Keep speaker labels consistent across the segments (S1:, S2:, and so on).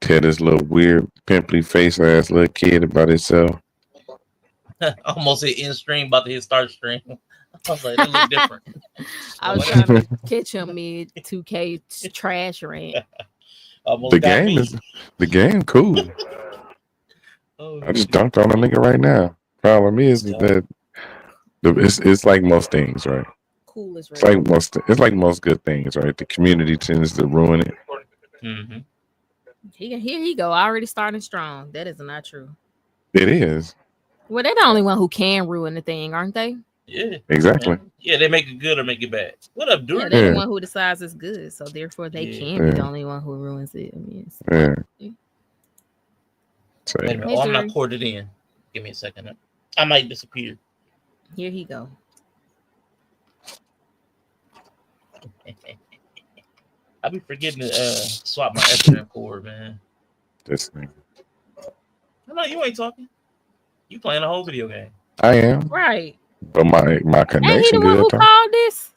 S1: Tell this little weird, pimply face ass little kid about himself.
S2: Almost hit end stream, about to hit start stream. I was like, that look different.
S3: I
S2: But
S3: was
S2: whatever.
S3: trying to catch him mid 2K trash rant.
S2: Almost
S1: the
S2: got
S1: game
S2: me.
S1: is the game cool.
S2: Oh
S1: I just
S2: shit.
S1: dunked on a nigga right now. Problem
S2: Let's
S1: is
S2: go.
S1: that it's like most things, right?
S3: Cool as
S1: It's like
S3: red.
S1: most good things, right? The community tends to ruin it.
S2: Mm-hmm.
S3: Here he go. Already starting strong. That is not true.
S1: It is
S3: Well, they're the only one who can ruin the thing, aren't they?
S2: Yeah.
S1: exactly.
S2: Yeah, they make it good or make it bad. What up,
S3: Yeah,
S2: dude?
S3: they're the
S1: Yeah,
S3: one who decides it's good. So therefore they
S2: Yeah.
S3: can be the
S1: yeah,
S3: only one who ruins it. I mean, it's
S1: yeah.
S3: fine.
S1: So
S2: Wait a minute.
S3: Hey
S2: Oh, I'm not
S3: Drew.
S2: corded in. Give me a second. I might disappear.
S3: Here he go.
S2: I be forgetting to swap my Ethernet cord, man.
S1: this thing.
S2: No, you ain't talking. You playing a whole video game.
S1: I am,
S3: Right.
S1: but my
S3: Ain't he
S1: connection
S3: the one
S1: good
S3: who
S1: though.
S3: called this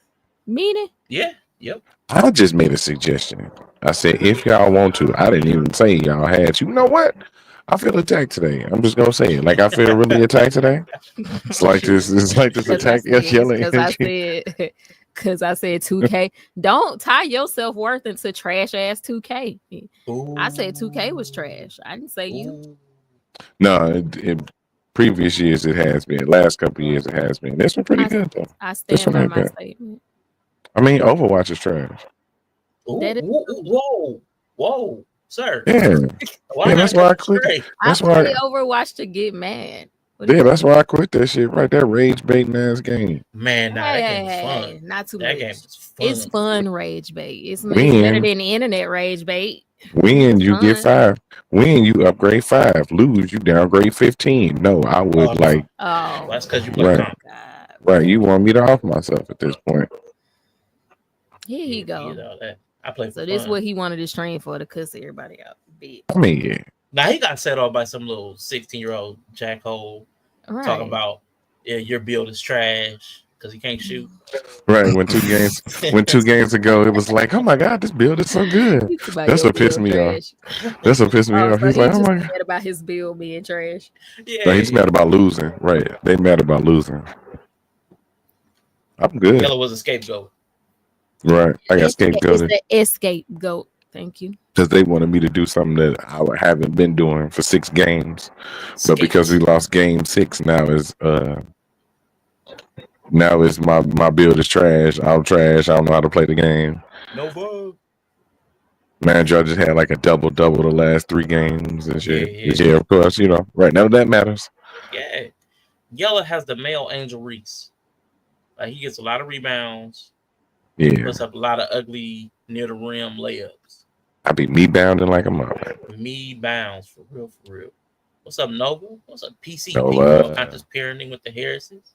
S3: meeting?
S2: Yeah. Yep.
S1: I just made a suggestion. I said if y'all want to, I didn't even say y'all had to. You know what? I feel attacked today. I'm just gonna say it. Like I feel really attacked today. It's like this. It's like this
S3: Because I
S1: attack
S3: said,
S1: Yella
S3: because I
S1: energy.
S3: said, because I said 2K. Don't tie your self worth into trash ass 2K. I said 2K was trash. I didn't say you.
S2: Ooh.
S1: No, previous years it has been. Last couple of years it has been. This one pretty
S3: I,
S1: good though.
S3: I
S1: This
S3: stand
S1: one
S3: by
S1: ain't
S3: my
S1: bad.
S3: statement.
S1: I mean, Overwatch is trash.
S2: Ooh,
S3: That is
S2: whoa, whoa, sir.
S1: Yeah,
S2: Why
S1: yeah.
S2: not
S1: That's why
S2: go
S1: I quit.
S2: straight?
S3: I
S1: That's why.
S3: play Overwatch to get mad. What do
S1: Yeah,
S3: you
S1: that's
S3: mean?
S1: why I quit that shit right there. Rage baiting ass game.
S2: Man, nah,
S3: Hey,
S2: that
S3: hey,
S2: game was fun.
S3: hey, not too
S2: That game
S3: much.
S2: was
S3: It's
S2: fun.
S3: fun rage bait. It's better
S1: Win,
S3: than the internet rage bait.
S1: win,
S3: It's
S1: you get
S3: fun.
S1: 5. Win, you upgrade 5. Lose, you downgrade 15. No, I
S2: Oh
S1: would
S2: no,
S1: like
S3: Oh
S2: that's because you play
S1: right,
S2: comp.
S3: God.
S1: right. You want me to off myself at this point?
S3: Here he
S2: Yeah, forget
S3: go.
S2: all that. I play for
S3: So this is what
S2: fun.
S3: he wanted to stream for to cuss everybody out. Bitch.
S1: I mean, yeah,
S2: Now he got set off by some little 16-year-old jackhole talking
S3: Right.
S2: about your build is trash because he can't shoot.
S1: right. When 2 games ago, it was like, oh my god, this build is so good.
S3: He's about
S1: That's
S3: your
S1: what pissed
S3: bill
S1: me off.
S3: trash.
S1: That's what pissed me
S3: Oh,
S1: off.
S3: so
S1: He's
S3: he
S1: like, oh
S3: just
S1: my god.
S3: mad about his bill being trash.
S1: No,
S2: Yeah,
S1: he's mad about losing. Right? They mad about losing. I'm good.
S2: Yellow was a scapegoat.
S1: Right? I got
S3: It's
S1: scapegoated
S3: the escape goat. Thank you.
S1: because they wanted me to do something that I haven't been doing for 6 games. But because we
S2: Skate.
S1: lost game 6, now is my build is trash. I'm trash. I don't know how to play the game.
S2: Nova.
S1: Man, y'all just had like a double the last 3 games and
S2: Yeah,
S1: shit.
S2: yeah,
S1: Yeah, of course, right now that matters.
S2: yeah. Yellow has the male Angel Reese. Like he gets a lot of rebounds.
S1: Yeah,
S2: Puts up a lot of ugly near the rim layups.
S1: I be me bounding like a mother.
S2: Me bounds for real, for real. What's up, Nova? What's up, PCP? No
S1: No,
S2: contest parenting with the Harrises.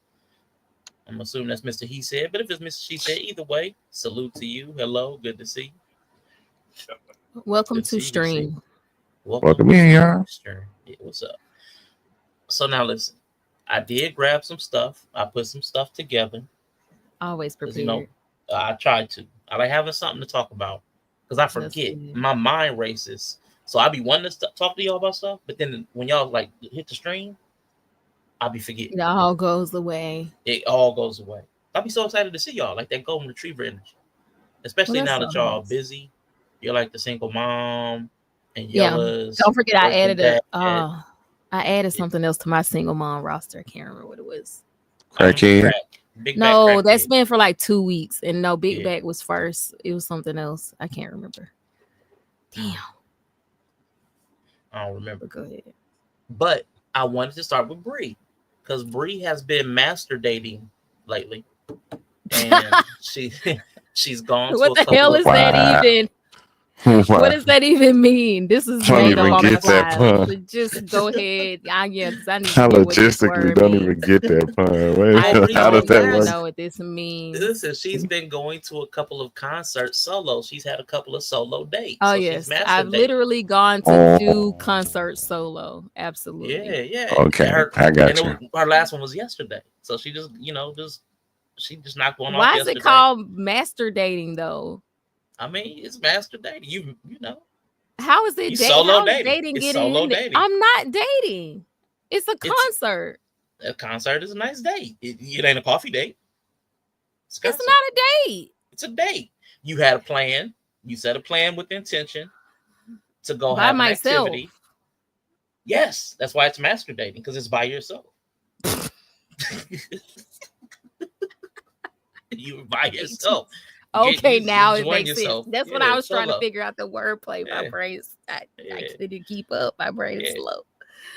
S2: I'm assuming that's Mr. He said, but if it's Mr. She said, either way, salute to you. Hello, good to see you.
S3: Welcome
S2: Good to
S3: to
S2: see you. Good to see you.
S3: stream.
S2: Welcome
S1: welcome in,
S2: to
S1: y'all.
S2: Stern. Yeah, what's up? So now listen, I did grab some stuff. I put some stuff together
S3: Always
S2: because
S3: prepared.
S2: I tried to. I like having something to talk about because I
S3: That's
S2: forget.
S3: good.
S2: My mind races. So I be wanting to talk to y'all about stuff, but then when y'all like hit the stream, I'll be forgetting.
S3: It all goes away.
S2: It all goes away. I'll be so excited to see y'all, like that golden retriever energy.
S3: Well,
S2: Especially
S3: that's
S2: now
S3: so
S2: that y'all
S3: nice.
S2: busy. You're like the single mom and
S3: Yeah.
S2: Yella's
S3: Don't forget I
S2: working
S3: added
S2: dad.
S3: I added something else to my single mom roster. I can't remember what it was.
S1: Crackhead.
S2: Crack. Big back
S3: No, that's
S2: crackhead.
S3: been for like 2 weeks. And no, Big
S2: Yeah.
S3: Back was first. It was something else. I can't remember. Damn.
S2: I don't remember.
S3: But go ahead.
S2: But I wanted to start with Bree because Bree has been master dating lately, and she's gone to
S3: What
S2: a
S3: the
S2: couple
S3: hell
S2: of
S3: is that
S1: Wow.
S3: even? What does that even mean? This is
S1: I don't
S3: made up
S1: even
S3: on the
S1: get that
S3: fly.
S1: pun.
S3: Just go ahead. Yeah, because I need
S1: I
S3: to know what this
S1: logistically
S3: word
S1: don't even
S3: means.
S1: get that pun.
S3: I
S2: Well,
S1: Wait,
S2: Bree's
S1: how does
S3: don't
S2: been
S1: that
S3: need to
S1: work?
S3: know what this means.
S2: listen. She's been going to a couple of concerts solo. She's had a couple of solo dates,
S3: Oh
S2: so she's
S3: yes,
S2: master
S3: I've
S2: dating.
S3: literally gone to 2
S1: Oh,
S3: concerts solo. Absolutely.
S2: Yeah, yeah.
S1: okay. I got you.
S2: Her last one was yesterday, so she she just knocked one off
S3: Why is it
S2: yesterday.
S3: called master dating though?
S2: I mean, it's master dating. You know.
S3: How is it
S2: You
S3: dating?
S2: solo
S3: How is
S2: dating.
S3: dating
S2: It's
S3: getting
S2: solo
S3: in there?
S2: dating.
S3: I'm not dating. It's a concert.
S2: A concert is a nice date. It ain't a coffee date.
S3: It's not a date.
S2: It's a date. You had a plan. You set a plan with intention to go
S3: By
S2: have
S3: myself.
S2: an activity. Yes, that's why it's master dating, because it's by yourself. You by yourself.
S3: Okay, now it makes
S2: yourself.
S3: sense. That's what I was trying to figure out, the wordplay. My brain's I couldn't keep up. My brain is slow.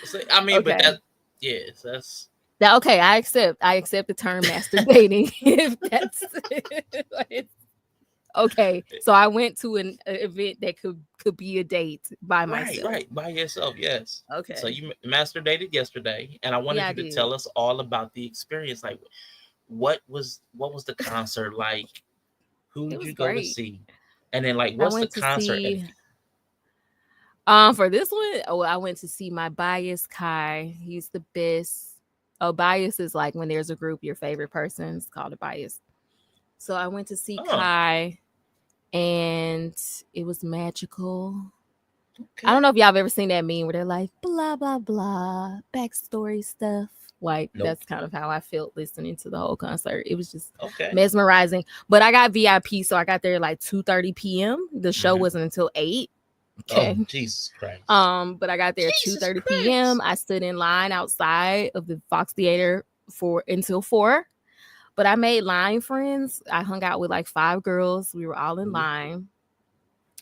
S2: So, I mean, but that's
S3: that. Okay, I accept the term master dating. If that's okay. So I went to an event that could be a date by myself.
S2: Right, by yourself. Yes.
S3: Okay.
S2: So you master dated yesterday, and I wanted you to tell us all about the experience. Like, what was the concert like? Who did you go to see? And then, like, what's the concert?
S3: For this one, I went to see my bias Kai. He's the best. Oh, bias is like when there's a group, your favorite person is called a bias. So I went to see Kai, and it was magical. Okay. I don't know if y'all have ever seen that meme where they're like, blah, blah, blah, backstory stuff. Like, that's kind of how I felt listening to the whole concert. It was just mesmerizing. But I got VIP, so I got there like 2:30 p.m. The show wasn't until 8. Okay.
S2: Oh, Jesus Christ.
S3: But I got there at 2:30 p.m. I stood in line outside of the Fox Theater until 4. But I made line friends. I hung out with like 5 girls. We were all in line.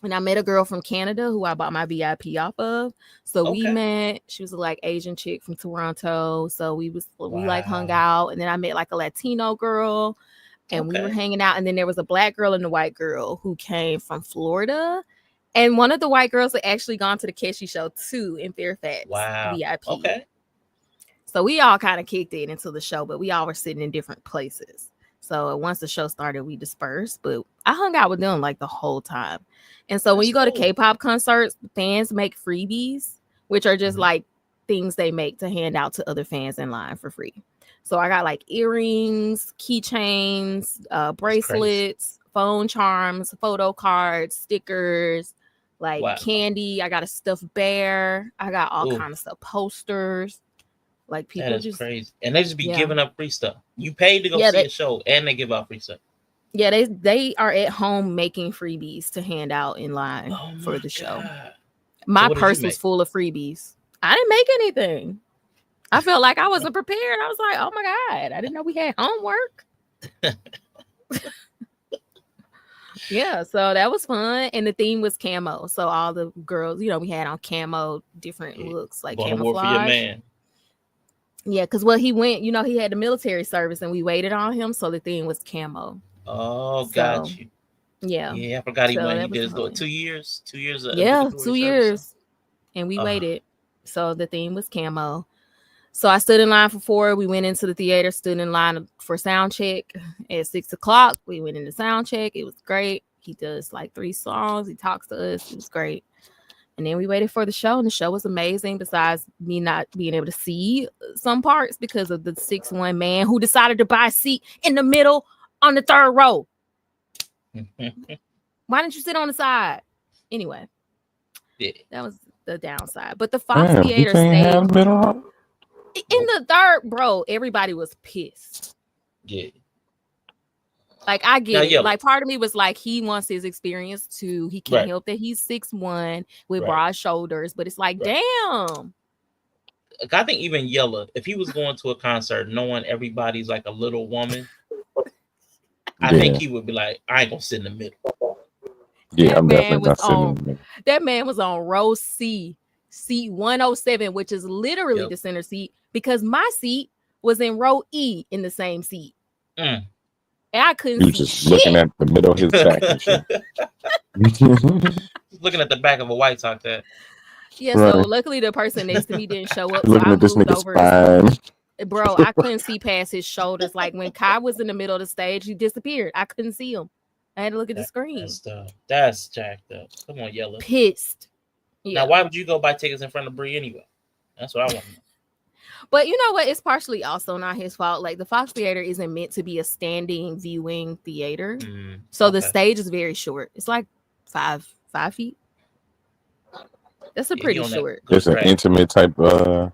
S3: And I met a girl from Canada who I bought my VIP off of. So we met. She was a like Asian chick from Toronto. So we like hung out. And then I met like a Latino girl, and we were hanging out. And then there was a black girl and a white girl who came from Florida. And one of the white girls had actually gone to the Keshe show too in Fairfax.
S2: Wow.
S3: VIP.
S2: Okay.
S3: So we all kind of kicked it into the show, but we all were sitting in different places. So once the show started, we dispersed, but I hung out with them like the whole time. And so when you go to K-pop concerts, fans make freebies, which are just like things they make to hand out to other fans in line for free. So I got like earrings, keychains, bracelets, phone charms, photo cards, stickers, like candy. I got a stuffed bear. I got all kinds of stuff, posters. Like people
S2: that is crazy, and they just be giving up free stuff. You paid to go see a show, and they give out free stuff.
S3: Yeah, they are at home making freebies to hand out in line for the show. My purse was full of freebies. I didn't make anything. I felt like I wasn't prepared. I was like, oh my God, I didn't know we had homework. Yeah, so that was fun. And the theme was camo. So all the girls, we had on camo, different looks, like camouflage. For your man. Yeah, because he went, he had the military service and we waited on him. So the theme was camo.
S2: Oh, got you.
S3: Yeah.
S2: Yeah, I forgot he went. He did his 2 years. 2 years.
S3: 2 years. And we waited. So the theme was camo. So I stood in line for 4. We went into the theater, stood in line for sound check at 6 o'clock. We went into sound check. It was great. He does like 3 songs. He talks to us. It was great. And then we waited for the show, and the show was amazing, besides me not being able to see some parts because of the 6'1" man who decided to buy a seat in the middle on the 3rd row. Why didn't you sit on the side? Anyway, that was the downside. But the Fox Theater stayed in the 3rd, bro. Everybody was pissed.
S2: Yeah.
S3: Like, I get it. Like, part of me was like, he wants his experience too. He can't help that he's 6'1" with broad shoulders, but it's like, damn.
S2: I think even Yella, if he was going to a concert knowing everybody's like a little woman, I think he would be like, I ain't gonna sit in the middle.
S1: Yeah, I'm definitely not sitting in the middle.
S3: That man was on row C, seat 107, which is literally the center seat, because my seat was in row E in the same seat. And I couldn't see
S1: just looking at the middle of his back and shit.
S2: Looking at the back of a White Sox hat.
S3: Yeah, so luckily the person next to me didn't show up.
S1: Looking
S3: so I
S1: at this
S3: moved
S1: nigga's
S3: over.
S1: spine.
S3: Bro, I couldn't see past his shoulders. Like, when Kai was in the middle of the stage, he disappeared. I couldn't see him. I had to look at the screen.
S2: That's jacked up. Come on, Yella.
S3: Pissed.
S2: Yeah. Now, why would you go buy tickets in front of Bree anyway? That's what I want to know.
S3: But you know what? It's partially also not his fault. Like, the Fox Theater isn't meant to be a standing viewing theater. So the stage is very short. It's like 5 feet. That's a pretty short.
S1: It's an intimate type.
S3: Well,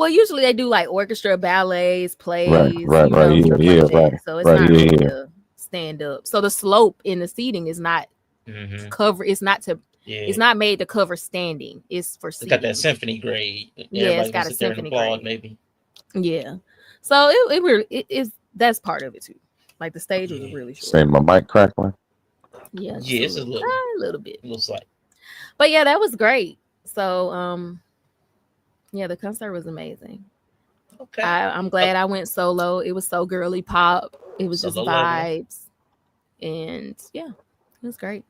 S3: usually they do like orchestra, ballets, plays,
S1: right. Right.
S3: So it's not really a stand up. So the slope in the seating is not cover. It's not to. Yeah. It's not made to cover standing. It's for seating.
S2: It's got that symphony grade.
S3: Yeah, it's got a symphony grade.
S2: Maybe.
S3: Yeah. So it is. That's part of it too. Like the stage was really short.
S1: Say my mic crackling.
S3: Yeah.
S2: It's a
S3: little bit.
S2: It looks like.
S3: But yeah, that was great. So yeah, the concert was amazing.
S2: Okay.
S3: I'm glad I went solo. It was so girly pop. It was just vibes. And yeah, it was great.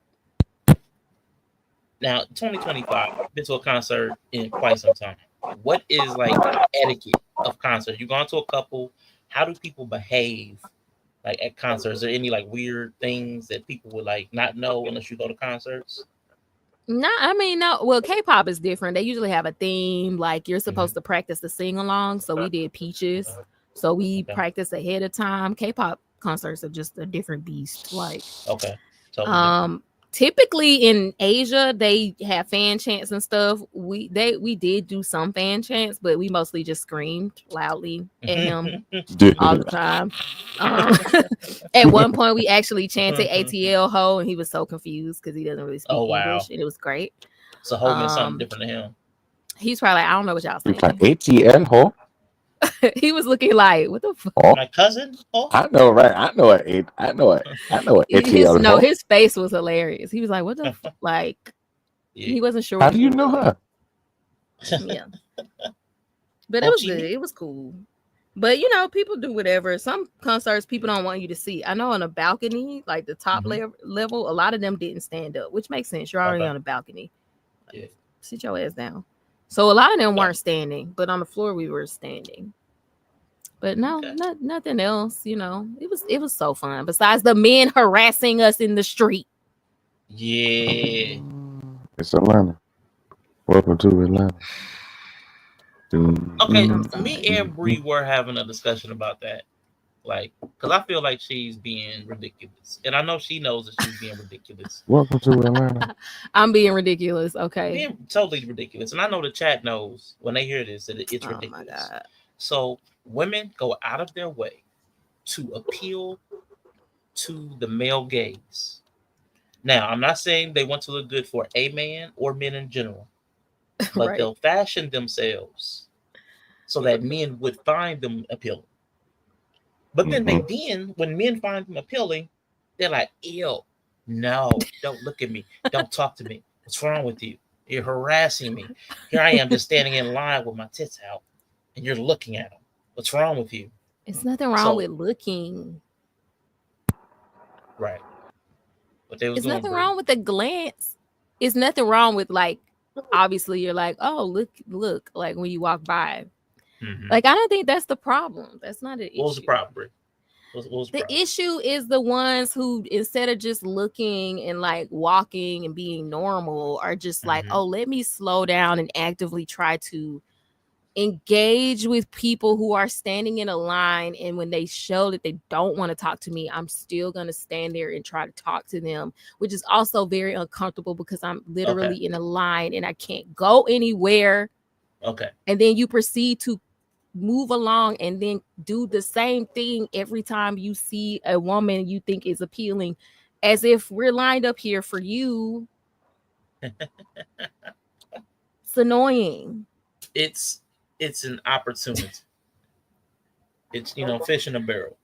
S2: Now, 2025, been to a concert in quite some time. What is like etiquette of concerts? You gone to a couple. How do people behave like at concerts? Is there any like weird things that people would like not know unless you go to concerts?
S3: No, I mean, no. Well, K-pop is different. They usually have a theme. Like you're supposed to practice the sing along. So we did Peaches. So we practiced ahead of time. K-pop concerts are just a different beast. Like
S2: totally
S3: typically in Asia they have fan chants and stuff. We did do some fan chants, but we mostly just screamed loudly at him all the time. At one point we actually chanted ATL ho, and he was so confused because he doesn't really speak English, and it was great.
S2: So ho meant something different to him.
S3: He's probably like, I don't know what y'all saying.
S1: ATL ho.
S3: He was looking like, what the fuck?
S2: Oh. My cousin? Oh.
S1: I know, right? I know it.
S3: No, his face was hilarious. He was like, what the fuck? Like, he wasn't sure.
S1: How do you know her?
S3: Yeah. But it was good. It was cool. But, you know, people do whatever. Some concerts, people don't want you to see. I know on a balcony, like the top level, a lot of them didn't stand up, which makes sense. You're already on a balcony. Like, sit your ass down. So a lot of them weren't standing, but on the floor we were standing. But no, nothing else. You know, it was so fun. Besides the men harassing us in the street.
S2: Yeah,
S1: it's Atlanta. Welcome to Atlanta.
S2: Okay, me and Bree were having a discussion about that, like, because I feel like she's being ridiculous, and I know she knows that she's being ridiculous.
S1: Welcome to Atlanta.
S3: I'm being ridiculous. Okay,
S2: being totally ridiculous, and I know the chat knows when they hear this that it's ridiculous.
S3: My God.
S2: So women go out of their way to appeal to the male gaze. Now, I'm not saying they want to look good for a man or men in general, but they'll fashion themselves so that men would find them appealing. But then when men find them appealing, they're like, ew, no, don't look at me. Don't talk to me. What's wrong with you? You're harassing me. Here I am just standing in line with my tits out, and you're looking at them. What's wrong with you?
S3: It's nothing wrong with looking.
S2: Right. But
S3: there's nothing wrong with the glance. It's nothing wrong with, like, obviously you're like, oh, look, like when you walk by. Like, I don't think that's the problem. That's not an issue.
S2: What was the problem?
S3: The issue is the ones who, instead of just looking and like walking and being normal, are just like, oh, let me slow down and actively try to engage with people who are standing in a line, and when they show that they don't want to talk to me, I'm still going to stand there and try to talk to them, which is also very uncomfortable because I'm literally in a line and I can't go anywhere.
S2: Okay.
S3: And then you proceed to move along and then do the same thing every time you see a woman you think is appealing, as if we're lined up here for you. It's annoying.
S2: It's an opportunity. It's, fish in a barrel.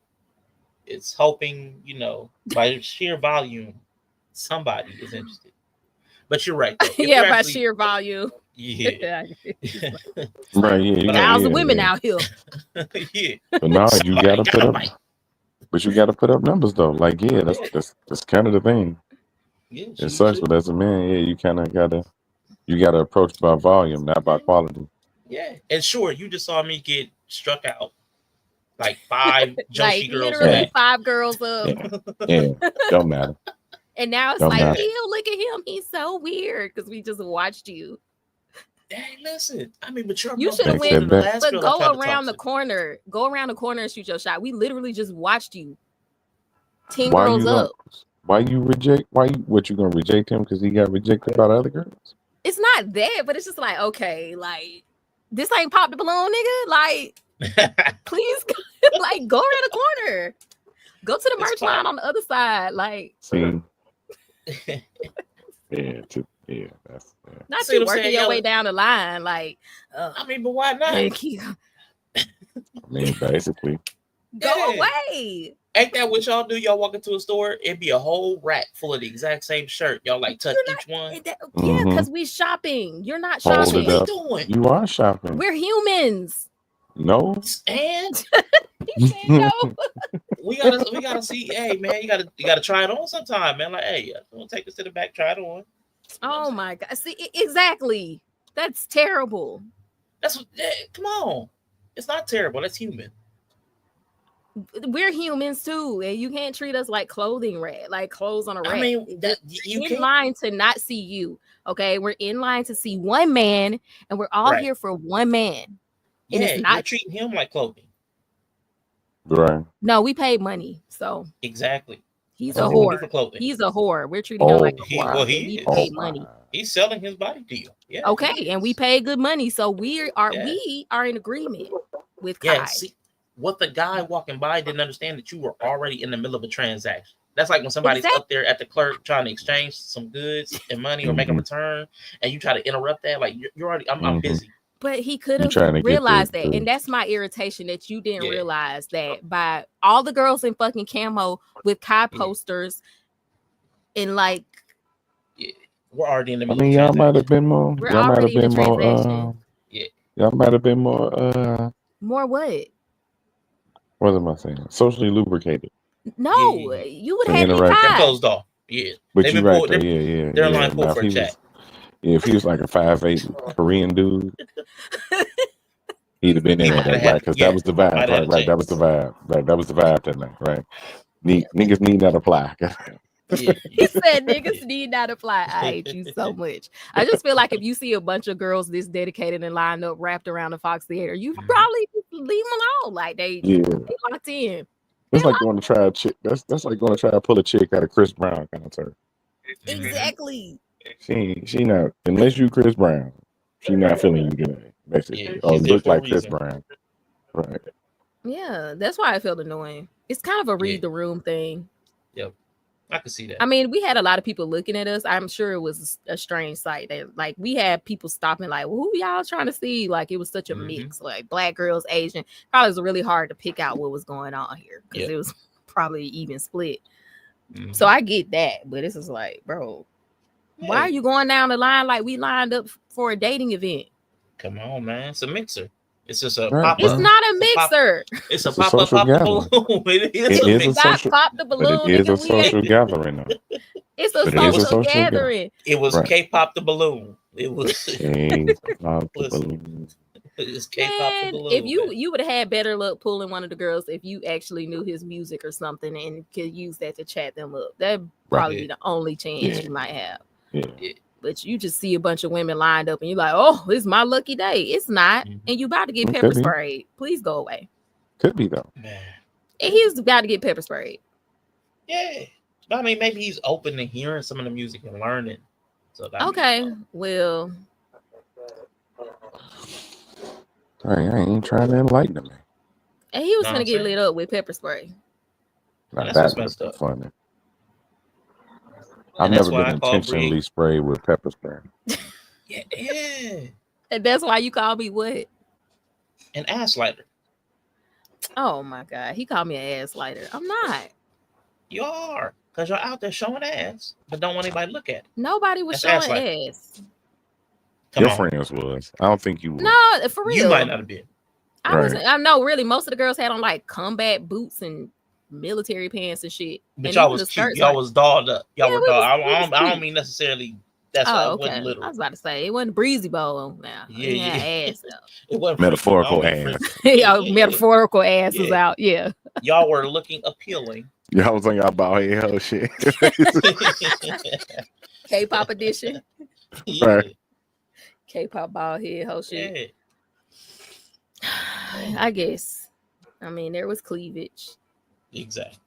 S2: It's hoping, by sheer volume, somebody is interested. But you're right.
S3: Yeah, by sheer volume.
S2: Yeah.
S1: Right. Yeah.
S3: Thousands of women out here.
S2: Yeah.
S1: But now you gotta put up. But you gotta put up numbers though. Like, that's kind of the thing.
S2: Yeah,
S1: it sucks, but as a man, you kind of gotta approach by volume, not by quality.
S2: Yeah, and sure, you just saw me get struck out like 5 Joshi girls.
S3: Literally 5 girls up.
S1: Yeah, don't matter.
S3: And now it's like, ew, look at him. He's so weird because we just watched you.
S2: Hey, listen. I mean, but
S3: you should have went, but go around the corner. Go around the corner and shoot your shot. We literally just watched you. 10 girls up.
S1: What you gonna reject him because he got rejected by the other girls?
S3: it's not that, but it's just like, okay, like this ain't Pop the Balloon, nigga. Like, please, like, go around the corner. Go to the merch line on the other side. Like,
S1: see. That's
S3: not you working your way down the line. Like,
S2: I mean, but why not?
S1: I mean, basically.
S3: Go away.
S2: Ain't that what y'all do? Y'all walk into a store, it'd be a whole rack full of the exact same shirt. Y'all like touch each one.
S3: Yeah, because we shopping. You're not shopping.
S2: What are you doing?
S1: You are shopping.
S3: We're humans.
S1: No.
S2: And
S3: no.
S2: we gotta see. Hey man, you gotta try it on sometime, man. Like, hey, don't take us to the back, try it on.
S3: Oh my God. See, exactly. That's terrible.
S2: Come on. It's not terrible. That's human.
S3: We're humans too, and you can't treat us like clothing rack, like clothes on a rack.
S2: I mean,
S3: you in line to not see you. Okay, we're in line to see one man, and we're all here for one man.
S2: And it's not, you're treating him like clothing.
S1: Right.
S3: No, we paid money, so
S2: exactly.
S3: He's a whore. He's a whore. We're treating him like a whore.
S2: Well, he
S3: paid money.
S2: He's selling his body to you. Yeah.
S3: Okay, and we paid good money, so we are in agreement with Kai.
S2: See, what the guy walking by didn't understand that you were already in the middle of a transaction. That's like when somebody's up there at the clerk trying to exchange some goods and money or make a return, and you try to interrupt that. Like you're already, I'm busy.
S3: But he could have realized that, and that's my irritation that you didn't realize that by all the girls in fucking camo with Kai posters, and like,
S2: we're already in the middle.
S1: I mean, y'all might have been more. Y'all might have been more. Y'all might have been more.
S3: More what?
S1: What am I saying? Socially lubricated.
S3: No, you would have had
S2: closed off. Yeah,
S1: but you're right there. Yeah.
S2: They're in line for a chat.
S1: If he was like a 5'8" Korean dude, he'd have been in on that, right? Because that was the vibe, right? That was the vibe, right? That was the vibe that night, right? Niggas need not apply.
S3: He said niggas need not apply. I hate you so much. I just feel like if you see a bunch of girls this dedicated and lined up wrapped around the Fox Theater, you probably leave them alone. Like they locked in.
S1: It's like going to try a chick. That's like going to try to pull a chick out of Chris Brown concert.
S3: Exactly.
S1: She not, unless you Chris Brown, she not feeling you today, basically. Or look like Chris Brown. Right.
S3: Yeah, that's why I felt annoying. It's kind of a read the room thing.
S2: Yep. I could see that.
S3: I mean, we had a lot of people looking at us. I'm sure it was a strange sight. That, like, we had people stopping, like, well, who y'all trying to see? Like, it was such a mix, like black girls, Asian. Probably was really hard to pick out what was going on here because it was probably even split. So I get that, but this is like, bro, why are you going down the line like we lined up for a dating event?
S2: Come on, man. It's a mixer. It's just a
S3: pop. It's not a mixer.
S2: It's a pop the balloon.
S1: It is a social.
S3: Pop the balloon.
S1: It is a social gathering.
S3: It's a social gathering.
S2: It was K-pop the balloon. It was
S1: K-pop the balloon.
S2: It's K-pop the balloon.
S3: If you would have had better luck pulling one of the girls if you actually knew his music or something and could use that to chat them up. That'd probably be the only chance you might have.
S1: Yeah.
S3: But you just see a bunch of women lined up and you're like, oh, it's my lucky day. It's not. And you about to get pepper sprayed. Please go away.
S1: Could be though.
S2: Man.
S3: And he's about to get pepper sprayed.
S2: Yeah. But I mean, maybe he's open to hearing some of the music and learning. So
S3: okay. Well.
S1: I ain't trying to enlighten him.
S3: And he was going to get lit up with pepper spray.
S1: Now that's funny. I've never been intentionally sprayed with pepper spray.
S2: Yeah.
S3: And that's why you call me what?
S2: An ass lighter.
S3: Oh my God. He called me an ass lighter. I'm not.
S2: You are. Because you're out there showing ass, but don't want anybody to look at it.
S3: Nobody was showing ass.
S1: Your friends was. I don't think you would.
S3: No, for real.
S2: You might not have been.
S3: I know, really. Most of the girls had on like combat boots and military pants and shit.
S2: But
S3: and
S2: y'all was cute. Y'all was dolled up. Y'all were dolled. I don't mean necessarily. That's why it wasn't literal.
S3: I was about to say it wasn't breezy bowl now. Ass though.
S2: It wasn't
S1: metaphorical ass.
S3: Metaphorical ass is out. Yeah.
S2: Y'all were looking appealing.
S1: Y'all was on y'all bald head hoe shit.
S3: K-pop edition.
S1: Right.
S3: K-pop bald head hoe shit. I guess. I mean, there was cleavage.
S2: Exactly.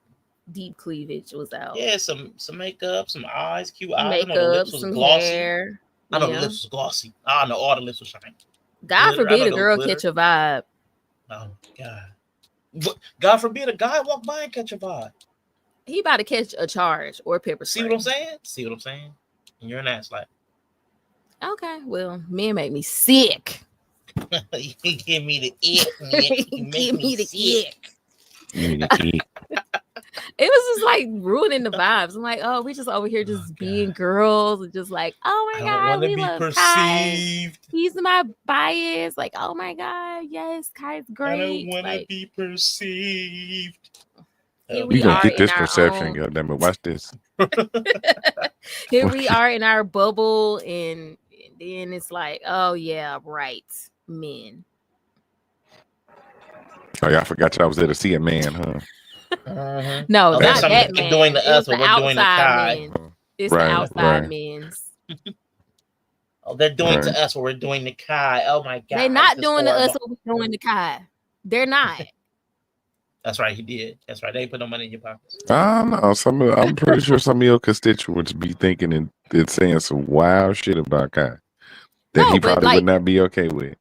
S3: Deep cleavage was out.
S2: Yeah, some makeup, some eyes, cute eyes.
S3: Makeup, some glossy hair.
S2: I know the lips was glossy. I know all the lips was shiny.
S3: God forbid a girl catch a vibe.
S2: Oh God. God forbid a guy walk by and catch a vibe.
S3: He about to catch a charge or pepper spray.
S2: See what I'm saying? And you're an ass like.
S3: Okay, well, men make me sick.
S2: You give me the ick. You give me the
S3: ick. It was just like ruining the vibes. I'm like, oh, we just over here just being girls and just like, oh my God, we love perceived. Kai. He's my bias. Like, oh my God, yes, Kai's great.
S2: I don't want to be perceived.
S3: Here
S1: we gonna get this perception, goddamn it. Watch this.
S3: Here we are in our bubble, and then it's like, oh yeah, right, men.
S1: Oh yeah, I forgot y'all was there to see a man, huh?
S3: No, not that man.
S2: Doing to us, what we're doing to Kai.
S3: Men. It's the outside men's.
S2: Oh, they're doing to us what we're doing to Kai. Oh my God.
S3: They're not doing to us what we're doing to Kai. They're not.
S2: That's right, he did. That's right. They ain't put no money in your pockets.
S1: I don't know. I'm pretty sure some of your constituents be thinking and saying some wild shit about Kai that he probably would not be okay with.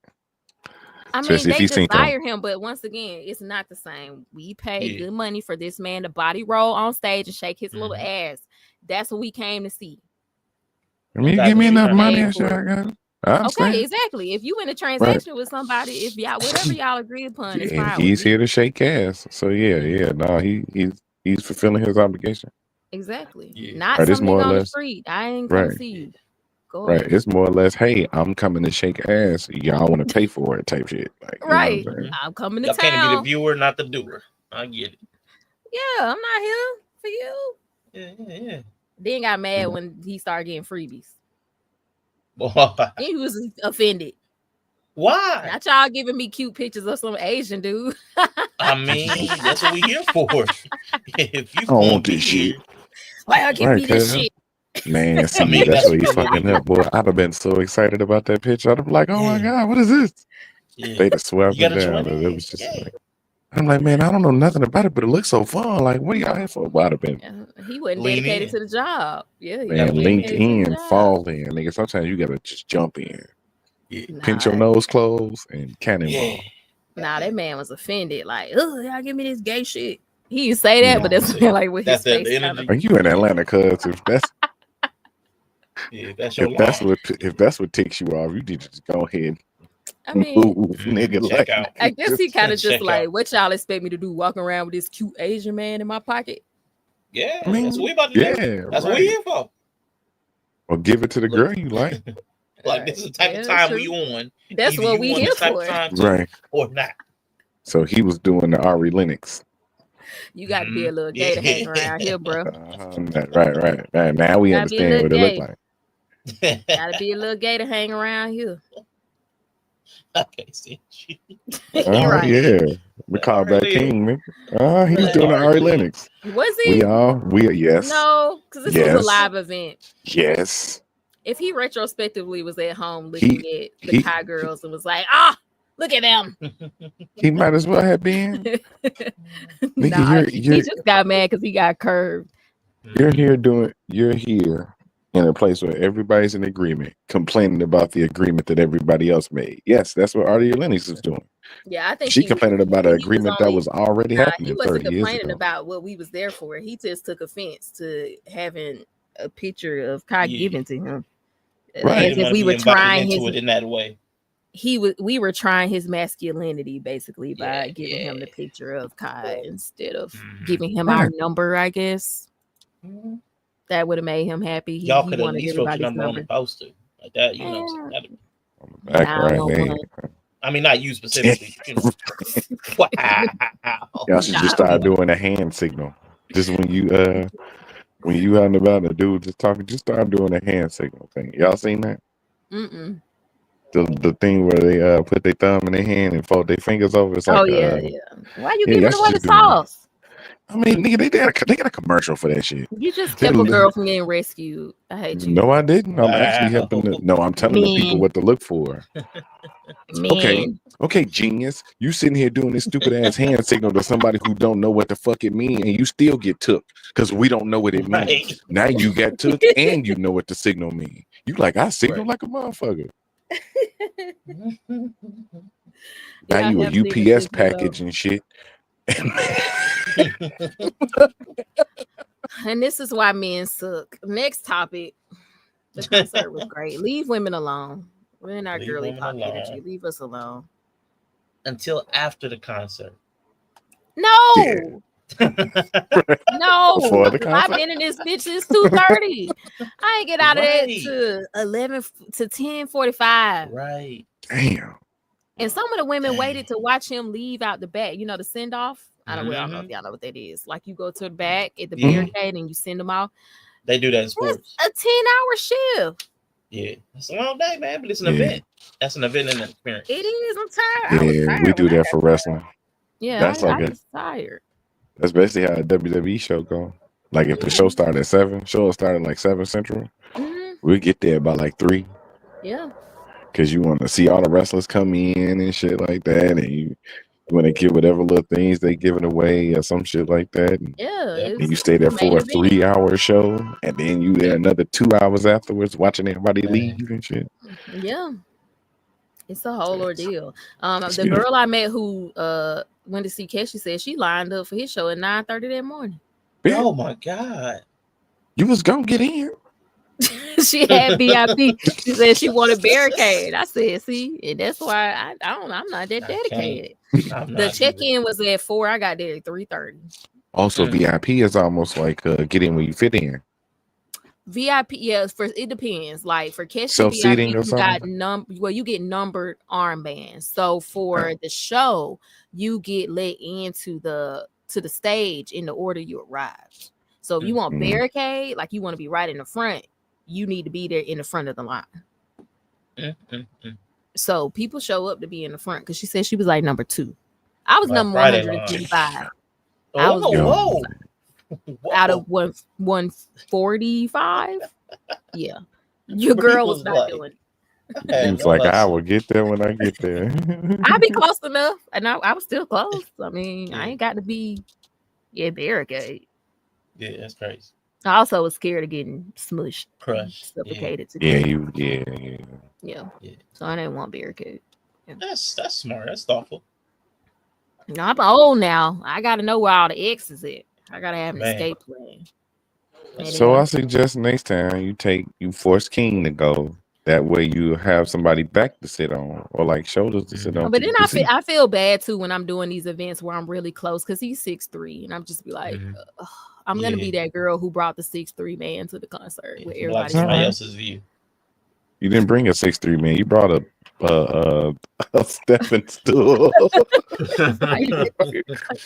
S3: I mean, they desire him, but once again, it's not the same. We pay good money for this man to body roll on stage and shake his little ass. That's what we came to see.
S1: I mean, you give me enough money, I got it.
S3: Okay, exactly. If you in a transaction with somebody, if y'all whatever y'all agree upon, it's fine.
S1: He's here to shake ass. So no, he's fulfilling his obligation.
S3: Exactly. Yeah. Not something on the street. I ain't gonna see you. Go ahead.
S1: It's more or less, hey, I'm coming to shake ass. Y'all want to pay for it, type shit. Like,
S3: right. I'm coming to town.
S2: Y'all can't be the viewer, not the doer. I get it.
S3: Yeah, I'm not here for you.
S2: Yeah.
S3: Then got mad when he started getting freebies. He was offended.
S2: Why?
S3: Not y'all giving me cute pictures of some Asian dude.
S2: I mean, that's what we here for. If you
S1: want this shit,
S3: why y'all give me this shit?
S1: Man, see, that's what you fucking up, boy. I'd have been so excited about that picture. I'd have been like, oh my God, what is this? Yeah. They'd have swept it down. It was just like, I'm like, man, I don't know nothing about it, but it looks so fun. Like, what are y'all here for? Well, I'd have been.
S3: He wasn't dedicated to the job. Yeah,
S1: man, link in, fall in. Nigga, sometimes you gotta just jump in. Yeah. Pinch your nose closed and cannonball.
S3: Nah, that man was offended. Like, oh, y'all give me this gay shit. He didn't say that, but that's like with his face.
S1: Are you in Atlanta, cuz? If that's if that's what takes you off, you need to just go ahead.
S3: I mean,
S2: nigga, like,
S3: I guess he kind of just like, what y'all expect me to do? Walking around with this cute Asian man in my pocket?
S2: Yeah, I mean, that's what we about to do. That's what we here for.
S1: Or give it to the girl you like.
S2: Like, this is the type of time we on.
S3: That's what we here for,
S1: right?
S2: Or not.
S1: So he was doing the Ari Lennox.
S3: You got to be a little gay to hang around here, bro.
S1: Right. Now we understand what it look like.
S3: Gotta be a little gay to hang around here.
S2: Okay, see.
S3: Right.
S1: Yeah. We call back King, man. He was doing the Ari Lennox.
S3: Was he?
S1: We yes.
S3: No, because this was a live event.
S1: Yes.
S3: If he retrospectively was at home looking at the Kai girls and was like, look at them.
S1: He might as well have been.
S3: He just got mad because he got curved.
S1: You're here in a place where everybody's in agreement, complaining about the agreement that everybody else made. Yes, that's what Ari Lennox is doing.
S3: Yeah, I think
S1: she complained about an agreement that was already happening.
S3: He wasn't
S1: 30 years
S3: complaining
S1: ago.
S3: about what we was there for. He just took offense to having a picture of Kai given to him.
S1: Right.
S3: As if we were trying
S2: it in that way.
S3: We were trying his masculinity basically by giving him the picture of Kai instead of giving him our number, I guess. Mm-hmm. That would have made him happy.
S2: Y'all could at least wrote your number on the poster. Like that, you know. I mean, not you specifically. You know. Wow.
S1: Y'all should just start doing a hand signal. Just when you out and about, the dude just talking, just start doing a hand signal thing. Y'all seen that?
S3: Mm-mm.
S1: The thing where they put their thumb in their hand and fold their fingers over. It's like,
S3: yeah. Why you giving away the sauce?
S1: I mean, nigga, they got a commercial for that shit.
S3: You just kept a girl from getting rescued. I hate you.
S1: No, I didn't. I'm actually helping. I'm telling the people what to look for. Okay, genius. You sitting here doing this stupid ass hand signal to somebody who don't know what the fuck it means, and you still get took because we don't know what it means. Now you got took, and you know what the signal means. You like I signal like a motherfucker. Now
S3: Yeah,
S1: you
S3: I have
S1: a
S3: seen the
S1: UPS
S3: signal,
S1: package
S3: though.
S1: and shit.
S3: And this is why men suck. Next topic. The concert was great. Leave women alone. We're in our
S2: Leave
S3: girly
S2: women
S3: pop
S2: alone.
S3: energy. Leave us alone.
S2: Until after the concert.
S3: No. No.
S1: Before the
S3: I've
S1: concert.
S3: been in this bitch since 2:30. I ain't get out of that
S2: Right.
S3: to 11 to 10:45.
S2: Right.
S1: Damn.
S3: And some of the women
S2: Dang.
S3: waited to watch him leave out the back. You know, the send off. I don't know if
S2: Mhm.
S3: y'all know what that is. Like you go to the back at the
S2: Yeah.
S3: barricade and you send them off.
S2: They do that in sports.
S3: It's a 10-hour shift.
S2: Yeah. It's a long day, man, but it's an
S1: Yeah.
S2: event. That's an event and an experience.
S3: It is. I'm tired. I was
S1: Yeah,
S3: tired
S1: we do
S3: when I
S1: that
S3: got
S1: for
S3: there.
S1: wrestling.
S3: Yeah,
S1: That's
S3: I
S1: like
S3: was tired.
S1: that's basically how a WWE show go. Like if the show started at 7, show will start at like 7 Central.
S3: Mhm.
S1: We get there by like 3.
S3: Yeah.
S1: Because you want to see all the wrestlers come in and shit like that, and you want to give whatever little things they giving away or some shit like that. And,
S3: Yeah.
S2: Yep.
S1: and you stay there for a 3-hour show, and then you there another 2 hours afterwards watching everybody leave and shit.
S3: Yeah. It's a whole ordeal.
S1: It's
S3: The
S1: beautiful.
S3: girl I met who went to see Kesh, she said she lined up for his show at 9:30 that morning.
S1: Yeah,
S2: Oh my God.
S1: you was gonna get in.
S3: She had VIP. She said she wanted barricade. I said, see, and that's why I don't know. I'm not that
S2: I
S3: dedicated.
S2: I'm
S3: The
S2: not
S3: check-in was at 4. I got there at 3:30.
S1: Also, VIP is almost like get in when you fit in.
S3: VIP, yeah, it depends. Like for Kesh
S1: Self-seating
S3: VIP,
S1: or
S3: you got
S1: something?
S3: you get numbered armbands. So for the show, you get let into the stage in the order you arrive. So if you want barricade, like you want to be right in the front, you need to be there in the front of the line. So people show up to be in the front because she said she was like number 2. I was number 125. I was
S2: whoa.
S3: out of 145. Yeah, your girl was not doing it.
S1: He was like, I will get there when I get there.
S3: I'd be close enough, and I was still close. I mean, I ain't got to be barricade.
S2: Yeah, that's crazy.
S3: I also was scared of getting smushed,
S2: crushed,
S3: suffocated.
S1: Yeah.
S3: So I didn't want barricade. Yeah.
S2: That's smart. That's thoughtful.
S3: No, I'm old now. I got to know where all the X's at. I gotta have an escape plan.
S1: So I suggest next time you force King to go. That way you have somebody back to sit on or like shoulders to sit on.
S3: But then I feel bad too when I'm doing these events where I'm really close because he's 6'3", and I'm just be like, I'm gonna be that girl who brought the 6'3" man to the concert with everybody.
S2: Somebody else's view.
S1: You didn't bring a 6'3" man. You brought a stepping stool.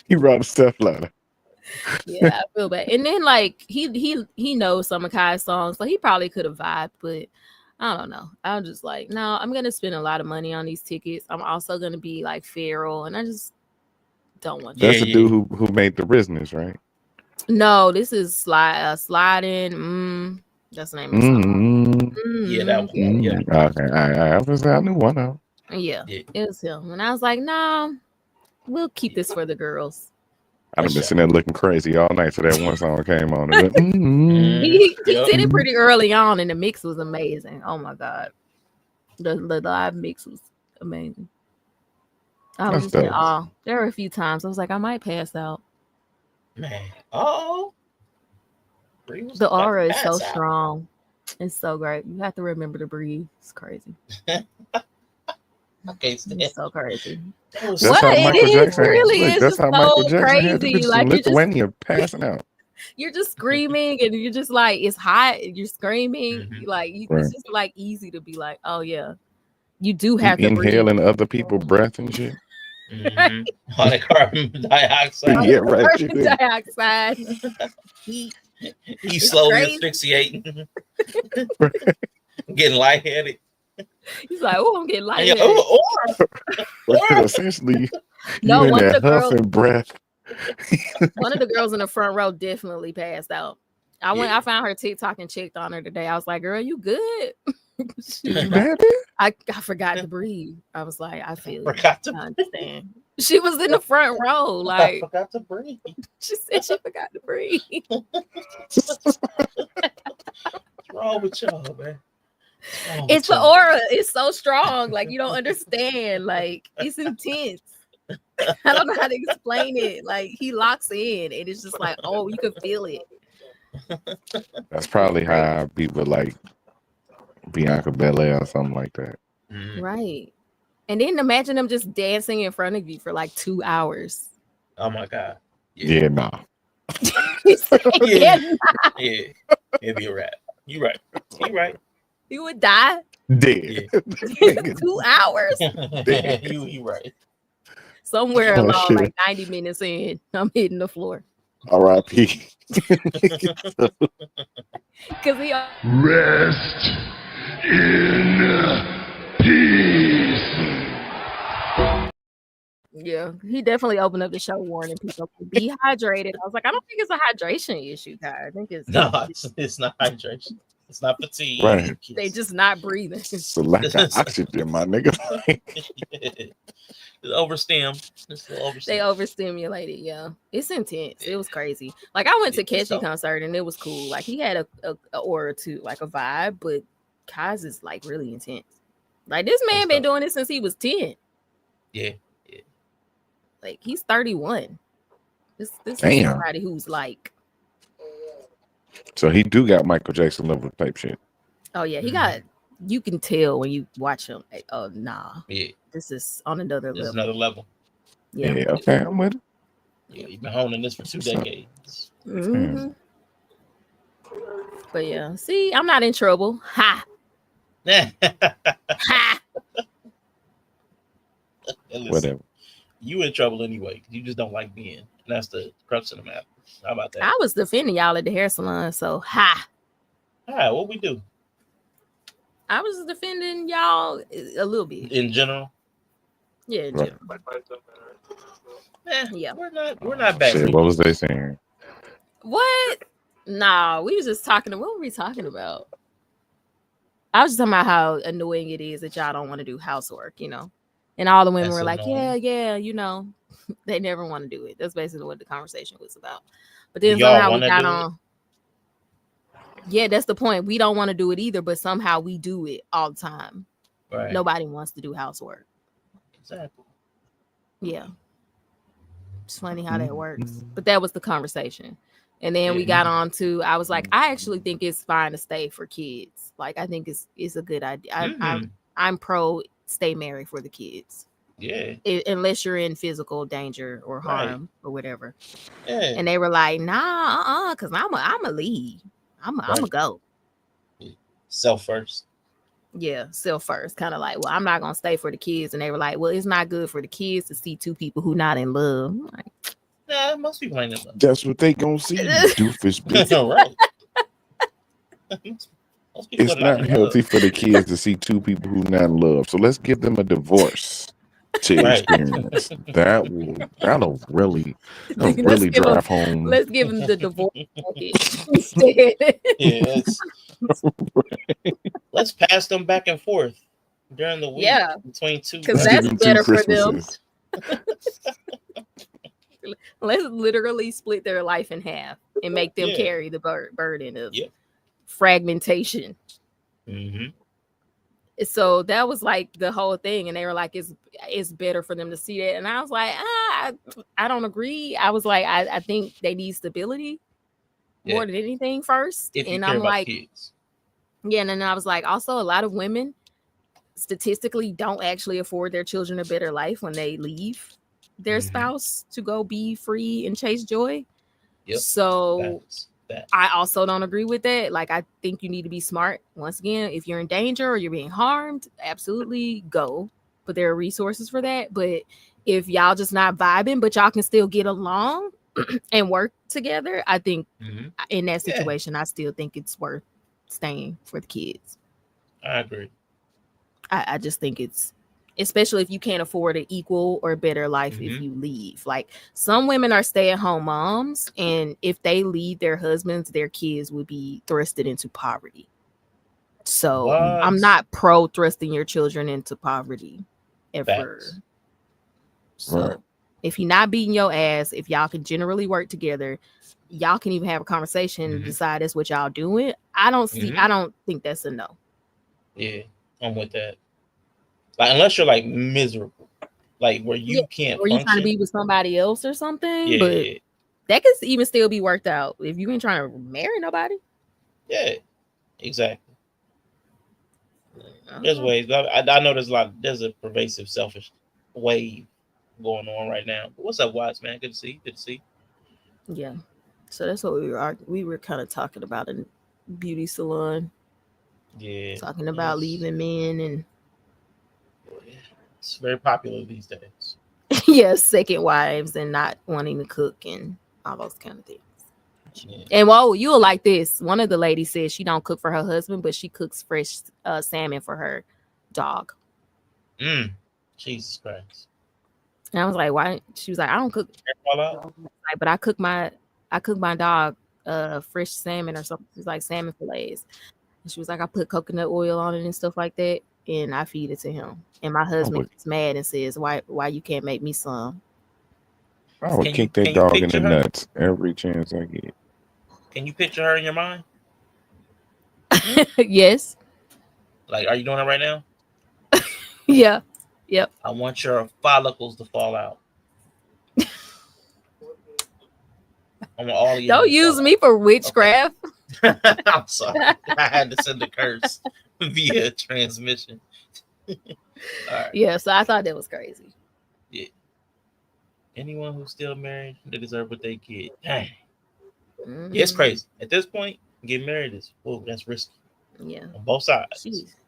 S1: He brought a step ladder.
S3: Yeah, I feel bad. And then like he knows some of Kai's songs, so he probably could have vibed, but I don't know. I'm just like, no, I'm gonna spend a lot of money on these tickets. I'm also gonna be like feral, and I just don't want.
S1: That's the dude who made the business, right?
S3: No, this is sliding. That's the name of the song.
S2: Yeah, that one. Yeah.
S1: Okay, I knew one of them.
S3: Yeah, it was him, and I was like, nah, we'll keep this for the girls.
S1: I've been sitting there looking crazy all night till that one song came on.
S3: He did it pretty early on, and the mix was amazing. Oh my god, the live mix was amazing. I was just in awe. There were a few times I was like, I might pass out.
S2: Man,
S3: the aura is so strong. It's so great. You have to remember to breathe. It's crazy.
S2: Okay,
S3: it's so crazy.
S1: That's how Michael Jackson.
S3: Really,
S1: that's how Michael Jackson had the bitches
S3: like
S1: in Lithuania passing out.
S3: You're just screaming, and you're just like, it's hot. And you're screaming, it's just like easy to be like, oh yeah, you do have to
S1: inhaling other people's breath and shit.
S2: On the carbon dioxide.
S1: Yeah, right.
S3: Carbon dioxide.
S2: He's slowly asphyxiating, getting lightheaded.
S3: He's like, oh, I'm getting lightheaded.
S1: Essentially,
S3: no, one of the girls
S1: breath.
S3: One of the girls in the front row definitely passed out. I found her TikTok and checked on her today. I was like, girl, you good? I forgot to breathe. I was like, I feel you. I understand. She was in the front row. Like,
S2: I forgot to breathe.
S3: She said she forgot to breathe.
S2: What's wrong with y'all, man?
S3: It's the aura. It's so strong. Like, you don't understand. Like, it's intense. I don't know how to explain it. Like, he locks in, and it's just like, oh, you can feel it.
S1: That's probably how I be with like Bianca Belair or something like that.
S3: Right. And then imagine them just dancing in front of you for like 2 hours.
S2: Oh my God.
S1: Yeah, nah.
S2: Yeah. It'd be a wrap. You right.
S3: You would die.
S1: Dead.
S3: 2 hours.
S2: You right.
S3: Somewhere along like 90 minutes in, I'm hitting the floor.
S1: R.I.P.
S3: Because he
S4: rest in peace.
S3: Yeah, he definitely opened up the show warning people to be hydrated. I was like, I don't think it's a hydration issue, Kai. I think it's
S2: it's not hydration. It's not fatigue.
S1: Right.
S3: They just not breathing.
S1: It's a lack of oxygen, my nigga.
S2: It's overstim.
S3: They overstimulated. Yeah, it's intense. It was crazy. Like I went to Keshe concert and it was cool. Like he had a aura too, like a vibe. But Kai's is like really intense. Like this man been doing this since he was 10.
S2: Yeah.
S3: Like he's 31. This is somebody who's like.
S1: So he do got Michael Jackson level type shit.
S3: Oh yeah, he got. You can tell when you watch him. Like, oh nah.
S2: Yeah.
S3: This is on another level.
S2: Another level.
S3: Yeah.
S1: Okay, I'm with it.
S2: Yeah, you've been honing this for 2 decades.
S3: Mm-hmm. But yeah, see, I'm not in trouble. Ha. Ha.
S2: Listen,
S1: whatever.
S2: You in trouble anyway. You just don't like being. And that's the crux of the matter. How about that?
S3: I was defending y'all at the hair salon, so ha.
S2: Hi, what we do?
S3: I was defending y'all a little bit.
S2: In general?
S3: Yeah, in general.
S2: Yeah. We're not bad.
S1: Shit, what was they saying?
S3: What? Nah, we was just talking. What were we talking about? I was just talking about how annoying it is that y'all don't want to do housework, you know. And all the women were like, yeah, you know, they never want to do it. That's basically what the conversation was about. But then somehow we got on. Yeah, that's the point. We don't want to do it either, but somehow we do it all the time.
S2: Right.
S3: Nobody wants to do housework.
S2: Exactly.
S3: Yeah. It's funny how that works. But that was the conversation. And then we got on to, I was like, I actually think it's fine to stay for kids. Like, I think it's a good idea. I'm pro stay married for the kids.
S2: Yeah.
S3: Unless you're in physical danger or harm or whatever.
S2: Yeah.
S3: And they were like, nah, because I'm a leave. I'm a go.
S2: Self first.
S3: Yeah, self first. Kind of like, well, I'm not gonna stay for the kids. And they were like, well, it's not good for the kids to see two people who not in love. I'm like,
S2: nah, most people ain't in love.
S1: That's what they gonna see. Doofus bitch.
S2: Right.
S1: It's not healthy for the kids to see two people who not in love. So let's give them a divorce to experience. That'll really drive home.
S3: Let's give them the divorce instead.
S2: Yes. Let's pass them back and forth during the week. Yeah, between two.
S3: Because that's better for them. Let's literally split their life in half and make them carry the burden of fragmentation.
S2: Mm-hmm.
S3: So that was like the whole thing, and they were like, it's better for them to see that. And I was like, I don't agree. I was like, I think they need stability more than anything first. And I'm like,
S2: kids.
S3: Yeah, and then I was like, also a lot of women statistically don't actually afford their children a better life when they leave their spouse to go be free and chase joy.
S2: Yep.
S3: So I also don't agree with that. Like, I think you need to be smart. Once again, if you're in danger or you're being harmed, absolutely go. But there are resources for that. But if y'all just not vibing, but y'all can still get along and work together, I think in that situation, I still think it's worth staying for the kids.
S2: I agree.
S3: I just think it's, especially if you can't afford an equal or better life if you leave. Like, some women are stay-at-home moms, and if they leave their husbands, their kids would be thrusted into poverty. So I'm not pro thrusting your children into poverty ever. So if you're not beating your ass, if y'all can generally work together, y'all can even have a conversation and decide that's what y'all doing. I don't think that's a no.
S2: Yeah, I'm with that. Like unless you're like miserable, like where you can't
S3: or you trying to
S2: function.
S3: be with somebody else or something.
S2: Yeah,
S3: But that could even still be worked out if you ain't trying to marry nobody.
S2: yeah, exactly. There's ways. I know there's a pervasive selfish wave going on right now. But what's up, Watts, man? Good to see you. Good to see you.
S3: Yeah. So that's what we were kind of talking about in beauty salon.
S2: Yeah.
S3: Talking about leaving men and
S2: it's very popular these days.
S3: yeah, second wives and not wanting to cook and all those kind of things.
S2: Yeah.
S3: And whoa, you'll like this. One of the ladies said she don't cook for her husband, but she cooks fresh salmon for her dog.
S2: Jesus Christ.
S3: And I was like, why? She was like, I don't cook. But I cook my dog fresh salmon or something. It's like salmon fillets. And she was like, I put coconut oil on it and stuff like that, and I feed it to him. And my husband gets mad and says, why you can't make me some?
S1: I would kick that dog in the nuts every chance I get.
S2: Can you picture her in your mind?
S3: Yes.
S2: Like, are you doing it right now?
S3: Yeah. Yep.
S2: I want your follicles to fall out. I want all of you.
S3: Don't use me for witchcraft.
S2: Okay. I'm sorry. I had to send a curse via transmission.
S3: All right. Yeah, so I thought that was crazy.
S2: Yeah. Anyone who's still married, they deserve what they get. Dang. Mm-hmm. Yeah, it's crazy. At this point, getting married is that's risky.
S3: Yeah.
S2: On both sides.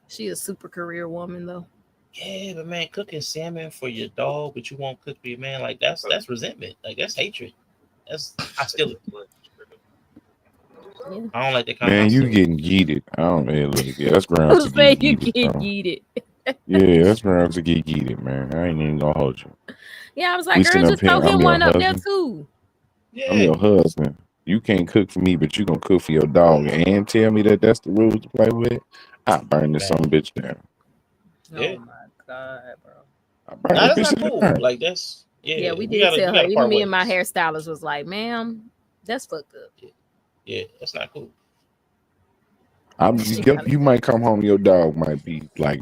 S3: She a super career woman though.
S2: Yeah, but man, cooking salmon for your dog, but you won't cook for your man, like that's resentment. Like that's hatred. That's hostility. Yeah. I don't like that kind
S1: of
S2: hostility.
S1: You getting yeeted. I don't know. Yeah, that's grounds to get yeeted. Yeah, that's grounds to get yeeted, man. I ain't even gonna hold you.
S3: Yeah, I was like, girl, just throw him one up there too.
S2: Yeah.
S1: I'm your husband. You can't cook for me, but you gonna cook for your dog and tell me that that's the rules to play with? I burn this some bitch down.
S2: Yeah.
S3: Oh my God, bro.
S2: Nah, that's not cool. Like that's
S3: yeah. We did tell her. Even me and my hairstylist was like, "Ma'am, that's fucked up."
S2: Yeah, that's not cool.
S1: You might come home, your dog might be like,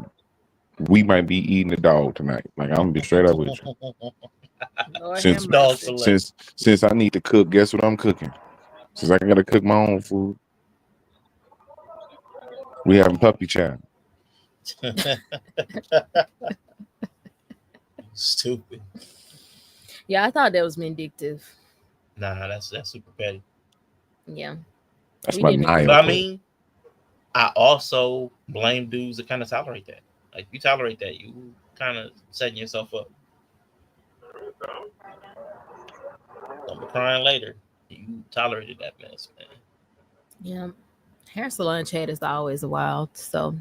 S1: we might be eating the dog tonight. Like I'm gonna be straight up with you. Since I need to cook, guess what I'm cooking? Since I gotta cook my own food, we having puppy chow.
S2: Stupid.
S3: Yeah, I thought that was vindictive.
S2: Nah, that's super petty.
S3: Yeah,
S1: that's my
S2: but I mean, I also blame dudes that kind of tolerate that. Like you tolerate that, you kind of setting yourself up. Don't be crying later. You tolerated that mess, man.
S3: Yeah, hair salon chat is always wild. So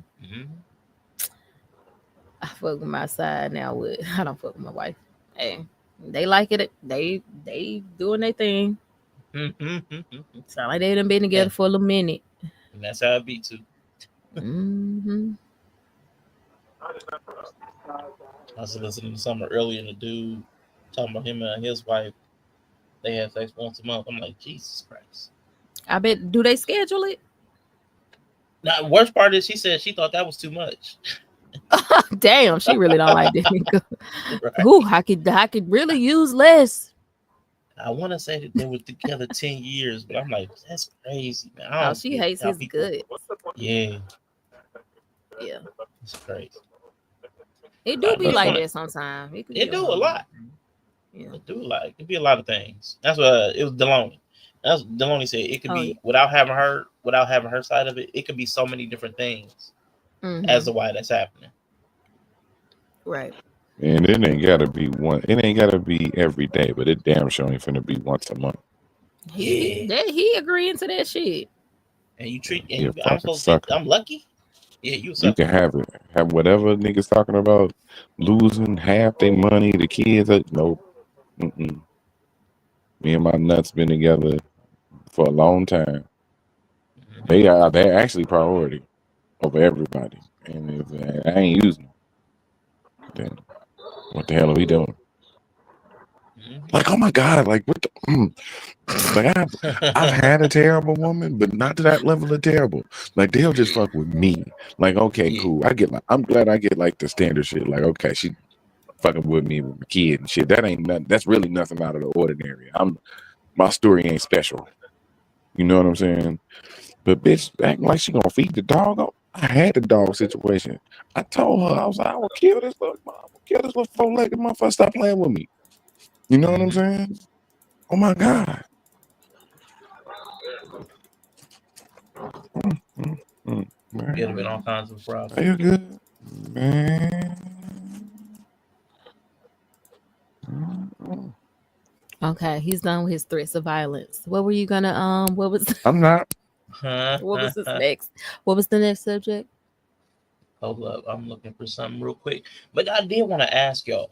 S3: I fuck with my side now. I don't fuck with my wife. Hey, they like it. They doing their thing. Sound like they done been together for a little minute.
S2: And that's how it be too. I was listening to something earlier, and the dude talking about him and his wife. They have sex once a month. I'm like, Jesus Christ.
S3: I bet. Do they schedule it?
S2: Now, the worst part is she said she thought that was too much.
S3: Damn, she really don't like that nigga. Right. Ooh, I could really use less.
S2: I want to say that they were together 10 years, but I'm like, that's crazy, man.
S3: She hates his good.
S2: Yeah.
S3: Yeah.
S2: It's crazy.
S3: It do be like that sometimes.
S2: It do a lot.
S3: Yeah.
S2: It do a lot. It could be a lot of things. That's what it was Deloney. That's what Deloney said. It could be without having her side of it, it could be so many different things as to why that's happening.
S3: Right.
S1: And it ain't gotta be every day, but it damn sure ain't finna be once a month.
S3: He agreeing to that shit.
S2: And you treat I'm lucky. Yeah, you
S1: can have it. Have whatever niggas talking about losing half their money, the kids. Nope. Me and my nuts been together for a long time. They're actually priority over everybody. And if I ain't using them, then what the hell are we doing? Like, oh my God, like what the like I've had a terrible woman, but not to that level of terrible. Like they'll just fuck with me. Like, okay, cool. I'm glad I get like the standard shit. Like, okay, she fucking with me with my kid and shit. That ain't nothing. That's really nothing out of the ordinary. My story ain't special. You know what I'm saying? But bitch acting like she gonna feed the dog. I had the dog situation. I told her, I was like, I will kill this little four-legged motherfucker. Stop playing with me. You know what I'm saying? Oh my God.
S2: Could have been all kinds of problems.
S1: Are you good, man?
S3: Okay, he's done with his threats of violence. What were you gonna what was
S1: I'm not.
S3: what was this next? What was the next subject?
S2: Hold up, I'm looking for something real quick. But I did want to ask y'all.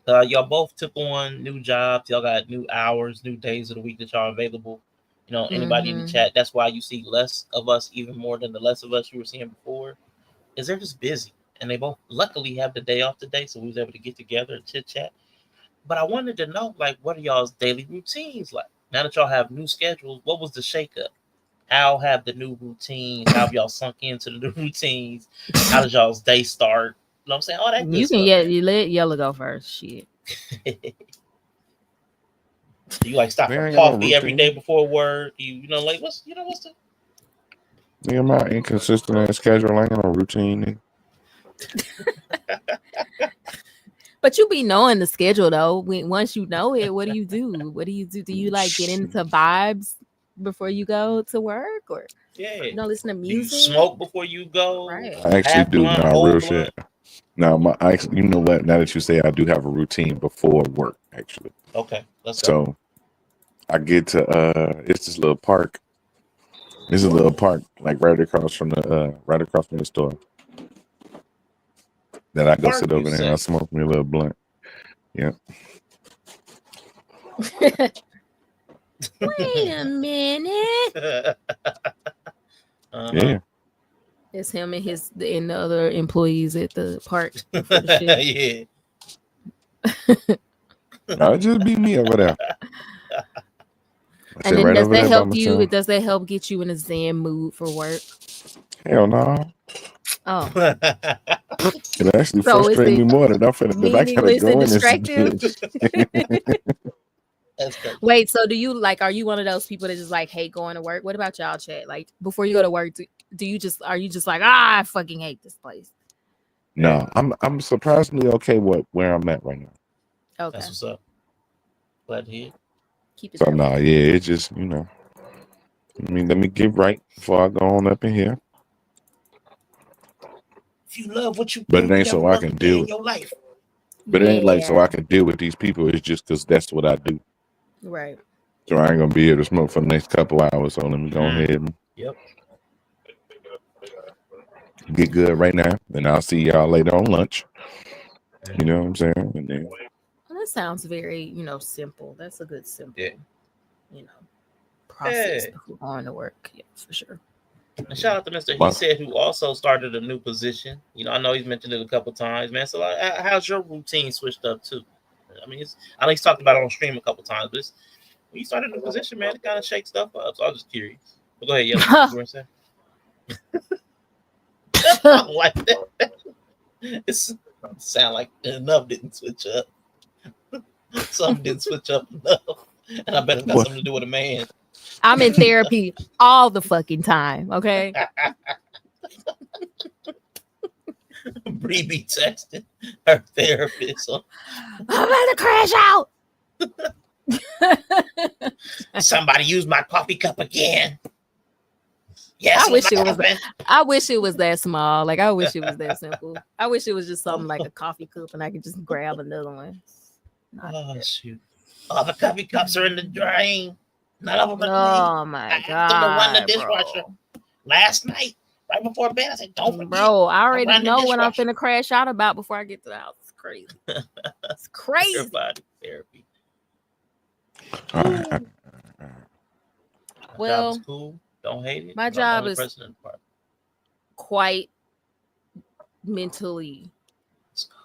S2: Y'all both took on new jobs. Y'all got new hours, new days of the week that y'all available. You know, anybody in the chat. That's why you see less of us, even more than the less of us you were seeing before. Is they're just busy, and they both luckily have the day off today, so we was able to get together and chit chat. But I wanted to know, like, what are y'all's daily routines like? Now that y'all have new schedules, what was the shakeup? How have the new routines? How have y'all sunk into the new routines? How does y'all's day start? You know what I'm saying? All that good
S3: You
S2: stuff.
S3: can you let Yella go first. Shit.
S2: Do you like stop for coffee every day before work? You know, like what's the
S1: Nigga, my inconsistent ass schedule ain't no routine.
S3: But you be knowing the schedule though. Once you know it, what do you do? What do you do? Do you like get into vibes before you go to work, or you don't listen to music?
S2: Do you smoke before you go?
S3: Right.
S1: I actually do. Real shit. Now, you know what? Now that you say, I do have a routine before work. Actually.
S2: Okay, let's go.
S1: So I get to it's this little park. This is a little park, like right across from the store. That I go sit over there and I smoke me a little blunt. Yeah.
S3: Wait a minute.
S1: Yeah.
S3: It's him and the other employees at the park.
S2: Yeah.
S1: I'll just be me over there.
S3: And then does that help you? Does that help get you in a zen mood for work?
S1: Hell no.
S3: Oh.
S1: It actually frustrates me more that I gotta go in this bitch.
S3: Wait, so do you like? Are you one of those people that just like hate going to work? What about y'all, chat? Like before you go to work, are you just like I fucking hate this place?
S1: No, I'm surprisingly okay with where I'm at right now.
S2: Okay, that's what's up. Glad to hear.
S3: Keep it.
S1: So it's just let me get right before I go on up in here.
S2: If you love what you do,
S1: but it ain't so I can deal with
S2: your life.
S1: But it ain't like so I can deal with these people. It's just because that's what I do.
S3: Right.
S1: So I ain't gonna be able to smoke for the next couple hours. So let me go ahead and get good right now. And I'll see y'all later on lunch. You know what I'm saying? And then,
S3: well, that sounds very, simple. That's a good simple, process before going to work. Yeah, for sure.
S2: And shout out to Mr. He said, who also started a new position. I know he's mentioned it a couple times, man. So how's your routine switched up too? I mean, I know he's talked about it on stream a couple times, but when you started a new position, man, it kind of shakes stuff up. So I was just curious. But go ahead, Yella. What you want to say? I like that. It sound like enough didn't switch up. Something didn't switch up enough, and I bet it's got something to do with a man.
S3: I'm in therapy all the fucking time, okay?
S2: Bree be texting her therapist.
S3: I'm gonna crash out.
S2: Somebody used my coffee cup again. Yes,
S3: I wish it was that small. Like I wish it was that simple. I wish it was just something like a coffee cup and I could just grab another one.
S2: Shoot! All the coffee cups are in the drain. None of them.
S3: Oh my god!
S2: I run the dishwasher last night, right before bed. I said, "Don't forget."
S3: Bro, I already know what I'm finna crash out about before I get to the house. It's crazy. It's crazy.
S2: Therapy.
S3: Well,
S2: job is cool. Don't hate it.
S3: My job is quite mentally.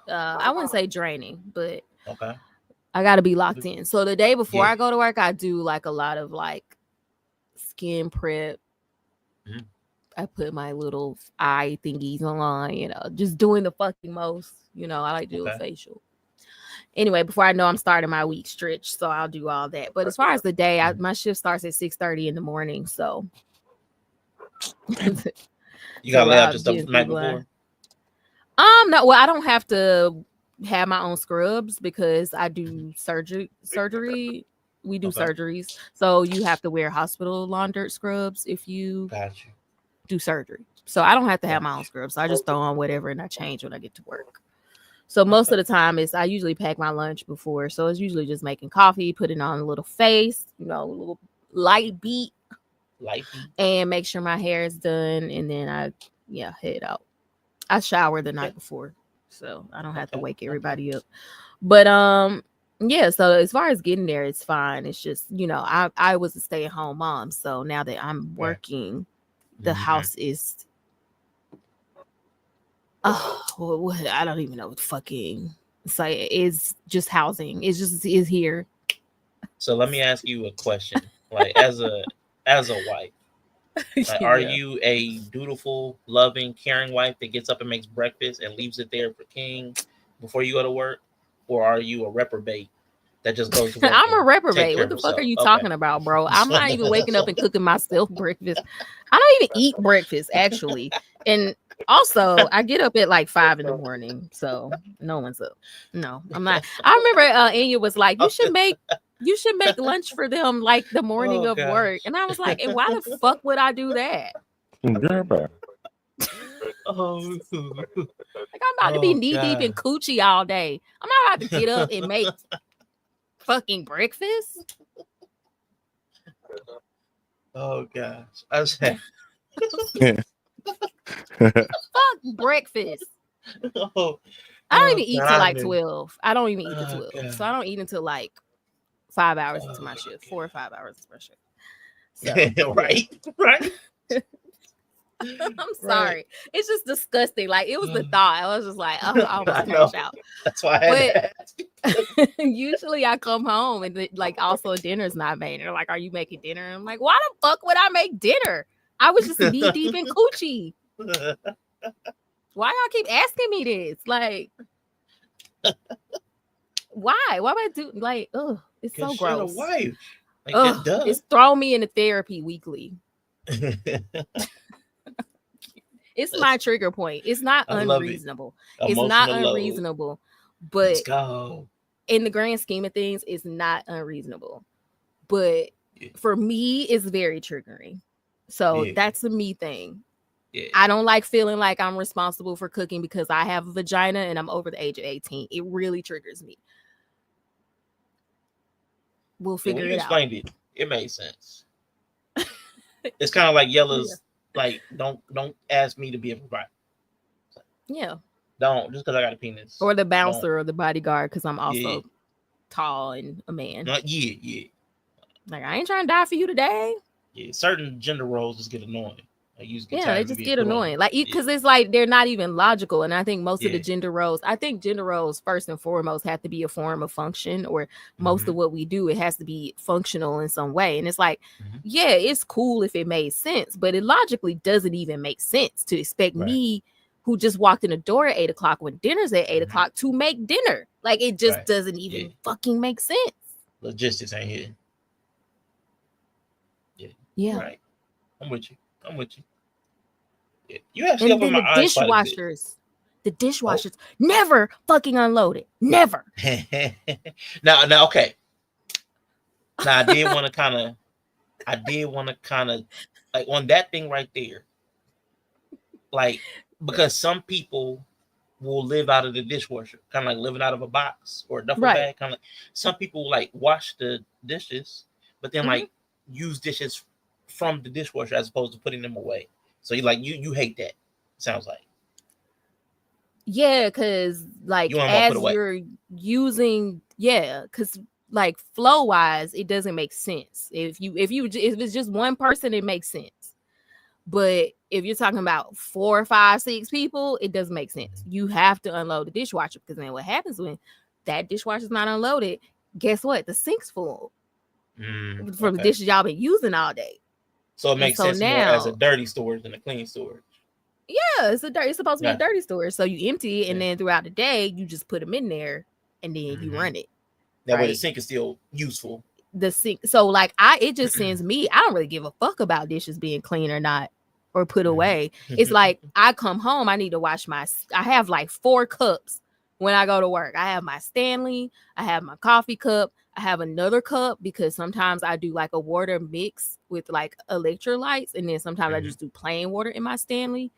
S3: I wouldn't say draining, but I gotta be locked in. So the day before I go to work, I do like a lot of like skin prep.
S2: Mhm.
S3: I put my little eye thingies on, just doing the fucking most. I like to do a facial. Anyway, before I know I'm starting my week stretch, so I'll do all that. But as far as the day, my shift starts at 6:30 in the morning. So
S2: you gotta lay out your stuff the night before.
S3: No, well, I don't have to have my own scrubs because I do surgery. We do surgeries, so you have to wear hospital laundered scrubs if you do surgery. So I don't have to have my own scrubs. So I just throw on whatever and I change when I get to work. So most of the time I usually pack my lunch before. So it's usually just making coffee, putting on a little face, a little light beat, and make sure my hair is done, and then I head out. I shower the night before, so I don't have to wake everybody up. But so as far as getting there, it's fine. It's just, I was a stay-at-home mom, so now that I'm working, the house is I don't even know what fucking it's just housing. It's here.
S2: So let me ask you a question. Like as a wife, are you a dutiful, loving, caring wife that gets up and makes breakfast and leaves it there for King before you go to work? Or are you a reprobate that just goes to work?
S3: I'm a reprobate. What the fuck are you talking about, bro? I'm not even waking up and cooking myself breakfast. I don't even eat breakfast, actually. And also, I get up at like 5 a.m, so no one's up. No, I'm not. I remember Anya was like, you should make lunch for them like the morning of work. And I was like, and why the fuck would I do that?
S1: Girl,
S3: like I'm about to be knee deep in coochie all day. I'm not about to get up and make fucking breakfast.
S2: Oh gosh. I said
S3: fuck breakfast. I don't even eat till like 12. I don't even eat till 12. God. So I don't eat until like 5 hours into my shift. 4 or 5 hours into my shift. So,
S2: right.
S3: I'm sorry. Right. It's just disgusting. Like it was the thought. I was just like, oh, I almost crashed out.
S2: That's why I had
S3: usually I come home and like also dinner's not made. They're like, are you making dinner? And I'm like, why the fuck would I make dinner? I was just knee deep in coochie. Why y'all keep asking me this? Like, why? Why would I do like? Ugh, it's so gross.
S2: Wife. Like,
S3: it's throwing me into therapy weekly. It's my trigger point. It's not unreasonable. It's not unreasonable, but in the grand scheme of things, it's not unreasonable. But for me, it's very triggering. So that's a me thing. Yeah. I don't like feeling like I'm responsible for cooking because I have a vagina and I'm over the age of 18. It really triggers me. We'll figure it out.
S2: Explained it. It made sense. It's kind of like Yella's. Like, don't ask me to be a provider.
S3: Yeah.
S2: Don't, just because I got a penis.
S3: Or the bouncer or the bodyguard, because I'm also tall and a man.
S2: Yeah.
S3: Like, I ain't trying to die for you today.
S2: Yeah, certain gender roles just get annoying. Like,
S3: they just get annoying. Like, because it's like they're not even logical. And I think most of the gender roles, first and foremost have to be a form of function, or most of what we do, it has to be functional in some way. And it's like, it's cool if it made sense, but it logically doesn't even make sense to expect me, who just walked in the door at 8 o'clock when dinner's at 8 o'clock, to make dinner. Like, it just doesn't even fucking make sense.
S2: Logistics ain't here.
S3: Yeah.
S2: Right. I'm with you. Yeah. You actually opened my eyes.
S3: The dishwashers never fucking unloaded. Never.
S2: Now, okay. Now, I did want to kind of, like, on that thing right there, like, because some people will live out of the dishwasher, kind of like living out of a box or a duffel bag. Kind of like, some people like wash the dishes, but then like use dishes from the dishwasher as opposed to putting them away. So you hate that. Sounds like.
S3: Yeah, because like you're using, because like flow wise, it doesn't make sense. If it's just one person, it makes sense. But if you're talking about 4, 5, 6 people, it doesn't make sense. You have to unload the dishwasher, because then what happens when that dishwasher is not unloaded? guess what? The sink's full from the
S2: Okay.
S3: dishes y'all been using all day.
S2: So it makes sense more as a dirty storage than a clean storage.
S3: Yeah, it's supposed to be a dirty storage. So you empty it, and
S2: Yeah.
S3: then throughout the day, you just put them in there, and then you run it.
S2: That way the sink is still useful.
S3: The sink. So like it just sends me. I don't really give a fuck about dishes being clean or not or put away. It's like I come home, I need to wash I have like 4 cups when I go to work. I have my Stanley, I have my coffee cup, I have another cup because sometimes I do like a water mix with like electrolytes, and then sometimes I just do plain water in my Stanley.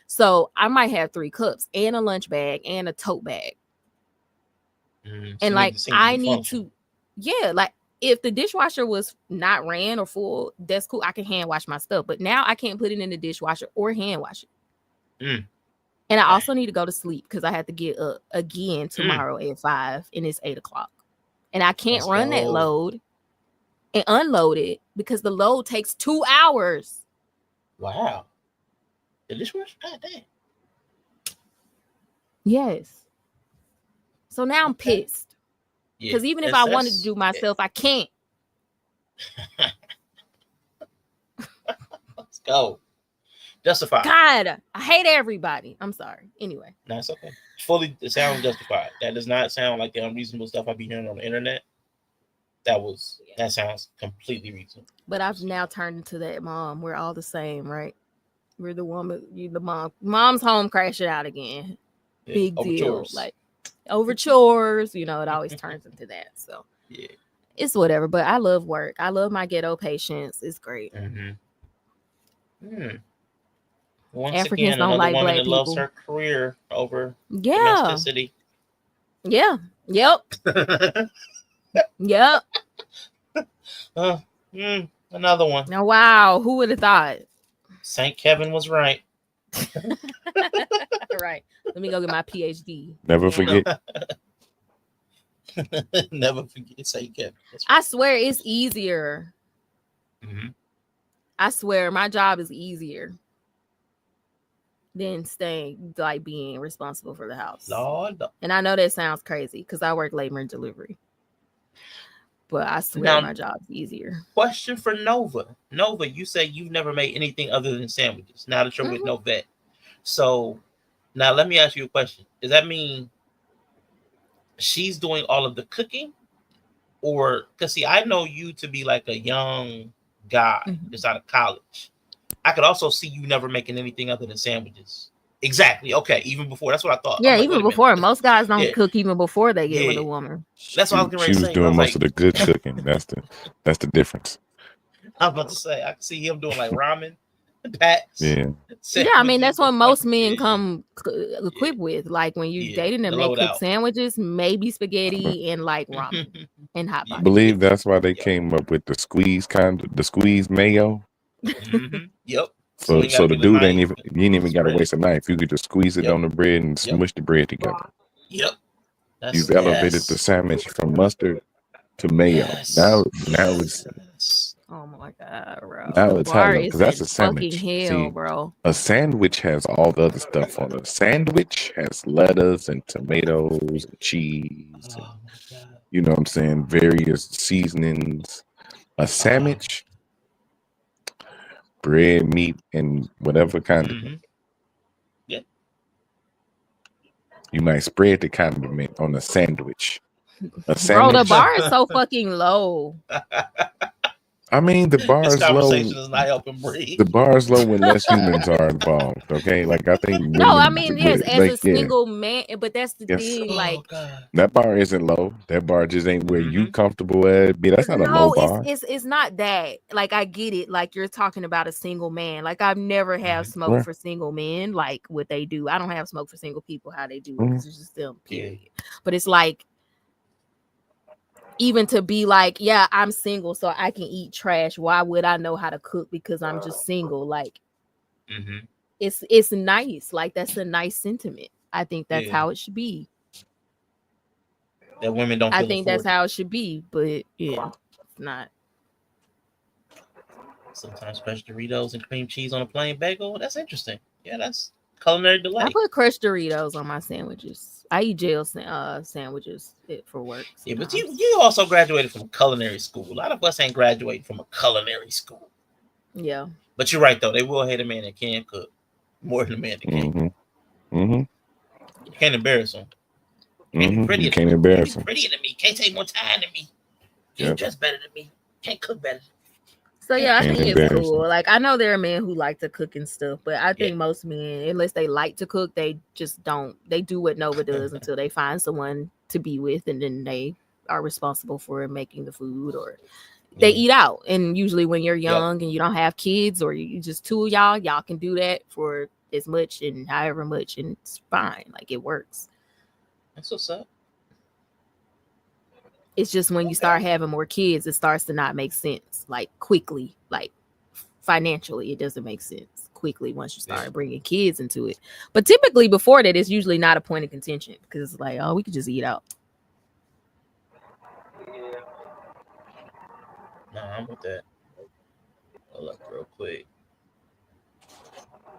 S3: So I might have 3 cups and a lunch bag and a tote bag. And like I need to, like if the dishwasher was not ran or full, that's cool. I can hand wash my stuff, but now I can't put it in the dishwasher or hand wash it. And I also need to go to sleep because I have to get up again tomorrow at 5, and it's 8:00, and I can't run that load and unload it because the load takes 2 hours.
S2: Wow. The dishwasher? God damn.
S3: Yes. So now I'm pissed. Because even if I wanted to do myself, I can't.
S2: Let's go. Justified.
S3: God, I hate everybody. I'm sorry. Anyway.
S2: No, it's okay. It sounds justified. That does not sound like the unreasonable stuff I be hearing on the internet. That sounds completely reasonable.
S3: But I've now turned into that mom. We're all the same, right? We're the woman, you the mom. Mom's home crashing out again. Yeah, big deal. Chores. Like over chores, it always turns into that. So yeah, it's whatever. But I love work. I love my ghetto patients. It's great.
S2: Once
S3: Africans
S2: again,
S3: don't like
S2: woman
S3: black
S2: that
S3: people.
S2: Loves her career over domesticity.
S3: Yeah. Yep. Yep.
S2: Another one.
S3: Now, wow, who would have thought?
S2: St. Kevin was right.
S3: Right. Let me go get my PhD.
S1: Never forget.
S2: Never forget St. Kevin.
S3: Right. I swear it's easier. I swear my job is easier than being responsible for the house.
S2: Lord.
S3: And I know that sounds crazy because I work labor and delivery. But I swear my job's easier.
S2: Question for Nova. Nova, you say you've never made anything other than sandwiches. Now that you're with Novette. So now let me ask you a question. Does that mean she's doing all of the cooking? Or because I know you to be like a young guy just out of college. I could also see you never making anything other than sandwiches. Exactly. Okay. Even before. That's what I thought.
S3: Yeah, even before. Most guys don't cook even before they get with a woman.
S2: That's what I was going to say.
S1: She was doing most of the good cooking. That's the difference.
S2: I was about to say, I can see him doing like ramen, packs.
S1: Yeah.
S3: Yeah, I mean, that's what most men come equipped with. Like when you dating them, they cook sandwiches, maybe spaghetti, and like ramen and hot pockets.
S1: I believe that's why they came up with the squeeze mayo.
S2: Yep.
S1: So the dude you ain't even got to waste a knife. You could just squeeze it on the bread and smush the bread together.
S2: Yep.
S1: You've elevated the sandwich from mustard to mayo. Now it's.
S3: Oh my God, bro.
S1: Now it's happening because that's a sandwich.
S3: Hell, bro.
S1: A sandwich has all the other stuff on it. A sandwich has lettuce and tomatoes and cheese. And, you know what I'm saying? Various seasonings. A sandwich, bread, meat, and whatever condiment.
S2: Yeah.
S1: You might spread the condiment on a sandwich.
S3: Bro, the bar is so fucking low.
S1: I mean, the bar is low.
S2: Is not helping breathe.
S1: The bar is low when less humans are involved. Okay, like I think.
S3: No, I mean yes, as a single man, but that's the thing. Like
S1: that bar isn't low. That bar just ain't where you comfortable at. That's not a low bar.
S3: It's not that. Like I get it. Like you're talking about a single man. Like I've never have smoke for single men. Like what they do. I don't have smoke for single people. How they do it. It's just them. Period. But it's like. Even to be like, yeah, I'm single, so I can eat trash. Why would I know how to cook because I'm just single? Like, it's nice. Like that's a nice sentiment. I think that's how it should be.
S2: That women don't.
S3: I think that's how it should be, but yeah, it's not.
S2: Sometimes fresh Doritos and cream cheese on a plain bagel. That's interesting. Yeah, that's Culinary delight.
S3: I put crushed Doritos on my sandwiches. I eat jail sandwiches for work.
S2: Sometimes. Yeah, but you also graduated from culinary school. A lot of us ain't graduating from a culinary school.
S3: Yeah.
S2: But you're right, though. They will hate a man that can cook more than a man that can't.
S1: Mm-hmm.
S2: You can't embarrass them.
S1: You can't embarrass them.
S2: Prettier than me. Can't take more time than me. Can't dress better than me. Can't cook better.
S3: So yeah, I think it's cool. Like I know there are men who like to cook and stuff, but I think most men, unless they like to cook, they just don't. They do what Nova does until they find someone to be with, and then they are responsible for making the food, or they eat out. And usually, when you're young and you don't have kids, or you just two of y'all can do that for as much and however much, and it's fine. Like it works.
S2: That's what's up.
S3: It's just when you start having more kids, it starts to not make sense. Like quickly, like financially, it doesn't make sense quickly once you start bringing kids into it. But typically before that, it's usually not a point of contention because it's like, oh, we could just eat out.
S2: Nah, I'm with that. Hold up real quick.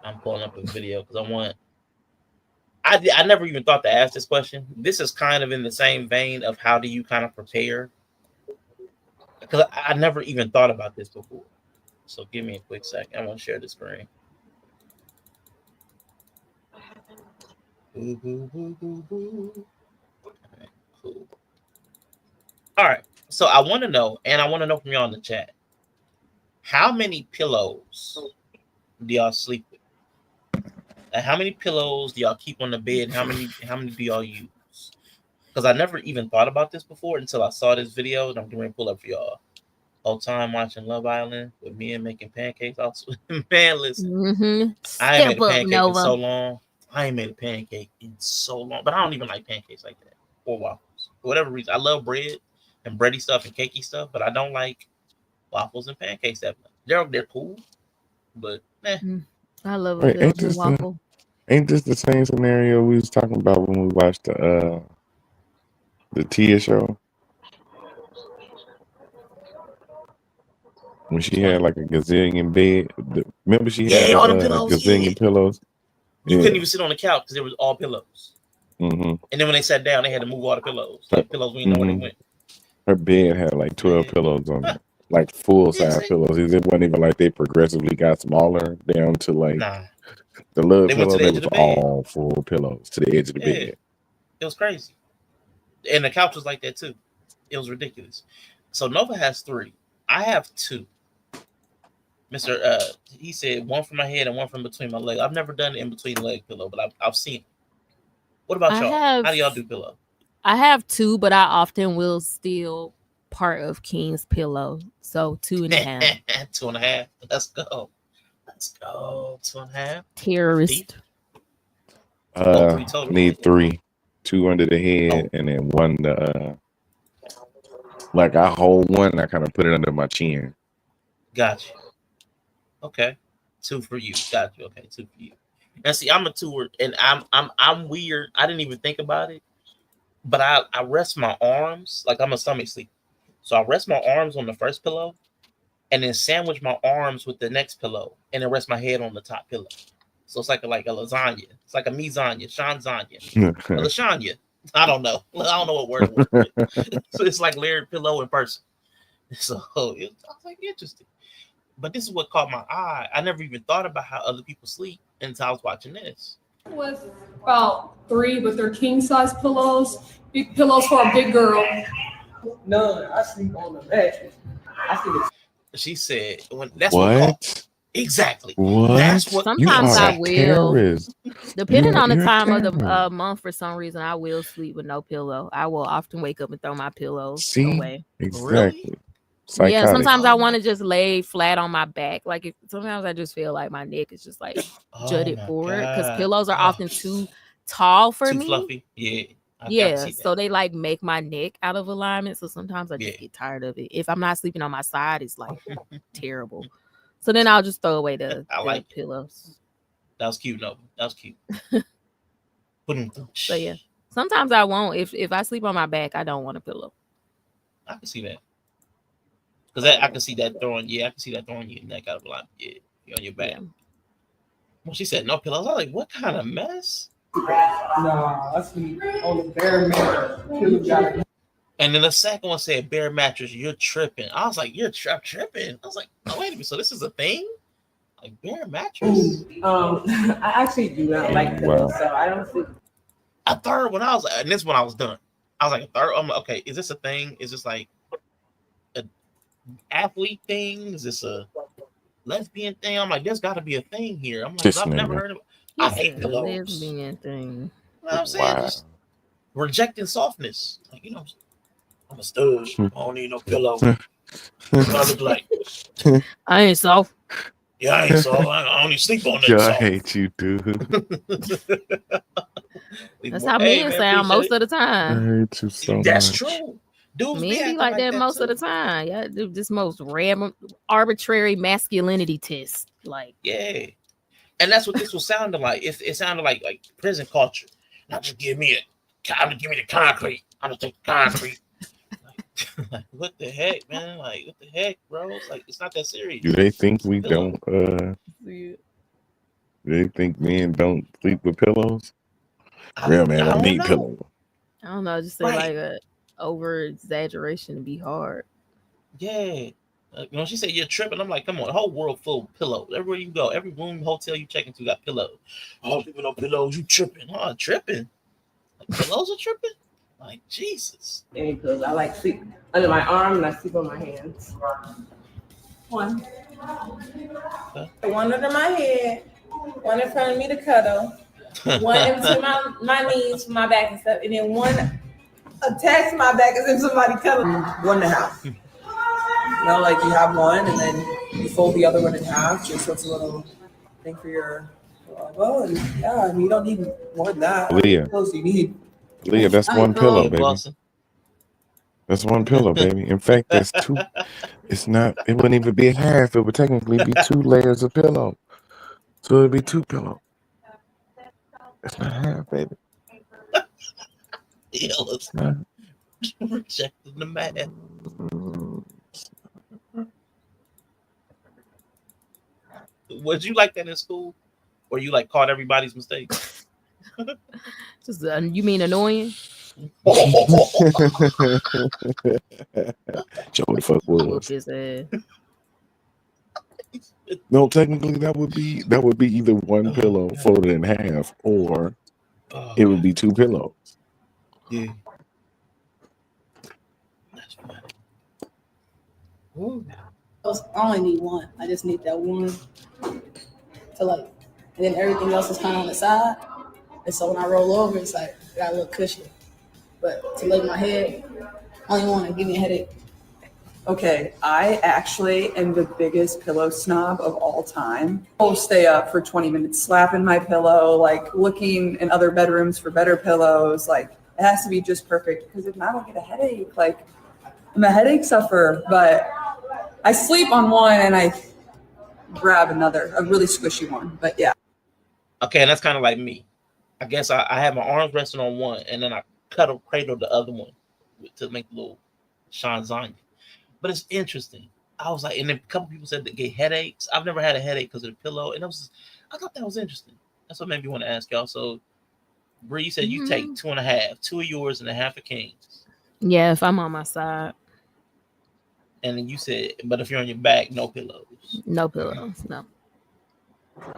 S2: I'm pulling up a video because I never even thought to ask this question. This is kind of in the same vein of how do you kind of prepare? Because I never even thought about this before. So give me a quick second. I want to share the screen. All right, cool. All right. So I want to know, and I want to know from y'all in the chat, how many pillows do y'all sleep with? How many pillows do y'all keep on the bed? How many do y'all use? Because I never even thought about this before until I saw this video, and I'm going to pull up for y'all. Whole time watching Love Island with men making pancakes. Also, man, listen, I ain't made a pancake in so long. I ain't made a pancake in so long, but I don't even like pancakes like that or waffles for whatever reason. I love bread and bready stuff and cakey stuff, but I don't like waffles and pancakes that much. They're cool, but
S3: I love a good waffle.
S1: Ain't this the same scenario we was talking about when we watched the Tia show? When she had like a gazillion bed. Remember she had
S2: all the pillows,
S1: gazillion pillows?
S2: You couldn't even sit on the couch because it was all pillows.
S1: Mm-hmm.
S2: And then when they sat down, they had to move all the pillows. Like pillows, we didn't know where they went.
S1: Her bed had like 12 pillows on it. Like full-size pillows. It wasn't even like they progressively got smaller down to like the little pillows. They was all full pillows to the edge of the bed.
S2: It was crazy. And the couch was like that too. It was ridiculous. So Nova has 3. I have 2. He said 1 from my head and 1 from between my legs. I've never done it in between leg pillow, but I've seen it. What about y'all? How do y'all do pillow?
S3: I have 2, but I often will steal part of King's pillow. So 2.5.
S2: 2.5. Let's go. 2.5.
S3: Terrorist.
S1: Need 3. 2 under the head and then 1 like I hold 1, I kind of put it under my chin.
S2: Gotcha. Okay. 2 for you. Gotcha. Okay, 2 for you. And see, I'm a 2er, and I'm weird. I didn't even think about it. But I rest my arms, like I'm a stomach sleeper. So I rest my arms on the first pillow and then sandwich my arms with the next pillow and then rest my head on the top pillow. So it's like a lasagna. It's like a lasagna, Shanzanya, a lasagna. I don't know. I don't know what word. So it's like layered pillow in person. So I was like, interesting. But this is what caught my eye. I never even thought about how other people sleep until I was watching this.
S5: With about 3, but they're king size pillows. Big pillows for a big girl.
S6: None. I sleep on the mattress.
S2: She said, "That's
S1: what?
S2: Exactly.
S1: What?
S2: That's what.
S3: Sometimes I will, depending on the time of the month. For some reason, I will sleep with no pillow. I will often wake up and throw my pillows away.
S1: Exactly.
S2: Really?
S1: Psychotic.
S3: Yeah, sometimes I want to just lay flat on my back. Like sometimes I just feel like my neck is just like jutted forward because pillows are often too tall for me. Too
S2: fluffy.
S3: Yeah. So they like make my neck out of alignment. So sometimes I just get tired of it. If I'm not sleeping on my side, it's like terrible. So then I'll just throw away the pillows.
S2: That was cute, Nova. That was cute.
S3: So yeah, sometimes I won't. If I sleep on my back, I don't want a pillow.
S2: I can see that. Because I can see that throwing. Yeah, I can see that throwing your neck out of line. Yeah, you're on your back. When she said no pillows, I was like, what kind of mess?
S6: Nah, I sleep on the bare mattress.
S2: And then the second one said bare mattress, you're tripping. I was like, you're tripping. I was like, oh, wait a minute. So this is a thing? Like bare mattress?
S6: I actually do not like pillows, so I don't sleep.
S2: A third one, I was like, and this one I was done. I was like, a third. I'm like, okay, is this a thing? Is this like an athlete thing? Is this a lesbian thing? I'm like, there's got to be a thing here. I'm like, I've never heard of it. I hate pillows.
S3: Lesbian thing.
S2: You know what I'm saying? Just rejecting softness. Like, you know, I'm a stud. I don't need no pillow. What I look like?
S3: I ain't soft.
S2: Yeah, I ain't soft. I only sleep on that.
S1: Yeah, I hate you, dude.
S3: That's how men sound most of the time.
S1: I hate you so much.
S2: That's true. Dudes
S3: men be like that most of the time. Yeah, do this most random, arbitrary masculinity test. Like,
S2: yeah, and that's what this was sounding like. It sounded like prison culture. Not just give me the concrete. I'm just take concrete. Like, what the heck, man? Like, what the heck, bro? It's like, it's not that serious.
S1: Do they think we don't? Do they think men don't sleep with pillows? Real man, I need pillows.
S3: I don't know. Just say like a over exaggeration to be hard.
S2: Yeah. You know, she said you're tripping. I'm like, come on, the whole world full of pillows. Everywhere you go, every room, hotel you check into got pillows. Oh, people know pillows. You tripping? Oh, tripping? Like, pillows are tripping? Like, Jesus.
S6: Any pillows. I like sleep under my arm and I sleep on my hands.
S7: One. One under my head. One in front of me to cuddle. One in between my knees for my back and stuff. And then one attached to my back as if somebody cuddling.
S6: 1.5. You know, like you have one and then you fold the other one in half just so it's a little thing for your elbow. And yeah, I mean, you don't need more than that.
S1: Leah.
S6: What you need?
S1: Leah, that's one pillow, baby. That's one pillow, baby. In fact, that's two. It's not, it wouldn't even be a half. It would technically be 2 layers of pillow. So it'd be 2 pillows. It's not half, baby.
S2: Yeah, let's rejecting the man. Was you like that in school? Or you like caught everybody's mistakes?
S3: Just you mean annoying?
S1: Joe the fuck was. No, technically that would be either one pillow folded in half, or it would be 2 pillows.
S2: Yeah. That's funny.
S7: I only need one. I just need that one to like, and then everything else is kind of on the side. And so when I roll over, it's like got a little cushion. But to lay my head, I only want to give me a headache.
S8: Okay, I actually am the biggest pillow snob of all time. I'll stay up for 20 minutes slapping my pillow, like looking in other bedrooms for better pillows. Like it has to be just perfect because if not, I don't get a headache. Like I'm a headache sufferer, but I sleep on one and I grab another, a really squishy one. But yeah.
S2: Okay, and that's kind of like me. I guess I have my arms resting on one and then I cradle the other one to make a little shanzanya. But it's interesting. I was like, and then a couple people said they get headaches. I've never had a headache because of the pillow, and I thought that was interesting. That's what made me want to ask y'all. So, Bree, you said you take 2.5, 2 of yours and a half of King's.
S3: Yeah, if I'm on my side.
S2: And then you said, but if you're on your back, no pillows.
S3: No pillows, no.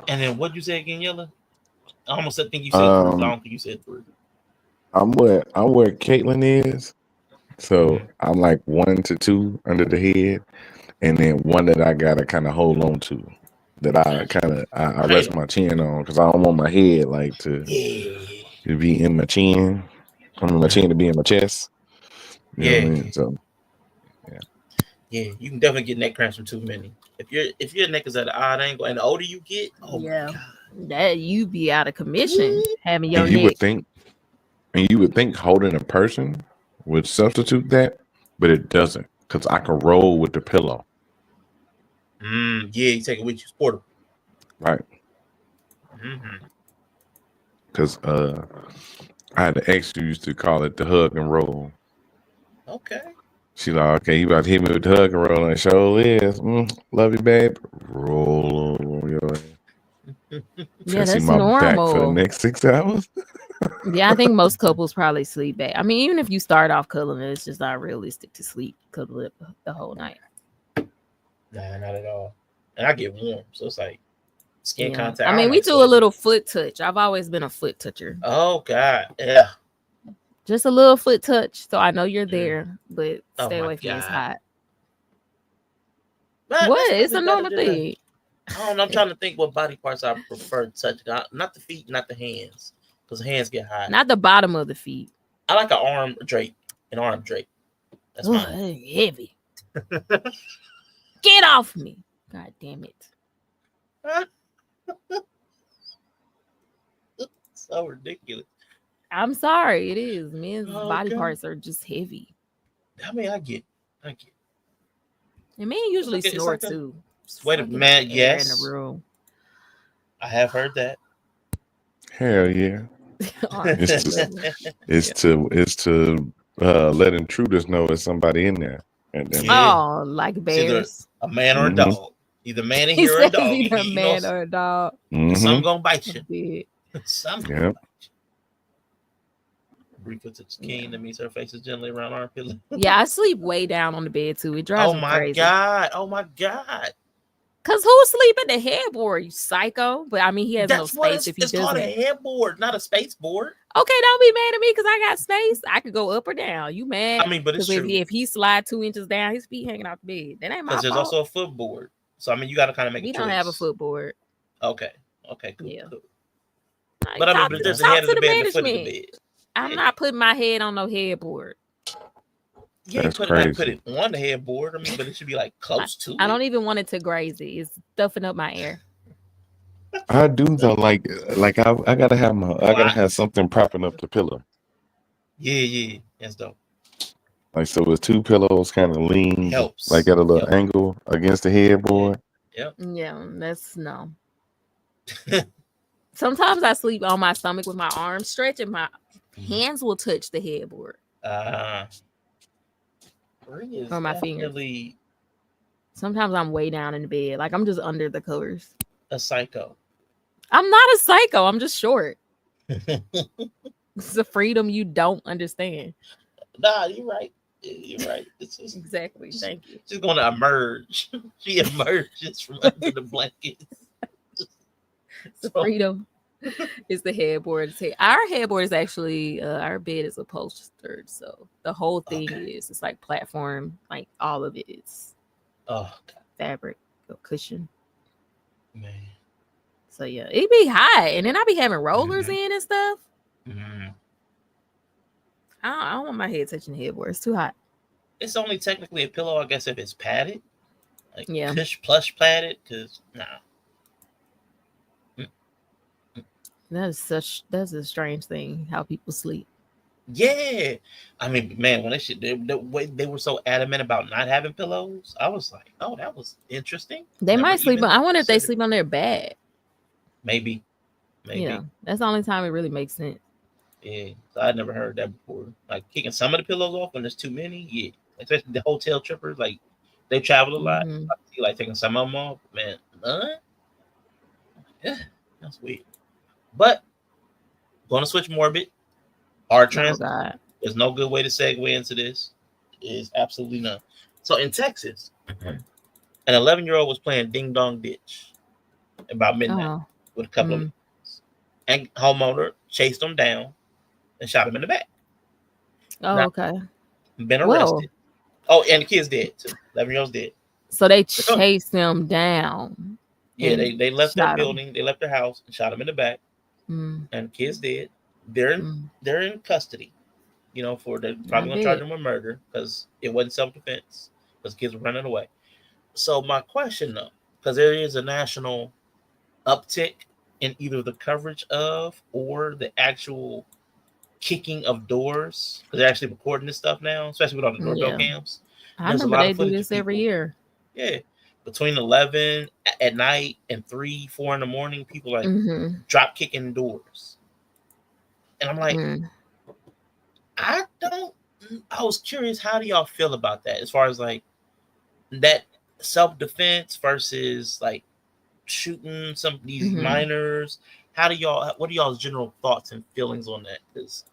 S2: And then what you say again, Yella? I almost think you said 3. I don't think you said 3.
S1: I'm where Caitlin is. So I'm like 1 to 2 under the head, and then one that I gotta kind of hold on to, that I rest my chin on, because I don't want my head like to be in my chin. I want my chin to be in my chest. You know what I mean? So
S2: yeah, you can definitely get neck cramps from too many. If your neck is at an odd angle, and the older you get, my God,
S3: that you be out of commission having your
S1: you
S3: neck.
S1: You would think holding a person would substitute that, but it doesn't, because I can roll with the pillow.
S2: Yeah, you take it with you. It's portable.
S1: Right. Because I had an ex who used to call it the hug and roll.
S2: Okay.
S1: She's like, okay, you about to hit me with the hug and roll, and it sure is. Love you, babe. Roll over your head.
S3: Yeah,
S1: see
S3: that's
S1: my back for the
S3: normal.
S1: next 6 hours.
S3: Yeah, I think most couples probably sleep back. I mean, even if you start off cuddling, it's just not realistic to sleep cuddle the whole night.
S2: Nah, not at all. And I get warm, so it's like skin
S3: Yeah.
S2: contact.
S3: I
S2: don't
S3: mean, we
S2: like
S3: do a
S2: sweating.
S3: little foot touch. I've always been a foot toucher.
S2: Oh God, yeah.
S3: Just a little foot touch, so I know you're there, but
S2: Oh
S3: stay
S2: my
S3: away from me. It's
S2: God.
S3: hot.
S2: But
S3: What?
S2: that's
S3: It's
S2: probably
S3: a
S2: better
S3: normal
S2: than
S3: thing.
S2: I don't know. I'm trying to think what body parts I prefer to touch. Not the feet, not the hands, because the hands get hot.
S3: Not the bottom of the feet.
S2: I like an arm drape. That's
S3: Oh,
S2: mine.
S3: heavy. Get off me. God damn it.
S2: So ridiculous.
S3: I'm sorry. It is. Men's body
S2: Okay.
S3: parts are just heavy.
S2: I mean, I get.
S3: And men usually
S2: It's
S3: snore
S2: like a-
S3: too.
S2: Wait a
S3: Fucking
S2: minute.
S3: air in
S2: Yes.
S3: the room.
S2: I have heard that.
S1: Hell yeah. It's to let intruders know there's somebody in there. And then
S3: Oh, like
S2: It's either
S3: bears.
S2: a man or a dog. Either man in
S3: He
S2: here or a
S3: says
S2: dog.
S3: either a
S2: You
S3: man
S2: know,
S3: or a dog.
S2: some gonna bite you.
S3: Big.
S2: Some gonna
S1: Yep.
S2: bite you. Briefly touch Keen that means her face is gently around armpit.
S3: Yeah, I sleep way down on the bed too. It drives
S2: Oh
S3: me
S2: my
S3: crazy.
S2: God. Oh my God.
S3: Cause who sleep at the headboard? You psycho. But I mean, he has no
S2: That's what
S3: space if he
S2: it's called,
S3: doesn't.
S2: a headboard, not a space board.
S3: Okay, don't be mad at me because I got space. I could go up or down. You mad?
S2: I mean, but it's
S3: 'Cause
S2: true.
S3: if he slide 2 inches down, his feet hanging off the bed. That ain't my
S2: Because there's
S3: fault.
S2: also a footboard. So I mean, you got to kind of make
S3: We
S2: a
S3: don't
S2: choice.
S3: have a footboard.
S2: Okay, cool.
S3: Yeah.
S2: Cool.
S3: Like,
S2: But I mean,
S3: talk
S2: but
S3: to-
S2: there's a
S3: talk
S2: head of
S3: to
S2: the
S3: the
S2: bed and the foot of the
S3: management.
S2: bed.
S3: I'm
S2: Yeah.
S3: not putting my head on no headboard.
S2: Yeah,
S1: That's
S2: not
S1: crazy.
S2: put it on the headboard. I mean, but it should be like close to
S3: I
S2: it.
S3: don't even want it to graze it. It's stuffing up my air.
S1: I do though, like I gotta have something propping up the pillow.
S2: Yeah. That's dope.
S1: Like so it's 2 pillows kind of lean,
S2: Helps.
S1: like at a little
S2: Yep.
S1: angle against the headboard.
S2: Yep.
S3: Yeah, that's no. Sometimes I sleep on my stomach with my arms stretched and my hands will touch the headboard.
S2: Bree is
S3: Or my fingers.
S2: definitely
S3: Sometimes I'm way down in the bed. Like I'm just under the covers.
S2: a psycho.
S3: I'm not a psycho. I'm just short. It's a freedom you don't understand.
S2: Nah, you're right. You're right. It's just,
S3: Exactly. Thank you.
S2: she's going to emerge. She emerges from under the blankets.
S3: The freedom is the headboard. Our headboard is actually our bed is upholstered, so the whole thing it's like platform, like all of it is fabric, a cushion.
S2: Man.
S3: So yeah, it be hot, and then I be having rollers in and stuff.
S2: Mm-hmm.
S3: I don't want my head touching the headboard. It's too hot.
S2: It's only technically a pillow, I guess, if it's padded. Like
S3: Yeah.
S2: plush padded, because
S3: That's a strange thing how people sleep.
S2: Yeah. I mean, man, when the way they were so adamant about not having pillows, I was like, oh, that was interesting.
S3: They
S2: Never
S3: might sleep
S2: even
S3: on. I wonder if they
S2: considered-
S3: sleep on their back.
S2: Maybe.
S3: You know, that's the only time it really makes sense.
S2: Yeah, so I'd never heard that before. Like kicking some of the pillows off when there's too many. Yeah, especially the hotel trippers. Like they travel a lot.
S3: Mhm.
S2: I see like taking some of them off. Man, yeah, that's weird. But going to switch morbid. Hard transit.
S3: God.
S2: There's no good way to segue into this. Is absolutely none. So in Texas, an 11-year-old was playing ding dong ditch about midnight with a couple of and homeowner chased him down and shot him in the back.
S3: Oh,
S2: Now,
S3: okay.
S2: Been arrested. Oh, and the kid's dead too. 11-year-old's dead.
S3: So they chased him down.
S2: Yeah, they left their
S3: shot him.
S2: building, they left their house and shot him in the back. And the kid's dead. They're in custody. You know, for they're probably gonna charge him with murder because it wasn't self-defense because kids were running away. So my question though, because there is a national uptick in either the coverage of or the actual kicking of doors, because they're actually recording this stuff now, especially with all the doorbell cams.
S3: I remember they do this every year.
S2: Yeah, between 11 at night and 3, 4 in the morning, people like drop kicking doors, and I'm like, I was curious, how do y'all feel about that? As far as like that self-defense versus like shooting some of these minors? What are y'all's general thoughts and feelings on that? Because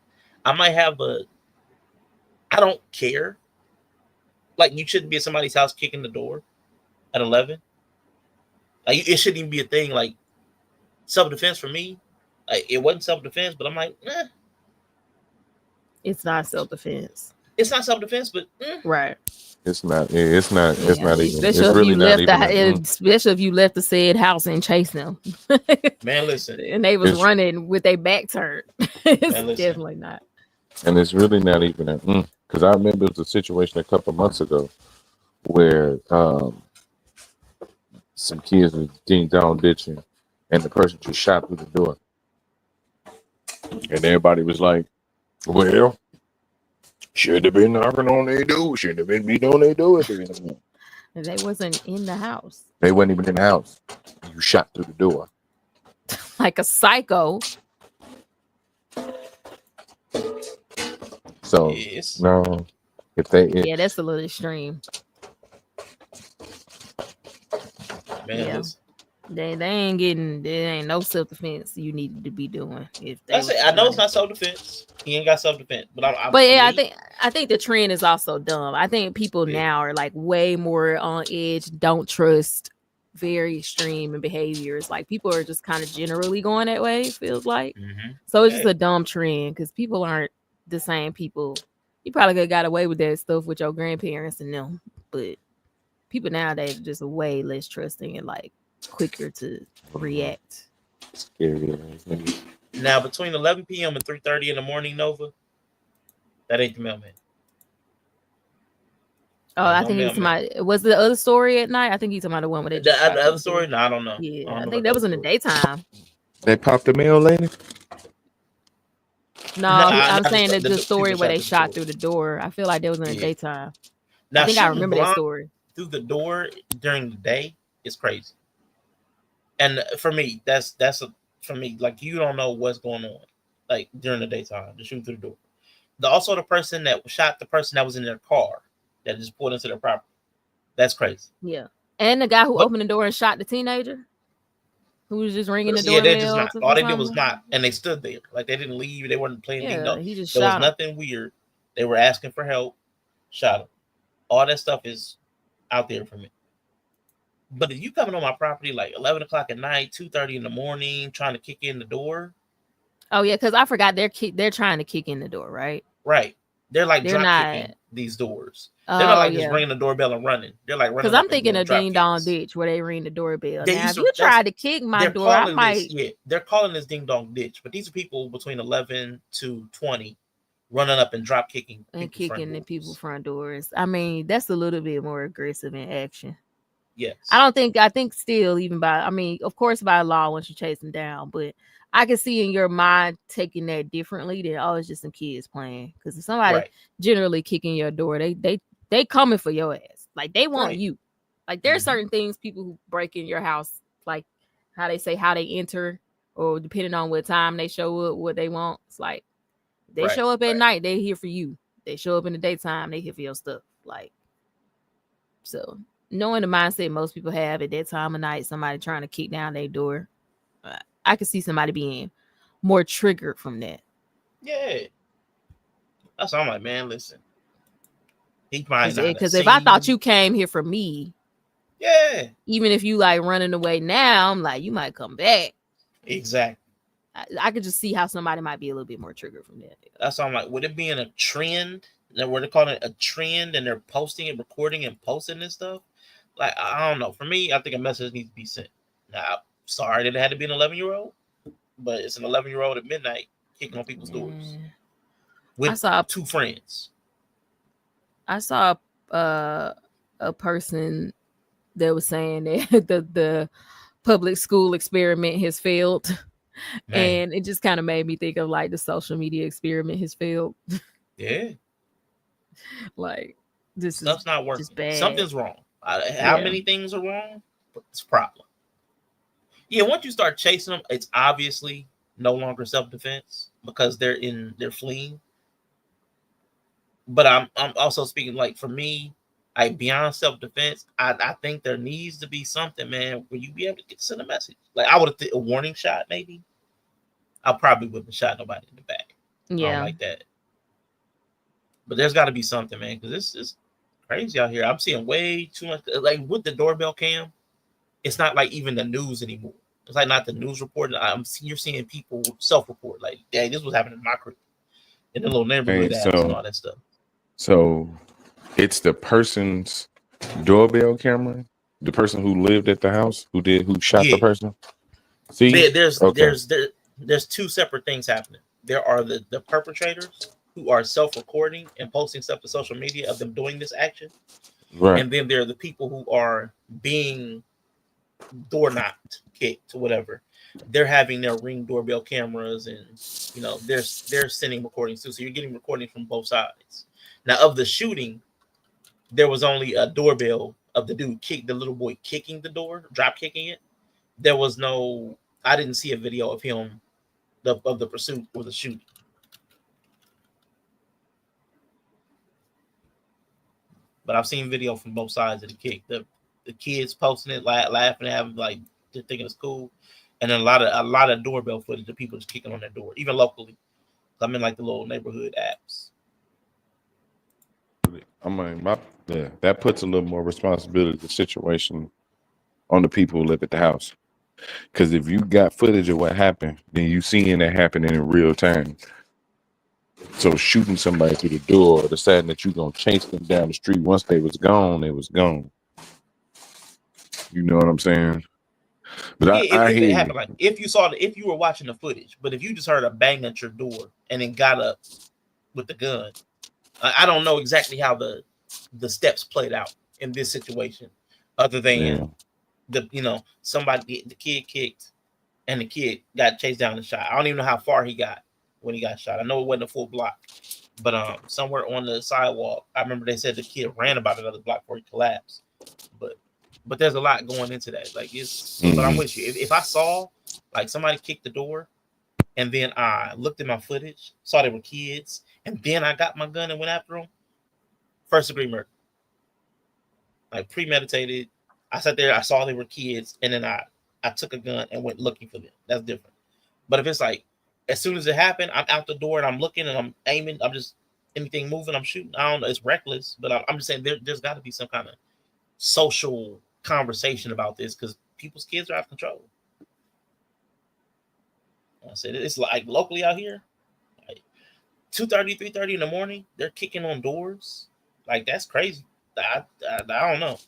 S2: I might have I don't care. Like, you shouldn't be at somebody's house kicking the door at 11. Like, it shouldn't even be a thing. Like, self-defense for me, like, it wasn't self-defense, but I'm like,
S3: it's not self-defense.
S2: It's not self-defense, but
S3: right.
S1: It's not. It's not. It's not even.
S3: Especially
S1: It's really not even.
S3: Especially if you left the said house and chased them.
S2: Man, listen.
S3: And they was running with their back turned. It's definitely not.
S1: And it's really not even that. Because I remember it was a situation a couple months ago where some kids was ding dong ditching, and the person just shot through the door, and everybody was like, "Well, should have been knocking on their door. Should have been beating on their door."
S3: And they wasn't in the house.
S1: They wasn't even in the house. You shot through the door
S3: like a psycho.
S1: So no, if they
S3: yeah, that's a little extreme.
S2: Man,
S3: they ain't getting. There ain't no self-defense you need to be doing. If
S2: I know it's not self-defense. He ain't got self-defense, but
S3: I think the trend is also dumb. I think people now are like way more on edge. Don't trust very extreme in behaviors. Like, people are just kind of generally going that way. It feels like so it's just a dumb trend because people aren't the same people. You probably could have got away with that stuff with your grandparents and them, but people nowadays are just way less trusting and like quicker to react.
S2: Now, between 11 p.m. and 3:30 in the morning, Nova, that ain't the mailman.
S3: Oh, I think he's my. Was the other story at night? I think he's talking about the one with
S2: the other story. No, I don't know.
S3: Yeah, I think that was in the daytime.
S1: They popped the mail lady.
S3: No, I'm saying that the story where they shot through the door. I feel like that was in the daytime.
S2: Now,
S3: I think I remember that story.
S2: Through the door during the day is crazy. And for me, for me, like, you don't know what's going on, like, during the daytime, to shoot through the door. Also, the person that shot the person that was in their car that just pulled into their property. That's crazy.
S3: Yeah. And the guy who opened the door and shot the teenager who was just ringing the doorbell.
S2: Yeah, they just not. All they did was knock, and they stood there. Like, they didn't leave. They weren't playing ding dong.
S3: He just
S2: there was
S3: shot
S2: nothing weird. They were asking for help. Shot him. All that stuff is out there for me. But if you coming on my property like 11 o'clock at night, 2:30 in the morning, trying to kick in the door.
S3: Oh yeah, because I forgot they're trying to kick in the door, right?
S2: Right. They're like drop kicking these doors. They're not like just ringing the doorbell and running. They're like running.
S3: Because I'm thinking of ding dong ditch where they ring the doorbell. Now, if you tried to kick my door, I might.
S2: They're calling this ding dong ditch, but these are people between 11 to 20 running up and drop kicking
S3: and kicking the people's front doors. I mean, that's a little bit more aggressive in action.
S2: Yes.
S3: I think still, even of course by law once you chase them down, but I can see in your mind taking that differently than, oh, it's just some kids playing. Because if somebody generally kicking your door, they coming for your ass. Like, they want you. Like, there are certain things people who break in your house, like how they enter, or depending on what time they show up, what they want. It's like, they show up at night, they here for you. They show up in the daytime, they here for your stuff. Like, so knowing the mindset most people have at that time of night, somebody trying to kick down their door, I could see somebody being more triggered from that.
S2: Yeah. That's why I'm like, man, listen.
S3: Because if I thought you came here for me, even if you like running away now, I'm like, you might come back.
S2: Exactly.
S3: I could just see how somebody might be a little bit more triggered from that.
S2: That's why I'm like, would it be in a trend? Where they're calling it a trend and they're posting it, recording and posting this stuff? Like, I don't know. For me, I think a message needs to be sent. Now, sorry that it had to be an 11-year-old, but it's an 11-year-old at midnight kicking on people's doors with two friends.
S3: I saw a person that was saying that the public school experiment has failed. And it just kind of made me think of like the social media experiment has failed.
S2: Yeah.
S3: Like, this
S2: stuff's not working.
S3: Bad.
S2: Something's wrong. How many things are wrong? It's a problem. Yeah, once you start chasing them, it's obviously no longer self-defense because they're fleeing. But I'm also speaking, like, for me, Like beyond self-defense, I think there needs to be something, man, where you be able to send a message. Like I would have a warning shot, maybe. I probably wouldn't have shot nobody in the back.
S3: Yeah.
S2: I don't like that. But there's got to be something, man, because this is crazy out here. I'm seeing way too much. Like with the doorbell cam, it's not like even the news anymore. It's like not the news report. You're seeing people self-report. Like, hey, this was happening in my crib, in the little neighborhood apps and all that stuff.
S1: So it's the person's doorbell camera, the person who lived at the house, who shot the person. See,
S2: there's two separate things happening. There are the perpetrators who are self-recording and posting stuff to social media of them doing this action,
S1: right?
S2: And then there are the people who are being door knocked, kicked, or whatever. They're having their Ring doorbell cameras, and they're sending recordings too. So you're getting recordings from both sides. Now, of the shooting, there was only a doorbell of the dude the little boy kicking the door, drop kicking it. There was no. I didn't see a video of him of the pursuit or the shooting. But I've seen video from both sides of the kick. The kids posting it, laughing, having like they're thinking it's cool, and then a lot of doorbell footage of people just kicking on their door, even locally. I'm in like the little neighborhood apps.
S1: I mean, that puts a little more responsibility of the situation on the people who live at the house. Because if you got footage of what happened, then you seeing it happening in real time. So shooting somebody through the door, or deciding that you're gonna chase them down the street once they was gone. You know what I'm saying? But
S2: yeah,
S1: I
S2: if
S1: hear
S2: it happened, like if you were watching the footage, but if you just heard a bang at your door and then got up with the gun, I don't know exactly how the steps played out in this situation, other than the kid kicked and the kid got chased down and shot. I don't even know how far he got when he got shot. I know it wasn't a full block, but somewhere on the sidewalk, I remember they said the kid ran about another block before he collapsed. But there's a lot going into that. Like but I'm with you. If I saw like somebody kicked the door, and then I looked at my footage, saw they were kids, and then I got my gun and went after them, first degree murder. Like premeditated. I sat there, I saw they were kids, and then I took a gun and went looking for them. That's different. But if it's like as soon as it happened, I'm out the door and I'm looking and I'm aiming, I'm just anything moving, I'm shooting. I don't know, it's reckless, but I'm just saying there's got to be some kind of social conversation about this because people's kids are out of control. I said it's like locally out here, like 2:30, 3:30 in the morning, they're kicking on doors. Like that's crazy. I don't know.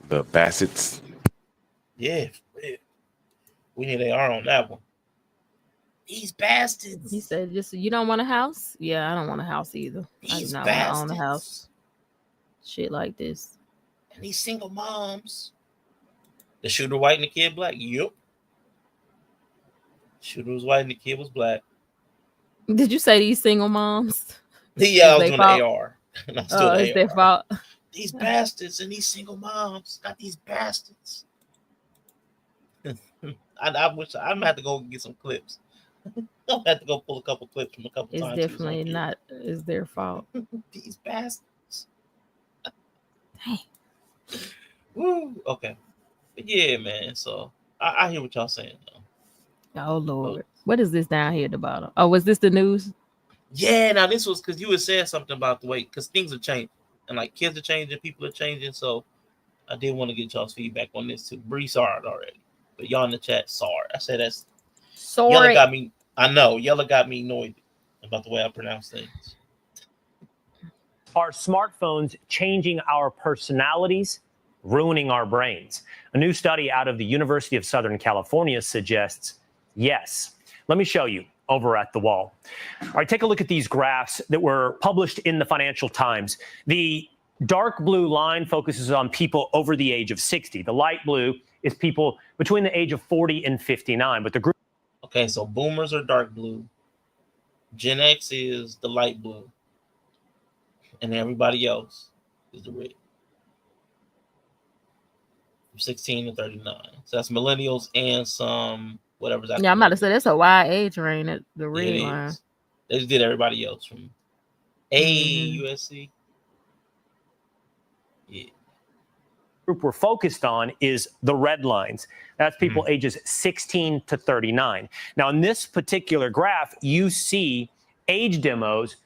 S1: The Bassett's.
S2: Yeah, we need AR on that one. These bastards.
S3: He said, "Just you don't want a house? Yeah, I don't want a house either. I do not want to own a house. Shit like this."
S2: And these single moms. The shooter white and the kid black. Yep. Shooter was white and the kid was black.
S3: Did you say these single moms?
S2: Yeah, I was doing the AR.
S3: Oh, it's their fault.
S2: These bastards and these single moms got these bastards. I wish I'm gonna have to go get some clips. I'll have to go pull a couple clips from a couple times.
S3: It's definitely not. It's their fault.
S2: These bastards.
S3: Dang.
S2: Woo. Okay. But yeah, man. So I hear what y'all saying though.
S3: Oh Lord. What is this down here at the bottom? Oh, was this the news?
S2: Yeah, now this was because you had said something about the way because things are changing and like kids are changing, people are changing. So I did want to get y'all's feedback on this too. Bree saw it already, but y'all in the chat saw it. I said that's
S3: sorry.
S2: Yella got me. I know Yella got me annoyed about the way I pronounce things.
S9: Are smartphones changing our personalities, ruining our brains? A new study out of the University of Southern California suggests yes. Let me show you over at the wall. All right, take a look at these graphs that were published in the Financial Times. The dark blue line focuses on people over the age of 60. The light blue is people between the age of 40 and 59. But the group.
S2: Okay, so boomers are dark blue. Gen X is the light blue. And everybody else is the red. From 16 to 39. So that's millennials and some whatever's after.
S3: Yeah, I'm about to say that's a wide age range at the red line.
S2: They just did everybody else from USC. Yeah.
S9: Group we're focused on is the red lines. That's people ages 16 to 39. Now, in this particular graph, you see age demos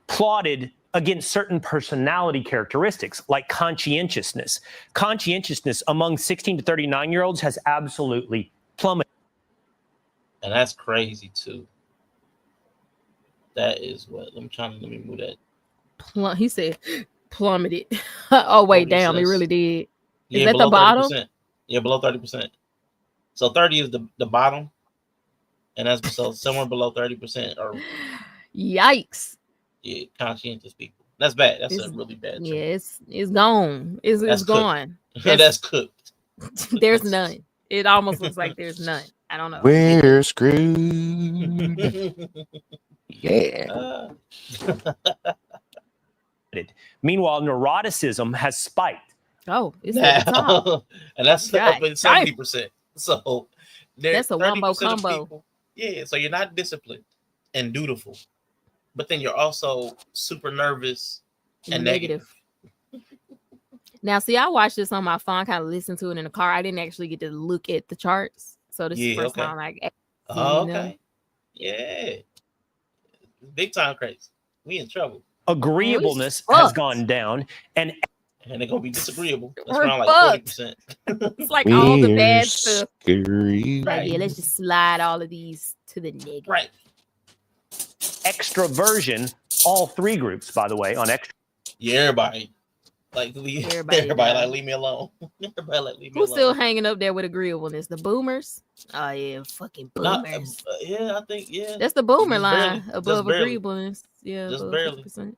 S9: plotted against certain personality characteristics like conscientiousness. Conscientiousness among 16 to 39-year-olds has absolutely plummeted.
S2: And that's crazy too. That is what let me move that.
S3: He said plummeted. Oh wait, damn, it really did. Is that the bottom?
S2: 30%. Yeah, below 30%. So 30 is the bottom, and that's so somewhere below 30% are
S3: yikes.
S2: Yeah, conscientious people. That's bad. That's a really bad trend.
S3: Yeah, it's gone. It's gone.
S2: That's cooked.
S3: There's none. It almost looks like there's none. I don't know.
S1: We're screwed. Yeah.
S9: Meanwhile, neuroticism has spiked.
S3: Oh, it's at the top.
S2: And that's up in 70%. So
S3: that's a wombo combo.
S2: People, yeah, so you're not disciplined and dutiful, but then you're also super nervous and negative.
S3: Now, see, I watched this on my phone, kind of listened to it in the car. I didn't actually get to look at the charts. So this is the first time I
S2: okay. Yeah. Big time crazy. We in trouble.
S9: Agreeableness has gone down, and
S2: they're gonna be disagreeable. That's around like 40%.
S3: It's like all the bad stuff.
S1: Scary.
S3: Like, yeah, let's just slide all of these to the negative.
S2: Right.
S9: Extroversion, all three groups, by the way, on extra.
S2: Yeah, everybody. Like everybody like leave me alone. Everybody like leave me
S3: Who's
S2: alone.
S3: still hanging up there with agreeableness? The boomers? Oh yeah, fucking boomers.
S2: Yeah, I think
S3: that's the boomer line
S2: barely,
S3: above agreeableness. Yeah,
S2: just barely.
S3: 50%.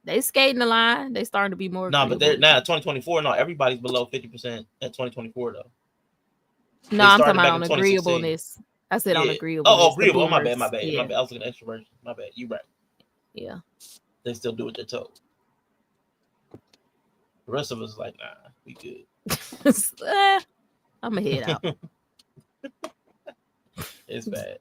S3: They skating the line. They starting to be more.
S2: No, but they're now 2024. No, everybody's below 50% at 2024 though.
S3: No, I'm talking about on agreeableness. I said on agreeableness.
S2: Oh, agreeable. Oh, my bad. Yeah. My bad. I was looking at extroversion. My bad. You right.
S3: Yeah.
S2: They still do what they're told. The rest of us is like, nah, we good.
S3: I'm gonna head out.
S2: It's bad.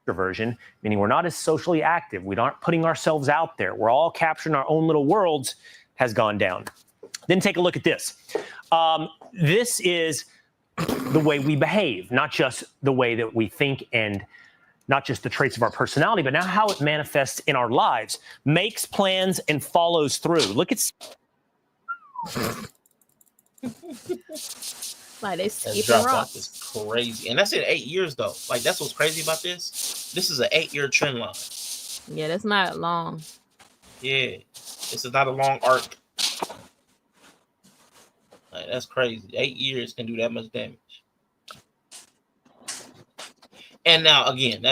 S9: Extroversion, meaning we're not as socially active. We aren't putting ourselves out there. We're all capturing our own little worlds, has gone down. Then take a look at this. This is the way we behave, not just the way that we think and not just the traits of our personality, but now how it manifests in our lives. Makes plans and follows through. Look at...
S3: Like they skipping
S2: rocks.
S3: rocks.
S2: Is crazy, and that's in 8 years though. Like that's what's crazy about this. This is an 8-year trend line.
S3: Yeah, that's not long.
S2: Yeah, this is not a long arc. Like, that's crazy. 8 years can do that much damage. And now again,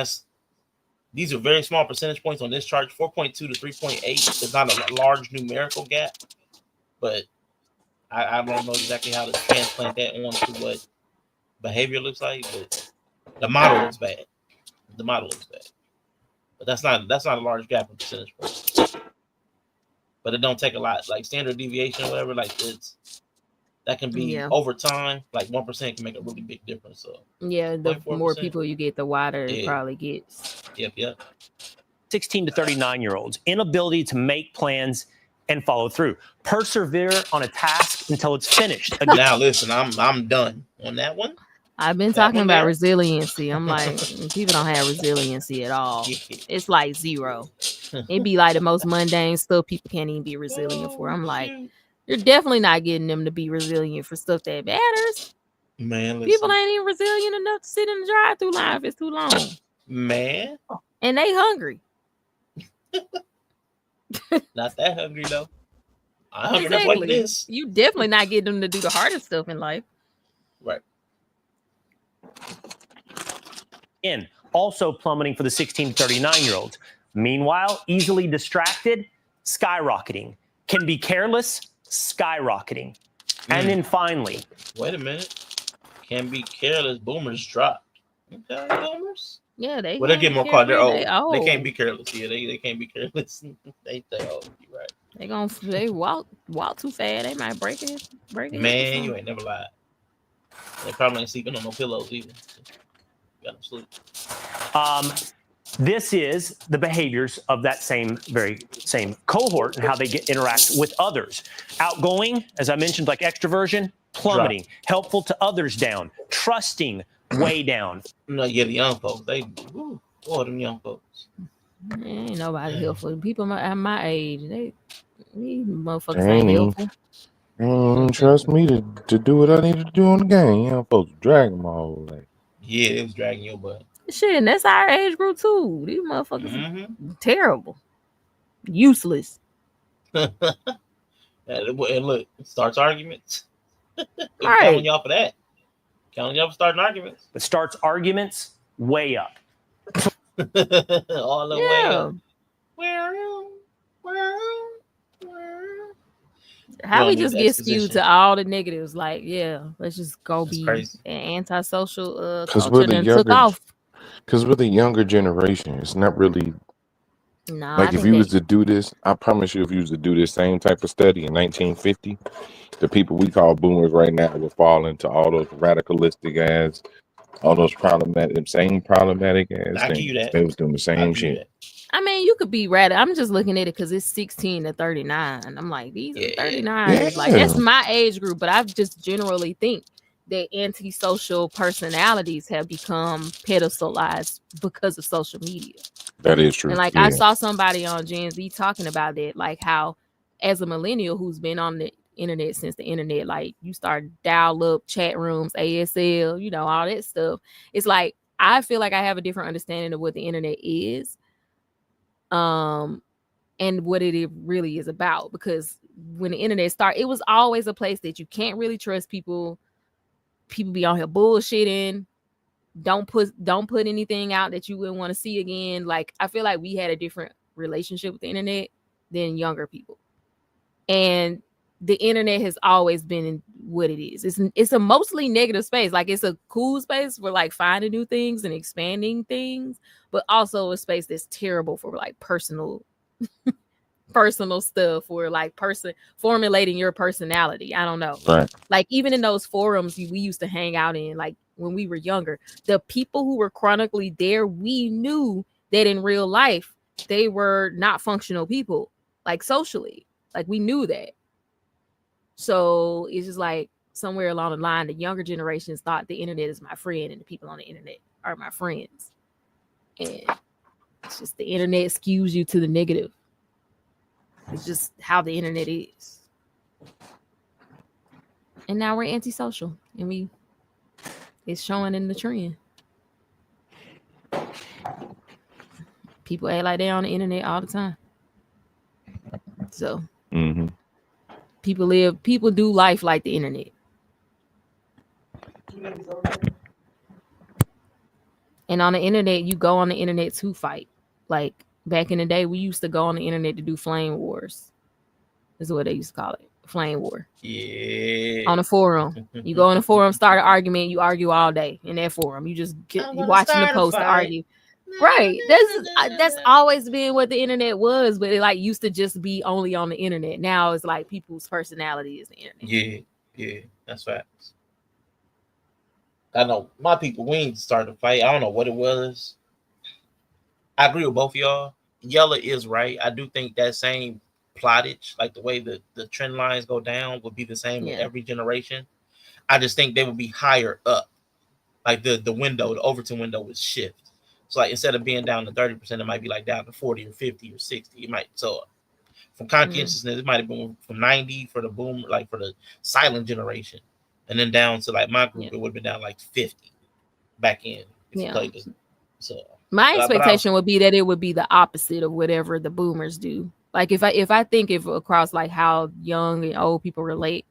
S2: these are very small percentage points on this chart. 4.2 to 3.8 is not a large numerical gap, but I don't know exactly how to transplant that onto what behavior looks like, but the model looks bad. But that's not a large gap in percentage points. But it don't take a lot. Like standard deviation or whatever, like that can be over time, like 1% can make a really big difference. So
S3: yeah, the more people you get, the wider it probably gets.
S2: Yep.
S9: 16 to 39-year-olds, inability to make plans and follow through. Persevere on a task until it's finished.
S2: Again, now listen, I'm done on that one.
S3: I've been talking about resiliency. I'm like, people don't have resiliency at all. It's like zero. It'd be like the most mundane stuff people can't even be resilient for. I'm like, you're definitely not getting them to be resilient for stuff that matters.
S2: Man, listen.
S3: People ain't even resilient enough to sit in the drive-through line if it's too long.
S2: Man.
S3: And they hungry.
S2: Not that hungry though. I'm hungry enough like this.
S3: You definitely not getting them to do the hardest stuff in life.
S2: Right.
S9: And also plummeting for the 16 to 39-year-olds. Meanwhile, easily distracted, skyrocketing. Can be careless, skyrocketing. And then finally.
S2: Wait a minute. Can be careless, boomers dropped. Okay, boomers.
S3: Yeah, they.
S2: Well, they're getting more caught. They're old. They can't be careless. Yeah, they can't be careless. They old. You're right.
S3: They walk too fast. They might break it.
S2: Man, you ain't never lied. They probably ain't sleeping on no pillows either. Got them sleep.
S9: This is the behaviors of that very same cohort and how they interact with others. Outgoing, as I mentioned, like extroversion, plummeting. Helpful to others, down. Trusting, way down.
S2: No, yeah, the young folks, them young folks.
S3: Ain't nobody helpful. People at my age, these motherfuckers ain't helpful.
S1: Trust me to do what I need to do on the game. You know, folks drag them all like.
S2: Yeah, it was dragging your butt.
S3: Shit, and that's our age group too. These motherfuckers are terrible, useless.
S2: And look, starts arguments.
S3: Right.
S2: Counting y'all for that. Counting y'all for starting arguments.
S9: It starts arguments way up.
S2: All the way up.
S3: How we just get skewed to all the negatives? Like, let's just go be
S2: crazy.
S3: Antisocial culture and took off.
S1: Because with the younger generation, it's not really like if you was to do this, I promise you, if you was to do this same type of study in 1950, the people we call boomers right now would fall into all those radicalistic ass, all those problematic ass things. They was doing the same shit.
S3: I mean, you could be radical. I'm just looking at it because it's 16 to 39. I'm like, these are 39. Like, that's my age group, but I just generally think that antisocial personalities have become pedestalized because of social media.
S1: That is true.
S3: And like I saw somebody on Gen Z talking about that, like how as a millennial who's been on the internet since the internet, like you start dial up chat rooms, ASL, you know, all that stuff. It's like I feel like I have a different understanding of what the internet is, and what it really is about. Because when the internet started, it was always a place that you can't really trust people. People be on here bullshitting. Don't put anything out that you wouldn't want to see again. Like, I feel like we had a different relationship with the internet than younger people. And the internet has always been what it is. It's a mostly negative space. Like, it's a cool space for like finding new things and expanding things, but also a space that's terrible for like personal stuff, or like formulating your personality. I don't know.
S1: Right.
S3: Like, even in those forums we used to hang out in, like when we were younger, the people who were chronically there, we knew that in real life they were not functional people, like socially. Like, we knew that. So it's just like somewhere along the line, the younger generations thought the internet is my friend and the people on the internet are my friends. And it's just the internet skews you to the negative. It's just how the internet is. And now we're antisocial, and it's showing in the trend. People act like they're on the internet all the time. So people do life like the internet. And on the internet, you go on the internet to fight. Like, back in the day, we used to go on the internet to do flame wars. Is what they used to call it. Flame war.
S2: Yeah.
S3: On a forum. You go in a forum, start an argument, you argue all day in that forum. You just you watching the post to argue. Right. That's always been what the internet was, but it like used to just be only on the internet. Now it's like people's personality is the internet.
S2: Yeah, that's facts. I know my people, we ain't started to fight. I don't know what it was. I agree with both of y'all. Yella is right. I do think that same plottage, like the way the trend lines go down, would be the same with every generation. I just think they would be higher up. Like the Overton window would shift. So like instead of being down to 30%, it might be like down to 40 or 50 or 60. It might, so from conscientiousness, it might have been from 90 for the boom, like for the silent generation. And then down to like my group, it would have been down like 50 back in. So
S3: my expectation would be that it would be the opposite of whatever the boomers do. Like if I think across like how young and old people relate,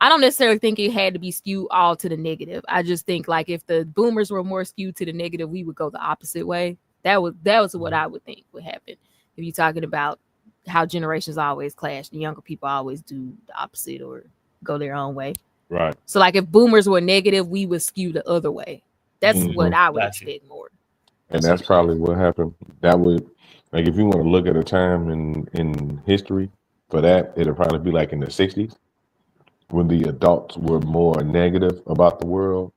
S3: I don't necessarily think it had to be skewed all to the negative. I just think like if the boomers were more skewed to the negative, we would go the opposite way. That was what I would think would happen. If you're talking about how generations always clash, the younger people always do the opposite or go their own way.
S1: Right.
S3: So like if boomers were negative, we would skew the other way. That's what I would expect more.
S1: And that's probably what happened. That would, like, if you want to look at a time in history for that, it'll probably be like in the 60s when the adults were more negative about the world.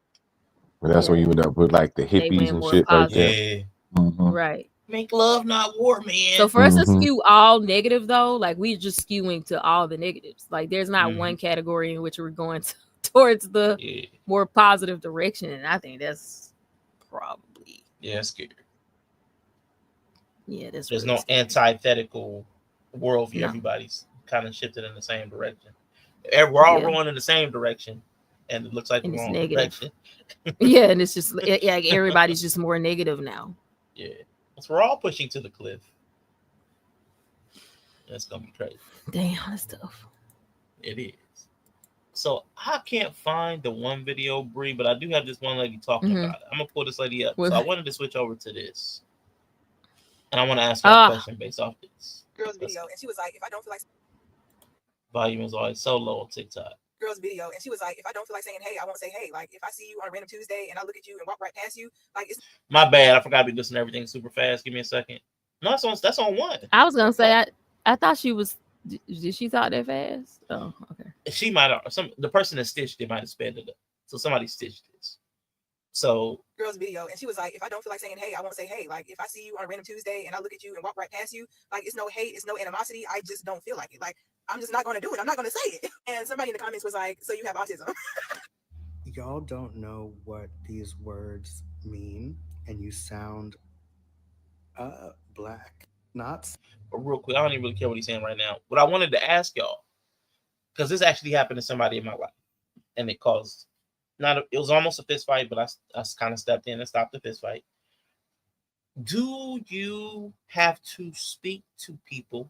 S1: And that's when you end up with like the hippies and shit like that.
S3: Right.
S2: Make love, not war, man.
S3: So for us to skew all negative, though, like we're just skewing to all the negatives. Like there's not one category in which we're going towards the more positive direction, and I think that's probably
S2: scary.
S3: Yeah, there's
S2: really no
S3: scary.
S2: Antithetical worldview. No. Everybody's kind of shifted in the same direction. We're all rolling in the same direction, and it looks like the wrong direction.
S3: Yeah, and it's just everybody's just more negative now.
S2: Yeah, so we're all pushing to the cliff. That's gonna be crazy.
S3: Damn, that's tough.
S2: It is. So I can't find the one video, Bree, but I do have this one lady talking about it. I'm gonna pull this lady up. So I wanted to switch over to this, and I want to ask her a question based off this.
S6: Girl's video, and she was like, "If I don't feel like."
S2: Volume is always so low on TikTok.
S6: Girl's video, and she was like, "If I don't feel like saying hey, I won't say hey. Like if I see you on a random Tuesday and I look at you and walk right past you, like it's."
S2: My bad. I forgot to be listening to everything super fast. Give me a second. No, that's on one.
S3: I was gonna say I thought she was. Did she talk that fast? Oh, okay.
S2: She might have the person that stitched it might have sped it up. So somebody stitched this. So
S6: girl's video, and she was like, "If I don't feel like saying hey, I won't say hey. Like if I see you on a random Tuesday and I look at you and walk right past you, like it's no hate, it's no animosity. I just don't feel like it. Like I'm just not going to do it. I'm not going to say it." And somebody in the comments was like, "So you have autism?"
S10: Y'all don't know what these words mean, and you sound black. Not.
S2: But real quick, I don't even really care what he's saying right now. What I wanted to ask y'all, because this actually happened to somebody in my life, and it caused it was almost a fist fight, but I kind of stepped in and stopped the fist fight. Do you have to speak to people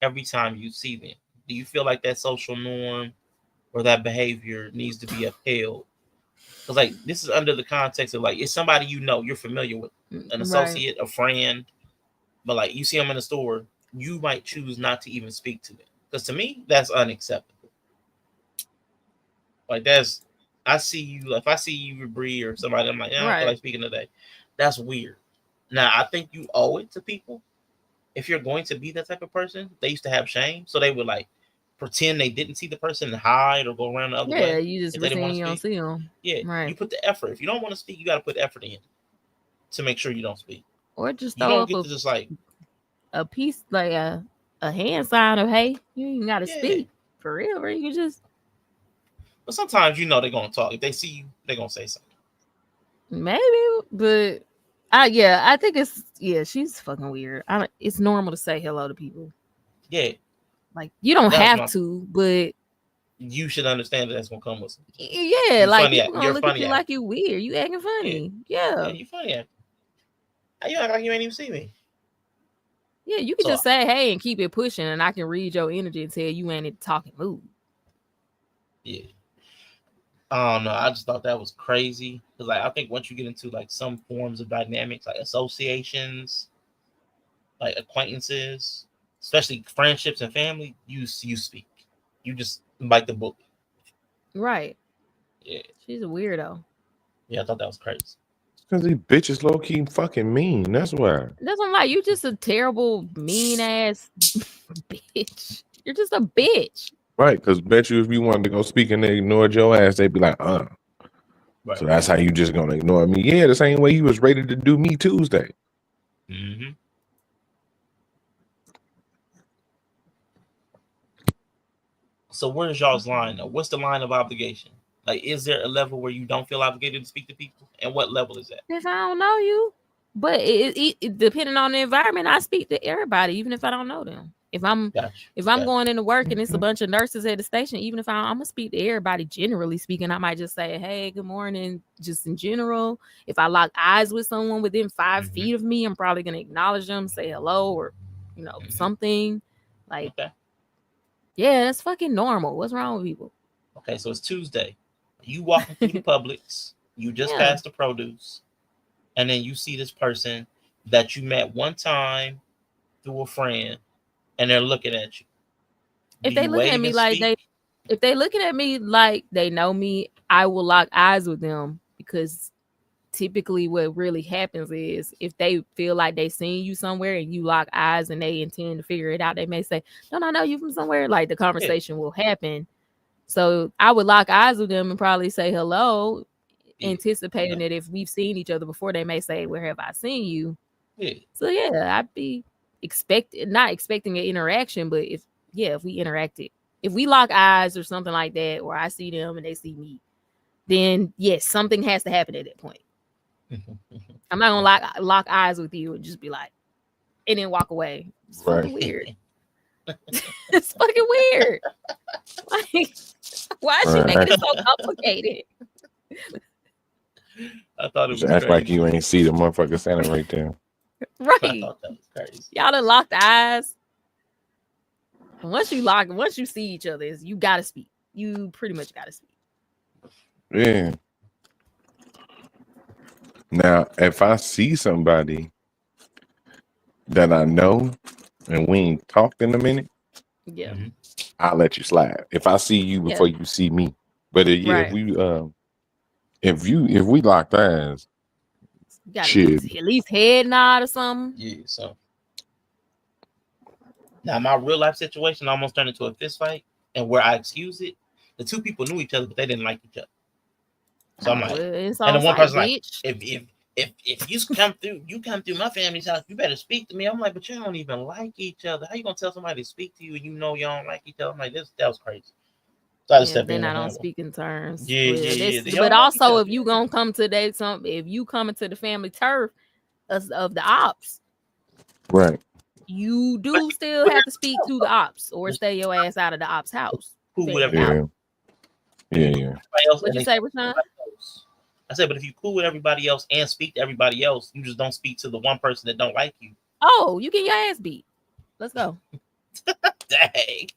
S2: every time you see them? Do you feel like that social norm or that behavior needs to be upheld? Because like this is under the context of like it's somebody you're familiar with, an associate, a friend, but like you see them in the store, you might choose not to even speak to them. Because to me, that's unacceptable. Like I see you, if I see you with Bree or somebody, I'm like, I don't feel like speaking today. That's weird. Now I think you owe it to people. If you're going to be that type of person, they used to have shame, so they would like pretend they didn't see the person and hide or go around the other way.
S3: Yeah, you just pretend you don't see them.
S2: Yeah, you put the effort. If you don't want to speak, you got to put effort in to make sure you don't speak.
S3: Or just
S2: you don't get to just like
S3: a piece, like a hand sign of hey, you ain't got to speak for real, right? You just.
S2: But sometimes they're gonna talk. If they see you, they're gonna say something.
S3: Maybe, but I think she's fucking weird. It's normal to say hello to people.
S2: Yeah.
S3: Like you don't have to, but
S2: you should understand that's gonna come with some.
S3: Yeah, like people gonna look at you like you weird. You acting funny. Yeah,
S2: you funny. How you act like you ain't even see me?
S3: Yeah, you can just say hey and keep it pushing, and I can read your energy and tell you ain't in the talking mood.
S2: Yeah. I don't know. I just thought that was crazy because, like, I think once you get into like some forms of dynamics, like associations, like acquaintances, especially friendships and family, you speak. You just bite the bullet.
S3: Right.
S2: Yeah.
S3: She's a weirdo.
S2: Yeah, I thought that was crazy.
S1: Because these bitches low key fucking mean. That's why.
S3: That's what I'm like. You just a terrible, mean ass bitch. You're just a bitch.
S1: Right, because bet you if you wanted to go speak and they ignored your ass, they'd be like, Right. So that's how you just gonna ignore me. Yeah, the same way you was ready to do me Tuesday.
S2: Mm-hmm. So where's y'all's line though? What's the line of obligation? Like, is there a level where you don't feel obligated to speak to people? And what level is that?
S3: If I don't know you. But it depending on the environment, I speak to everybody, even if I don't know them. If I'm going into work and it's a bunch of nurses at the station, even if I'm gonna speak to everybody, generally speaking, I might just say, hey, good morning, just in general. If I lock eyes with someone within 5 feet of me, I'm probably gonna acknowledge them, say hello, or something. Like, yeah, that's fucking normal. What's wrong with people?
S2: Okay, so it's Tuesday. You walking through the Publix, you just passed the produce, and then you see this person that you met one time through a friend. And they're looking at you.
S3: If they looking at me like they know me, I will lock eyes with them because typically what really happens is if they feel like they seen you somewhere and you lock eyes and they intend to figure it out, they may say, "Don't I know you from somewhere?" Like the conversation will happen. So I would lock eyes with them and probably say hello. anticipating that if we've seen each other before, they may say, "Where have I seen you?"
S2: Yeah.
S3: So yeah, I'd be not expecting an interaction, but if we interacted, if we lock eyes or something like that, or I see them and they see me, then yes, something has to happen at that point. I'm not gonna lock eyes with you and just be like, and then walk away. It's fucking weird. It's fucking weird. Like, why is she making it so complicated?
S2: I thought it was
S1: act like you ain't see the motherfucker standing right there.
S3: Right.
S2: I thought that was crazy.
S3: Y'all done locked eyes. Once you see each other, you gotta speak. You pretty much gotta speak.
S1: Yeah. Now, if I see somebody that I know and we ain't talked in a minute,
S3: yeah,
S1: I'll let you slide. If I see you before you see me, but if we locked eyes,
S3: shit, at least head nod or something.
S2: Yeah. So now my real life situation almost turned into a fist fight, and where I excused it, the two people knew each other, but they didn't like each other. So I'm like, and the one person like, if you come through my family's house, you better speak to me. I'm like, but you don't even like each other. How you gonna tell somebody to speak to you and you know you don't like each other? I'm like, that was crazy. So I just stepped in.
S3: Then I don't speak in terms.
S2: Yeah.
S3: But also, if you gonna come to if you come into the family turf of the ops,
S1: right,
S3: you do still have to speak to the ops or stay your ass out of the ops house.
S1: Yeah.
S3: What'd you say, Rashawn?
S2: I said, but if you cool with everybody else and speak to everybody else, you just don't speak to the one person that don't like you.
S3: Oh, you get your ass beat. Let's go.
S2: Dang.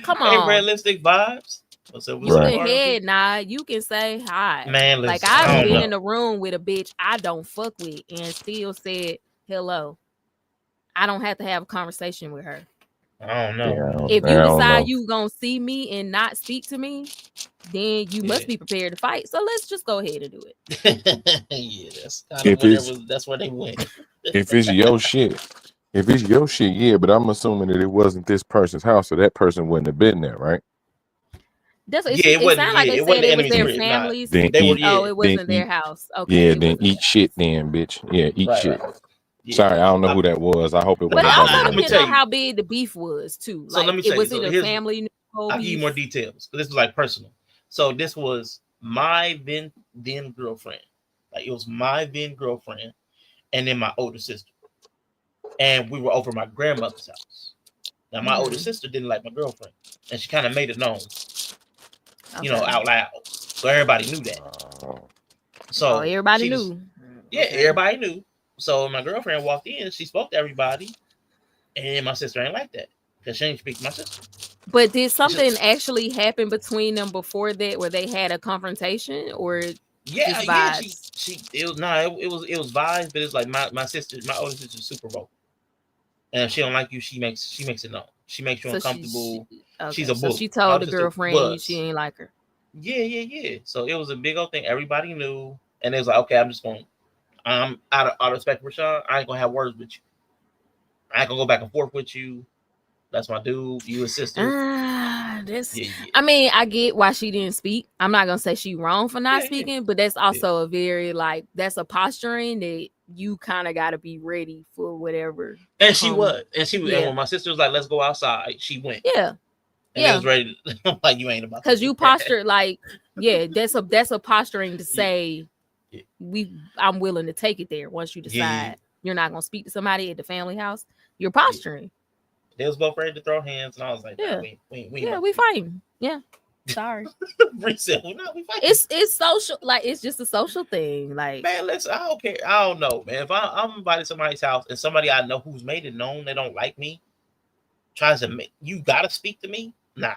S3: Come on.
S2: Hey, red lipstick vibes.
S3: You can head nod. You can say hi.
S2: Man, listen,
S3: like I've been in the room with a bitch I don't fuck with and still said hello. I don't have to have a conversation with her.
S2: I don't know.
S3: If you decide you gonna see me and not speak to me, then you must be prepared to fight. So let's just go ahead and do
S2: it. Yeah, that's kind of that's where they went.
S1: If it's your shit, yeah. But I'm assuming that it wasn't this person's house, so that person wouldn't have been there, right?
S3: It sounded like they said it was their families. It wasn't their house. Okay.
S1: Yeah, then eat shit, then, bitch. Yeah, eat shit. Yeah. Sorry, I don't know who that was. I hope it wasn't.
S3: But also depends on how big the beef was too.
S2: So let me tell you. So
S3: it a family?
S2: I'll give you more details. But this was like personal. So this was my then girlfriend. Like it was my then girlfriend, and then my older sister. And we were over my grandmother's house. Now my older sister didn't like my girlfriend, and she kind of made it known, out loud. So everybody knew that. So
S3: everybody knew.
S2: Yeah, everybody knew. So my girlfriend walked in, she spoke to everybody, and my sister ain't like that because she didn't speak to my sister.
S3: But did something actually happen between them before that, where they had a confrontation, or
S2: it was vibes, but it's like my sister, my older sister's super vocal, and if she don't like you, she makes it known. She makes you uncomfortable. She's a bully.
S3: So she told the girlfriend she ain't like her.
S2: Yeah. So it was a big old thing. Everybody knew, and it was like, okay, I'm out of respect for Rashawn, I ain't gonna have words with you. I ain't gonna go back and forth with you. That's my dude. You a sister.
S3: I mean, I get why she didn't speak. I'm not gonna say she wrong for not speaking, but that's also a very that's a posturing that you kind of got to be ready for whatever.
S2: And she was. And when my sister was like, "Let's go outside," she went.
S3: Yeah.
S2: And it was ready. Like you ain't about
S3: because you postured that's a posturing to say. I'm willing to take it there. Once you decide you're not gonna speak to somebody at the family house, you're posturing.
S2: They was both ready to throw hands, and I was like,
S3: we fighting. Yeah, sorry.
S2: We fighting.
S3: It's social, it's just a social thing. Like,
S2: man, listen, I don't care. I don't know, man. If I'm invited to somebody's house and somebody I know who's made it known they don't like me, tries to you gotta speak to me, nah.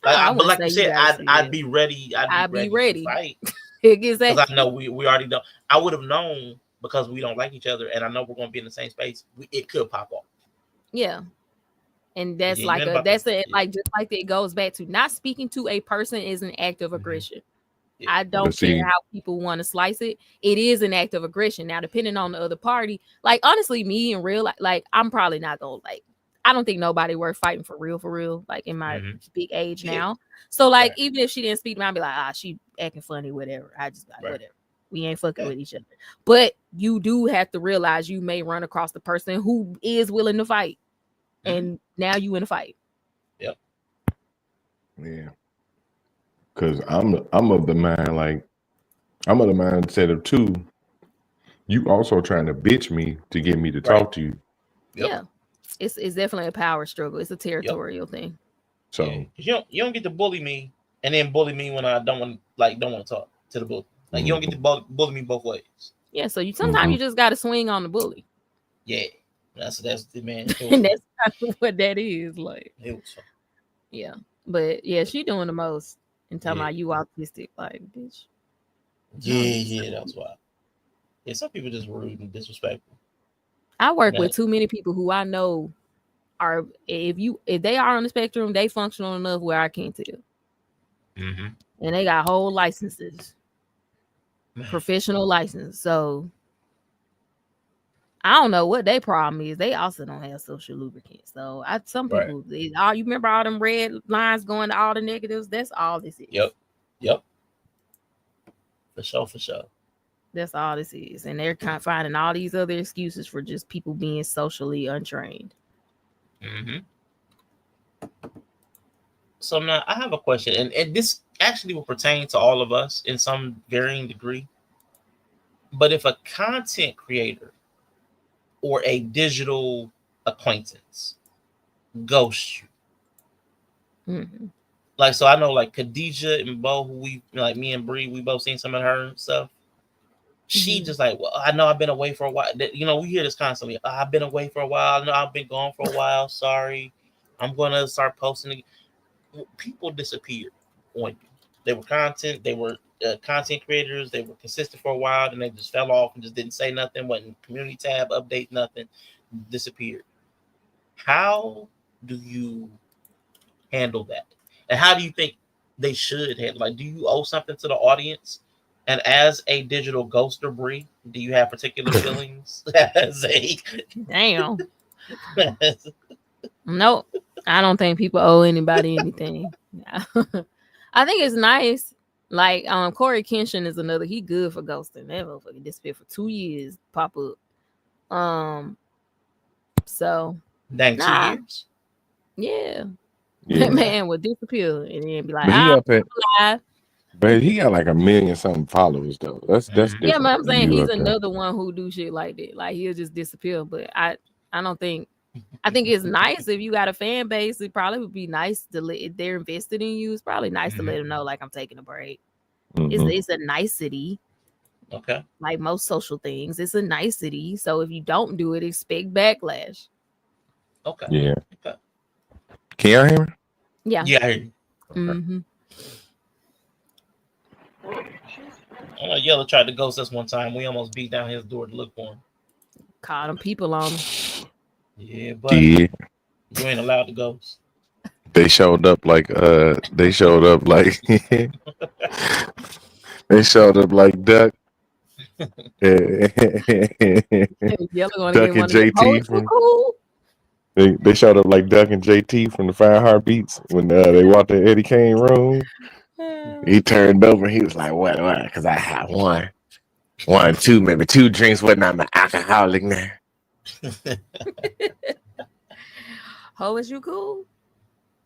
S2: But like you said, I'd be ready. I'd be ready to fight. Because I know we already know. I would have known because we don't like each other, and I know we're going to be in the same space. It could pop off.
S3: Yeah, and that's just like it goes back to not speaking to a person is an act of aggression. Yeah. I don't care how people want to slice it. It is an act of aggression. Now, depending on the other party, like honestly, me in real life, like I'm probably not gonna I don't think nobody worth fighting for real, like in my big age
S2: Yeah.
S3: now. So like even if she didn't speak to me, I'd be like, she acting funny, whatever. I just like whatever. We ain't fucking with each other. But you do have to realize you may run across the person who is willing to fight. And now you in a fight.
S2: Yep.
S1: Yeah. Cause I'm of the mind, like I'm of the mindset of two. You also trying to bitch me to get me to talk to you.
S2: Yep.
S3: Yeah. It's definitely a power struggle. It's a territorial thing.
S1: So
S2: you don't get to bully me and then bully me when I don't want to talk to the bully. Like you don't get to bully me both ways.
S3: Yeah, so sometimes you just gotta swing on the bully.
S2: Yeah. That's the man.
S3: And that's kind of what that is like.
S2: It was fun.
S3: Yeah. But yeah, she doing the most and talking about you autistic, like bitch.
S2: Yeah, that's why. Yeah, some people just rude and disrespectful.
S3: I work with too many people who I know are if they are on the spectrum, they functional enough where I can't tell. And they got whole licenses. Professional license. So I don't know what their problem is. They also don't have social lubricants. So some people, you remember all them red lines going to all the negatives? That's all this is.
S2: Yep. For sure.
S3: That's all this is. And they're kind of finding all these other excuses for just people being socially untrained.
S2: So now I have a question, and this actually will pertain to all of us in some varying degree. But if a content creator or a digital acquaintance ghosts you, like, so I know like Khadijah and Bo, who we like, me and Bree, we both seen some of her stuff. She just like, well, I know I've been away for a while. You know, we hear this constantly. I've been away for a while. I know I've been gone for a while. Sorry, I'm gonna start posting. People disappeared on you. They were content creators. They were consistent for a while, and they just fell off and just didn't say nothing. Wasn't community tab update, nothing. Disappeared. How do you handle that? And how do you think they should handle? Like, do you owe something to the audience? And as a digital ghoster, Bree, do you have particular feelings as a
S3: damn? Nope. I don't think people owe anybody anything. I think it's nice. Like Corey Kenshin is another. He good for ghosting. That motherfucker disappeared for 2 years. Pop up. So
S2: dang 2 years.
S3: Yeah. That man would disappear and then be like,
S1: but he got like 1 million something followers though. That's different.
S3: Yeah, but I'm saying he's another one who do shit like that. Like he'll just disappear. But I don't think. I think it's nice if you got a fan base. It probably would be nice to if they're invested in you. It's probably nice to let them know, like, I'm taking a break. It's a nicety.
S2: Okay.
S3: Like most social things, it's a nicety. So if you don't do it, expect backlash.
S2: Okay.
S1: Yeah.
S2: Okay.
S1: Can y'all hear me?
S3: Yeah.
S2: Yeah, I hear you. I know Yella tried to ghost us one time. We almost beat down his door to look for him.
S3: Caught him people on him.
S2: Yeah, but you ain't allowed to ghost.
S1: They showed up like they showed up like Duck. Duck and JT from they showed up like Duck and JT from the Fire Heartbeats when they walked in Eddie Kane room. He turned over. He was like, "What? Because I had one, two, maybe 2 drinks. Wasn't I'm an alcoholic now."
S3: Ho, is you cool?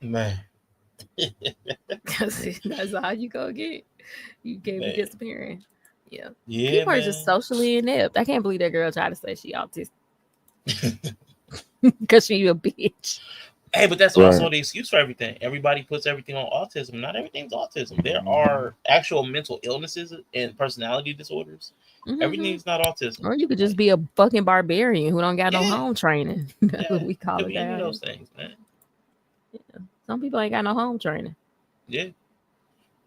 S2: Man.
S3: That's all you gonna get. You can't be disappearing. Yeah.
S2: Yeah.
S3: People are just socially inept. I can't believe that girl tried to say she autistic. Because she a bitch.
S2: Hey, but that's also the excuse for everything. Everybody puts everything on autism. Not everything's autism. There are actual mental illnesses and personality disorders. Everything's not autism.
S3: Or you could just be a fucking barbarian who don't got no home training. That's what we call it.
S2: Any of those things, man.
S3: Yeah. Some people ain't got no home training.
S2: Yeah.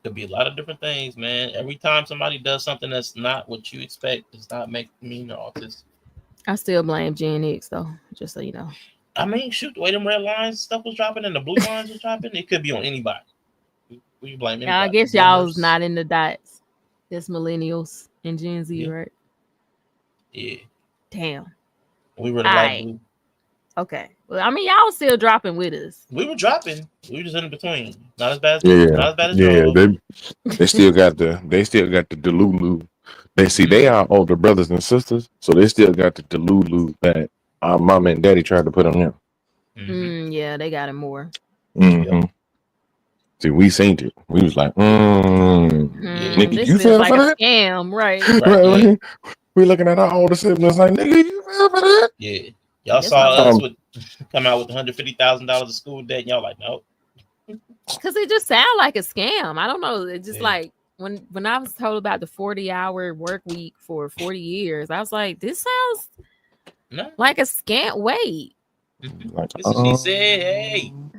S2: Could be a lot of different things, man. Every time somebody does something that's not what you expect, does not make mean they're autistic.
S3: I still blame Gen X though, just so you know.
S2: I mean, shoot, the way them red lines stuff was dropping and the blue lines was dropping, it could be on anybody. We blame anybody.
S3: I guess y'all was not in the dots. It's millennials and Gen Z, right?
S2: Yeah.
S3: Damn.
S2: We were the light blue.
S3: Okay. Well, I mean, y'all still dropping with us.
S2: We were dropping. We were just in between. Not as bad as
S1: Yeah,
S2: y'all.
S1: they still got the Delulu. They are older brothers and sisters, so they still got the Delulu that our mom and daddy tried to put on them.
S3: Yeah, they got it more.
S1: See, we seen it. We was like, nigga,
S3: this
S1: you
S3: feels
S1: fell
S3: like
S1: for
S3: a
S1: that?
S3: scam, right?
S1: Right. We looking at our older siblings like, nigga, you fell for that?
S2: Yeah. Y'all saw us come out with $150,000 of school debt, and y'all like, no.
S3: Because it just sounds like a scam. I don't know. It's just like when I was told about the 40-hour work week for 40 years, I was like, this sounds like a scam. Wait.
S2: She said,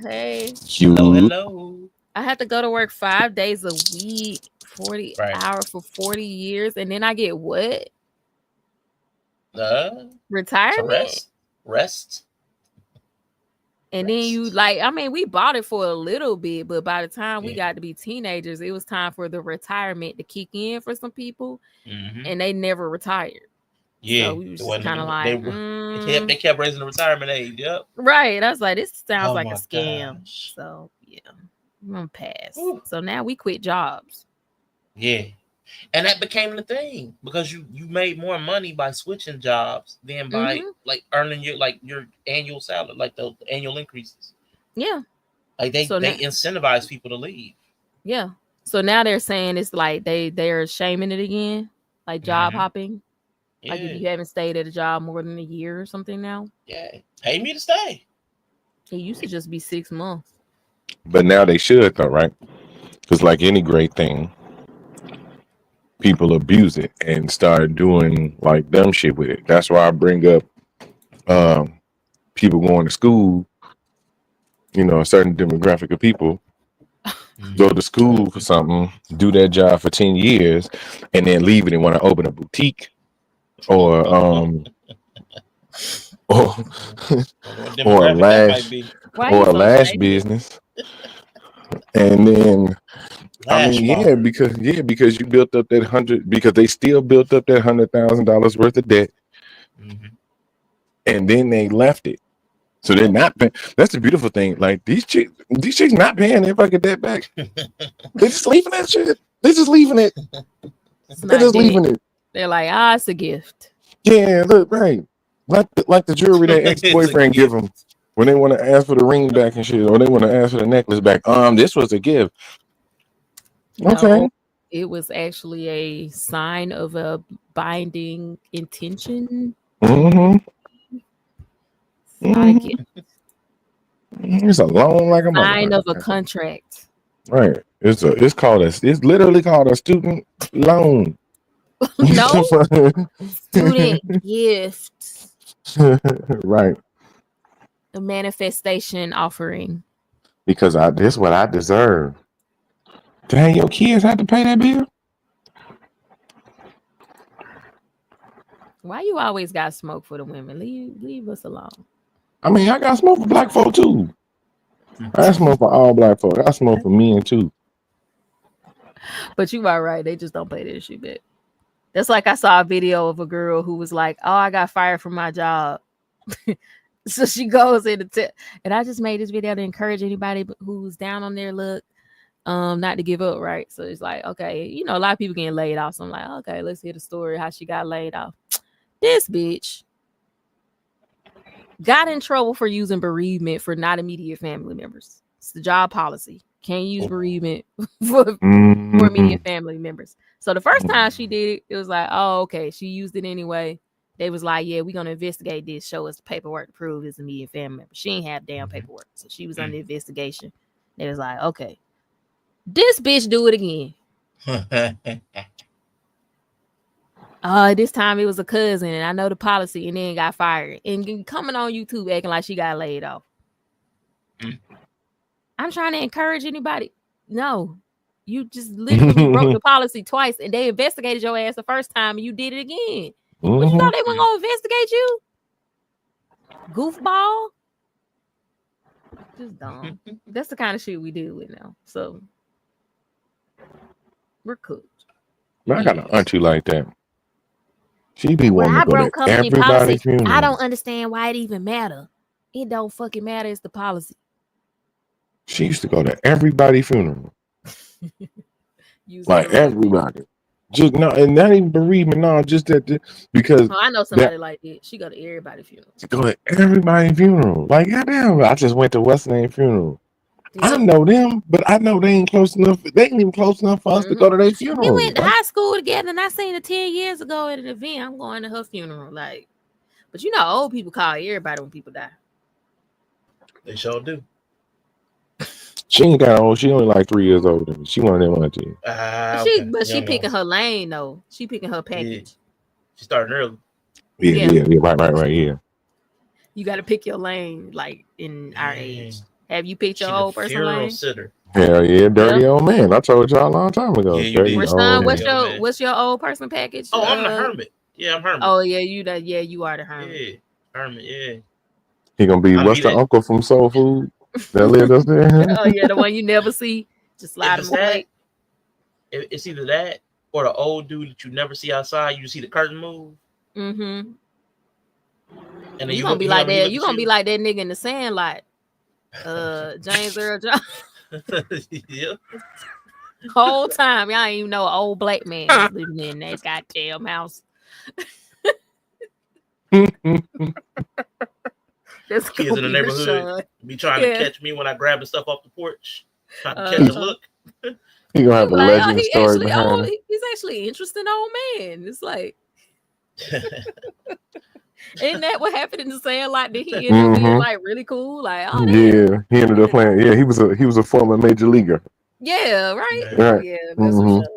S2: hey.
S3: Hello. I had to go to work 5 days a week, 40 hours for 40 years, and then I get what? Retirement?
S2: Rest.
S3: And then you we bought it for a little bit, but by the time we got to be teenagers, it was time for the retirement to kick in for some people, and they never retired.
S2: Yeah,
S3: so we was kind of like
S2: they kept raising the retirement age. Yep.
S3: Right. I was like, this sounds like a scam. Gosh. So yeah, I'm gonna pass. So now we quit jobs.
S2: Yeah. And that became the thing because you made more money by switching jobs than by earning your annual salary, like the annual increases.
S3: Yeah.
S2: Like they incentivize people to leave.
S3: Yeah. So now they're saying it's like they're shaming it again, like job hopping. Yeah. Like if you haven't stayed at a job more than a year or something now.
S2: Yeah. Pay me to stay.
S3: It used to just be 6 months.
S1: But now they should though, right? Because like any great thing, people abuse it and start doing like dumb shit with it. That's why I bring up people going to school, a certain demographic of people go to school for something, do that job for 10 years, and then leave it and want to open a boutique or a lash business. And then because you built up that because they still built up that $100,000 worth of debt, and then they left it. So they're not paying. That's the beautiful thing. Like these chicks not paying their fucking debt back. They're just leaving that shit. They're just leaving it. They're just leaving it.
S3: They're like, it's a gift.
S1: Yeah, look, right. Like the jewelry that ex-boyfriend give them when they want to ask for the ring back and shit, or they want to ask for the necklace back. This was a gift. Okay.
S3: No, it was actually a sign of a binding intention.
S1: It's a loan like a
S3: sign of a contract.
S1: Right. It's literally called a student loan.
S3: No. Student gift.
S1: Right.
S3: A manifestation offering.
S1: Because this is what I deserve. Dang, your kids have to pay that bill?
S3: Why you always got smoke for the women? Leave us alone.
S1: I mean, I got smoke for black folk too. I smoke for all black folk. I smoke for men too.
S3: But you are right. They just don't pay this shit back. That's like I saw a video of a girl who was like, I got fired from my job. So she goes in and I just made this video to encourage anybody who's down on their luck not to give up, right? So it's like, okay, a lot of people getting laid off. So I'm like, okay, let's hear the story how she got laid off. This bitch got in trouble for using bereavement for not immediate family members. It's the job policy. Can't use bereavement for immediate family members. So the first time she did it, it was like, oh, okay, she used it anyway. They was like, yeah, we're going to investigate this, show us the paperwork to prove it's immediate family member. She ain't have damn paperwork. So she was under investigation. They was like, okay, this bitch do it again. This time it was a cousin, and I know the policy, and then got fired. And coming on YouTube acting like she got laid off. I'm trying to encourage anybody. No, you just literally broke the policy twice, and they investigated your ass the first time, and you did it again. What you thought they weren't gonna investigate you? Goofball. Just dumb. That's the kind of shit we deal with now. So we're cooked.
S1: I got an auntie like that. She be wanting to go to
S3: company
S1: everybody's funeral.
S3: I don't understand why it even matter. It don't fucking matter. It's the policy.
S1: She used to go to everybody's funeral. Like everybody. Just no, and not even bereavement. No, just that because
S3: I know somebody like that. She go to everybody's funeral.
S1: She go to everybody's funeral. Like, goddamn, I just went to what's name funeral. I know them, but I know they ain't close enough. They ain't even close enough for us to go to their funeral.
S3: We went to high school together, and I seen her 10 years ago at an event. I'm going to her funeral. Like, but you know, old people call everybody when people die.
S2: They sure do.
S1: She ain't that old. She only like 3 years older than me. She one of them aunties.
S3: But she picking her lane though. She picking her package.
S2: Yeah. She starting early.
S1: Yeah, right. Yeah.
S3: You got to pick your lane, like in our age. Have you picked your old person
S2: funeral
S3: lane?
S2: Sitter.
S1: Hell yeah, dirty old man. I told y'all a long time ago.
S2: Yeah,
S1: dirty old man.
S3: What's your old person package?
S2: Oh, I'm the hermit. Yeah, I'm hermit.
S3: Oh yeah, you are the hermit.
S2: Yeah, hermit. Yeah.
S1: He gonna be what's the uncle from Soul Food that lived up there?
S3: Oh yeah, the one you never see. Just slide him away.
S2: It's either that or the old dude that you never see outside. You see the curtain move.
S3: Mm-hmm.
S2: And then
S3: you gonna be like that. You gonna be like that nigga in the Sandlot. James Earl Jones.
S2: Yeah.
S3: Whole time y'all ain't even know an old black man was living in that goddamn house.
S2: Kids in the neighborhood be trying to catch me when I grab the stuff off the porch. Trying to catch a look.
S1: He gonna have a legend story behind him.
S3: He's actually an interesting old man. It's like, isn't that what happened in the Sandlot? Did he end up being like really cool? Like, oh
S1: yeah, he ended up playing. Yeah, he was a former major leaguer.
S3: Yeah, right.
S1: Right.
S3: Yeah, that's what's up.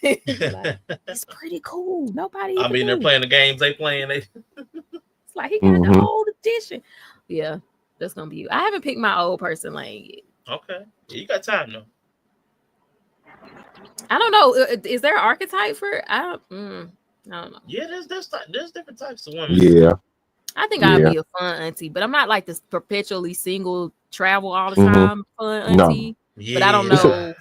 S3: Like, it's pretty cool. Nobody.
S2: I mean, they're playing the games they playing.
S3: It's like he got the old edition. Yeah, that's gonna be you. I haven't picked my old person lane yet.
S2: Okay, yeah, you got time though.
S3: I don't know. Is there an archetype for it? I don't know.
S2: Yeah, there's different types of women.
S1: Yeah.
S3: I think I'd be a fun auntie, but I'm not like this perpetually single, travel all the time fun auntie.
S1: No.
S2: Yeah.
S3: But I don't know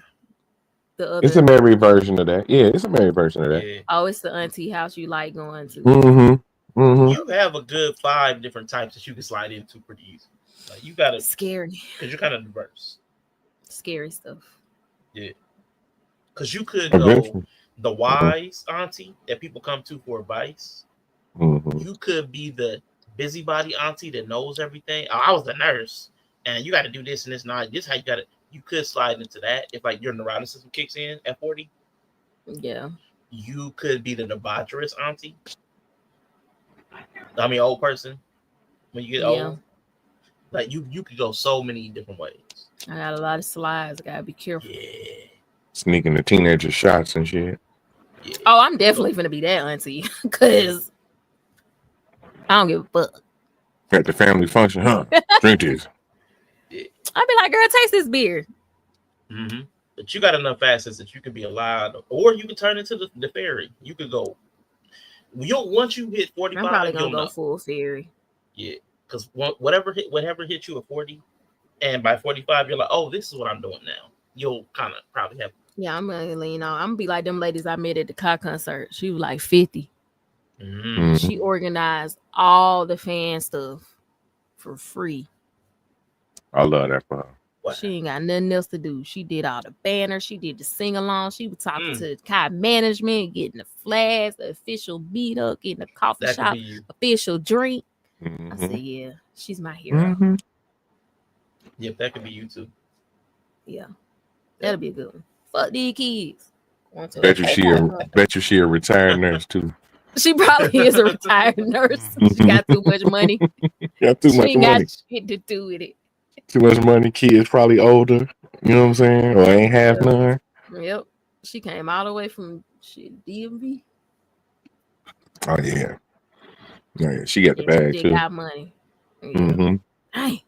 S3: the other.
S1: It's a married version of that. Yeah, it's a married version of that.
S2: Yeah.
S3: Oh, it's the auntie house you like going to.
S2: You have a good 5 different types that you can slide into pretty easy. Like you gotta
S3: scary
S2: because you're kind of diverse.
S3: Scary stuff.
S2: Yeah, because you could go the wise auntie that people come to for advice. You could be the busybody auntie that knows everything. Oh, I was the nurse, and you got to do this and this. Not this. How you got to. You could slide into that if like your neurotic system kicks in at 40.
S3: Yeah.
S2: You could be the debaucherous auntie. I mean, old person. When you get old, like you could go so many different ways.
S3: I got a lot of slides. I gotta be careful.
S2: Yeah.
S1: Sneaking the teenager shots and shit.
S2: Yeah.
S3: Oh, I'm definitely gonna be that auntie because I don't give a fuck.
S1: At the family function, huh? Drink this.
S3: I'd be like, girl, taste this beer.
S2: But you got enough assets that you could be allowed, or you could turn into the fairy. You could go. Once you hit 45,
S3: I'm probably gonna go full fairy.
S2: Yeah, because whatever hit you at 40, and by 45 you're like, oh, this is what I'm doing now. You'll kind of probably have.
S3: Yeah, I'm gonna lean on. I'm gonna be like them ladies I met at the car concert. She was like 50. She organized all the fan stuff for free.
S1: I love that for her.
S2: Wow.
S3: She ain't got nothing else to do. She did all the banners. She did the sing along. She was talking to Kai management, getting the flags, the official meetup, getting the coffee shop, official drink. I said, yeah, she's my hero.
S2: Yep, that could be you too.
S3: Yeah, that'll be a good one. Fuck these kids.
S1: Bet you she a retired nurse too.
S3: She probably is a retired nurse. She got too much money.
S1: Got too much money.
S3: She ain't got shit to do with it.
S1: Too much money. Kids probably older. You know what I'm saying? Or ain't have none.
S3: Yep. She came all the way from DMV.
S1: Oh yeah. Yeah, she got the bag
S3: she
S1: too.
S3: Got money. Yeah. Hey,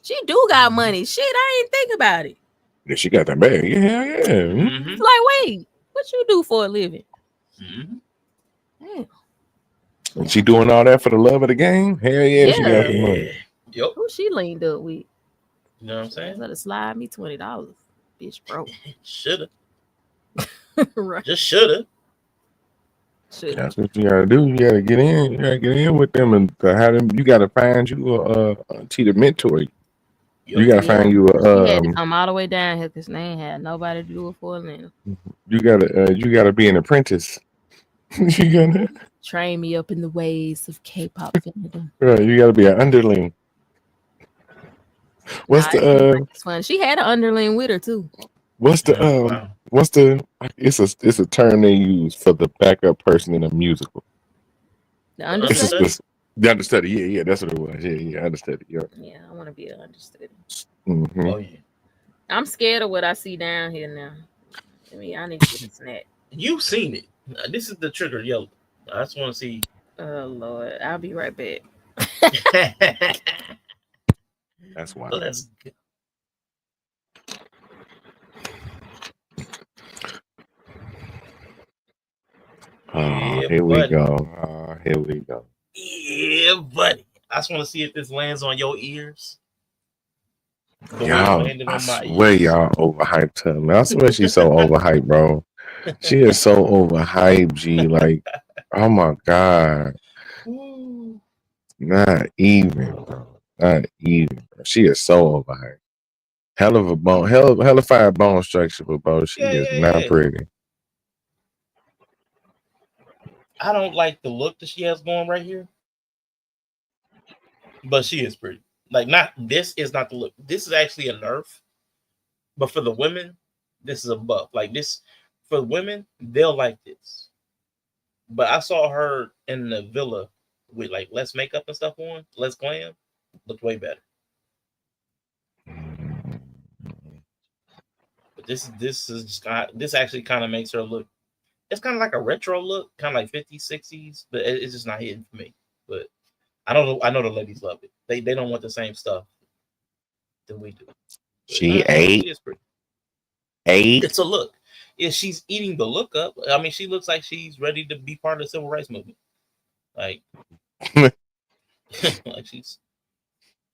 S3: she do got money. Shit, I didn't think about it.
S1: Yeah, she got that bag. Yeah.
S3: It's like, wait, what you do for a living? Damn.
S1: And she doing all that for the love of the game? Hell yeah, she got the money.
S2: Yep.
S3: Who she leaned up with?
S2: You know what I'm saying?
S3: Let her slide me $20. Bitch broke.
S2: Shoulda.
S3: Right.
S2: Just shoulda.
S1: That's what you gotta do. You gotta get in. You gotta get in with them and have them. You gotta find you a teacher mentor. You gotta find you
S3: She had to
S1: a
S3: come all the way down here because they ain't had nobody to do it for them.
S1: you gotta be an apprentice. You gotta
S3: train me up in the ways of K-pop fandom.
S1: Right, you gotta be an underling. What's
S3: It's fun. She had an underling with her too.
S1: What's the it's a term they use for the backup person in a musical.
S3: The understudy?
S1: The understudy, yeah, that's what it was. Yeah, understudy. Yeah,
S3: I want to be an understudy.
S1: Mm-hmm.
S2: Oh yeah.
S3: I'm scared of what I see down here now. I need to get a snack.
S2: You've seen it. This is the trigger Yella. I just want to see.
S3: Oh Lord, I'll be right back.
S1: That's why.
S2: Let's go.
S1: Here we go. Here we go.
S2: Yeah, buddy. I just want to see if this lands on your ears.
S1: Y'all, I swear y'all overhyped her, man. I swear she's so overhyped, bro. She is so overhyped, G. Like, oh my God. Not even, bro. Not even. Bro. She is so overhyped. Hell of a bone, hell of fire bone structure, but bro, she is not pretty.
S2: I don't like the look that she has going right here, but she is pretty. Like, this is not the look. This is actually a nerf, but for the women, this is a buff. Like this, for women, they'll like this. But I saw her in the villa with like less makeup and stuff on, less glam, looked way better. But this actually kind of makes her look. It's kind of like a retro look, kind of like 50s, 60s, but it's just not hitting for me. But I know the ladies love it. They don't want the same stuff that we do.
S1: She ate.
S2: She is pretty. It's a look. Yeah, she's eating the look up. I mean, she looks like she's ready to be part of the civil rights movement. Like, like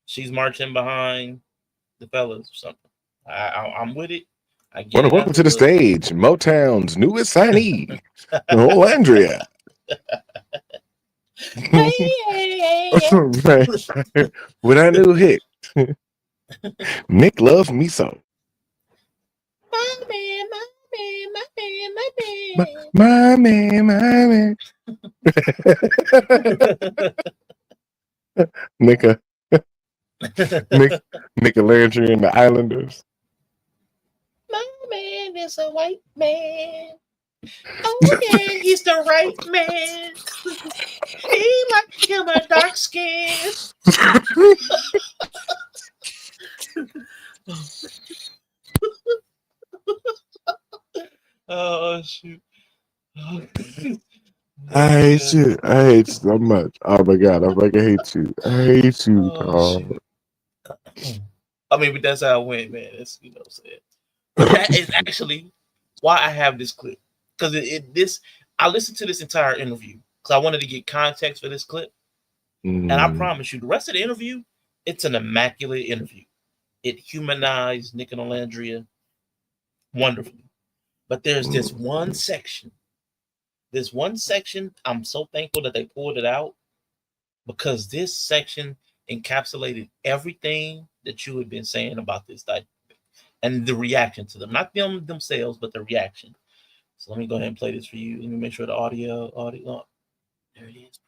S2: she's marching behind the fellas or something. I'm with it.
S1: Welcome to the stage, Motown's newest signee, Andrea. With our new hit, Nick Loves Me So. My man. Nicka Landry and the Islanders.
S2: My man is a white man. Oh yeah, he's the right man. He like him a dark skin. Oh shoot.
S1: I hate you. I hate you so much. Oh my God, I fucking hate you. I hate you, dog.
S2: I mean, but that's how it went, man. That's what I'm saying. But that is actually why I have this clip. Because I listened to this entire interview because I wanted to get context for this clip. And I promise you, the rest of the interview, it's an immaculate interview. It humanized Nick and Olandria wonderfully. But there's this one section. I'm so thankful that they pulled it out because this section encapsulated everything that you had been saying about this dynamic and the reaction to them. Not them themselves, but the reaction. So let me go ahead and play this for you. Let me make sure the audio. There it is.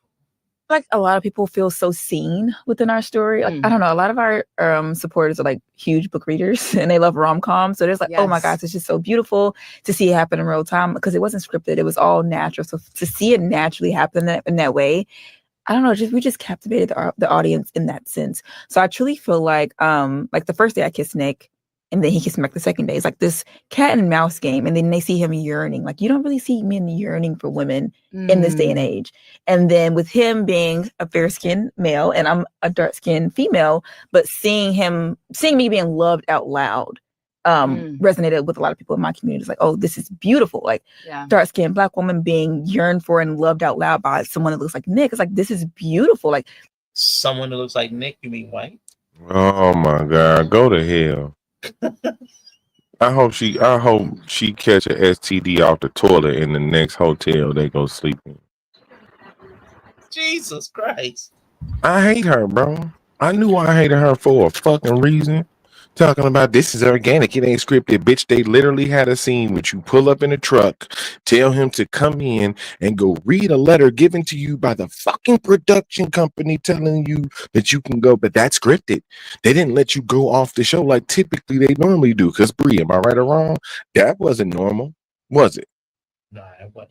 S11: Like a lot of people feel so seen within our story. Like I don't know, a lot of our supporters are like huge book readers and they love rom-com. So there's like, oh my gosh, it's just so beautiful to see it happen in real time because it wasn't scripted. It was all natural. So to see it naturally happen in that way, I don't know, we just captivated the audience in that sense. So I truly feel like the first day I kissed Nick and then he kissed me back the second day. It's like this cat and mouse game. And then they see him yearning. Like you don't really see men yearning for women in this day and age. And then with him being a fair-skinned male and I'm a dark-skinned female, but seeing me being loved out loud resonated with a lot of people in my community. It's like, oh, this is beautiful. Like dark-skinned Black woman being yearned for and loved out loud by someone that looks like Nick. It's like, this is beautiful. Like
S2: someone that looks like Nick, you mean white?
S1: Oh my God, go to hell. I hope she catch a STD off the toilet in the next hotel they go sleep in.
S2: Jesus Christ.
S1: I hate her, bro. I knew I hated her for a fucking reason. Talking about this is organic, it ain't scripted, bitch. They literally had a scene which you pull up in a truck, tell him to come in and go read a letter given to you by the fucking production company telling you that you can go, but that's scripted. They didn't let you go off the show like typically they normally do. Cause Bree, am I right or wrong? That wasn't normal, was it?
S2: Nah, what?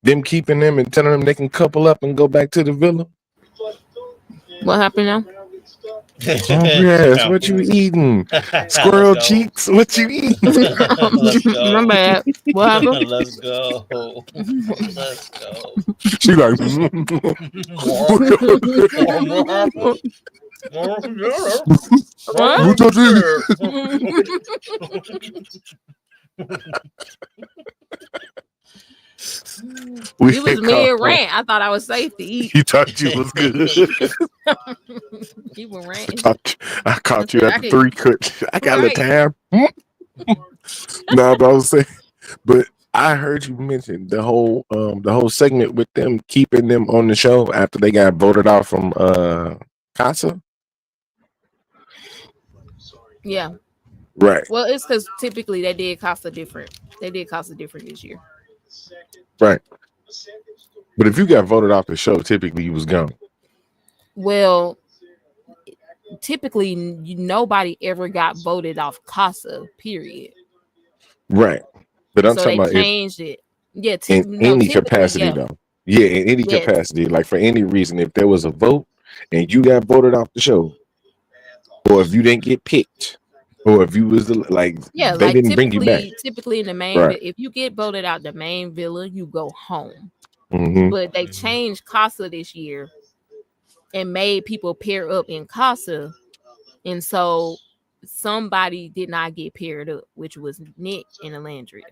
S1: Them keeping them and telling them they can couple up and go back to the villa.
S3: What happened now?
S1: Yes, what you eating? Squirrel cheeks? What you eating?
S2: Let's go.
S3: My bad. What happened?
S2: Let's go. Let's go.
S1: She like,
S3: We was mid rant. I thought I was safe to eat.
S1: You thought you was good.
S3: You were ranting.
S1: I caught you at the 3 cut. I got a little time. Nah, but I was saying, but I heard you mention the whole segment with them keeping them on the show after they got voted off from Casa.
S3: Yeah.
S1: Right.
S3: Well, it's because typically they did Casa different. They did Casa different this year.
S1: Right. But if you got voted off the show, typically you was gone.
S3: Well, typically nobody ever got voted off Casa, period.
S1: Right. But I'm
S3: so
S1: talking
S3: they
S1: about
S3: changed it. Yeah,
S1: in any capacity though. Yeah, in any capacity. Like for any reason, if there was a vote and you got voted off the show, or if you didn't get picked, or if you was like they didn't bring you back.
S3: Typically in the main, if you get voted out the main villa, you go home.
S1: Mm-hmm.
S3: But they changed Casa this year and made people pair up in Casa, and so somebody did not get paired up, which was Nick and Alandria.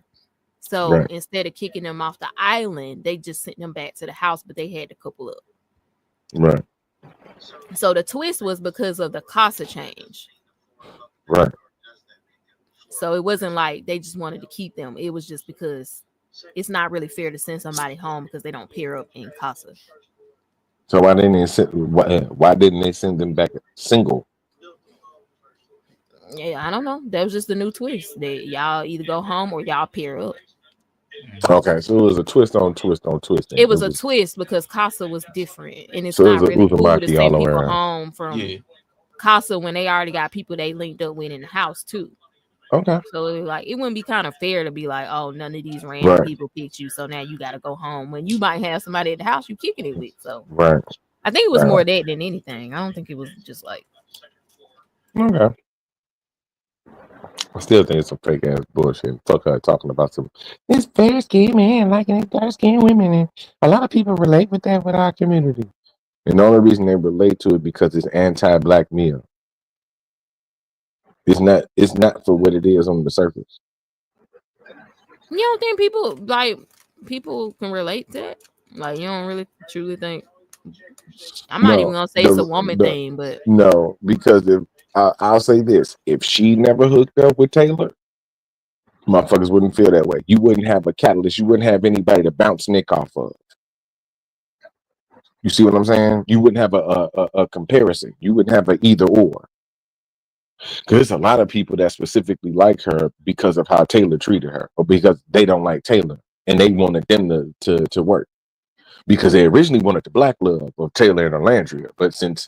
S3: So instead of kicking them off the island, they just sent them back to the house, but they had to couple up.
S1: Right.
S3: So the twist was because of the Casa change.
S1: Right.
S3: So it wasn't like they just wanted to keep them. It was just because it's not really fair to send somebody home because they don't pair up in Casa.
S1: So why didn't they send them back single?
S3: Yeah, I don't know. That was just the new twist. That y'all either go home or y'all pair up.
S1: Okay, so it was a twist on twist on twist.
S3: It was a twist because Casa was different, and it's not really cool to send people home from Casa when they already got people they linked up with in the house too.
S1: Okay.
S3: So it wouldn't be kind of fair to be like, oh, none of these random people picked you, so now you got to go home when you might have somebody at the house you kicking it with. So I think it was more that than anything. I don't think it was just like.
S1: Okay. I still think it's some fake ass bullshit. Fuck her talking about some. It's fair skinned man liking dark skinned women, and a lot of people relate with that with our community. And the only reason they relate to it because it's anti-black male. It's not for what it is on the surface.
S3: You don't think people can relate to that? Like you don't really truly think. I'm not even gonna say it's a woman thing, but
S1: no, because if I'll say this: if she never hooked up with Taylor, motherfuckers wouldn't feel that way. You wouldn't have a catalyst. You wouldn't have anybody to bounce Nick off of. You see what I'm saying? You wouldn't have a comparison. You wouldn't have an either or. Because there's a lot of people that specifically like her because of how Taylor treated her, or because they don't like Taylor and they wanted them to work. Because they originally wanted the black love of Taylor and Alandria, but since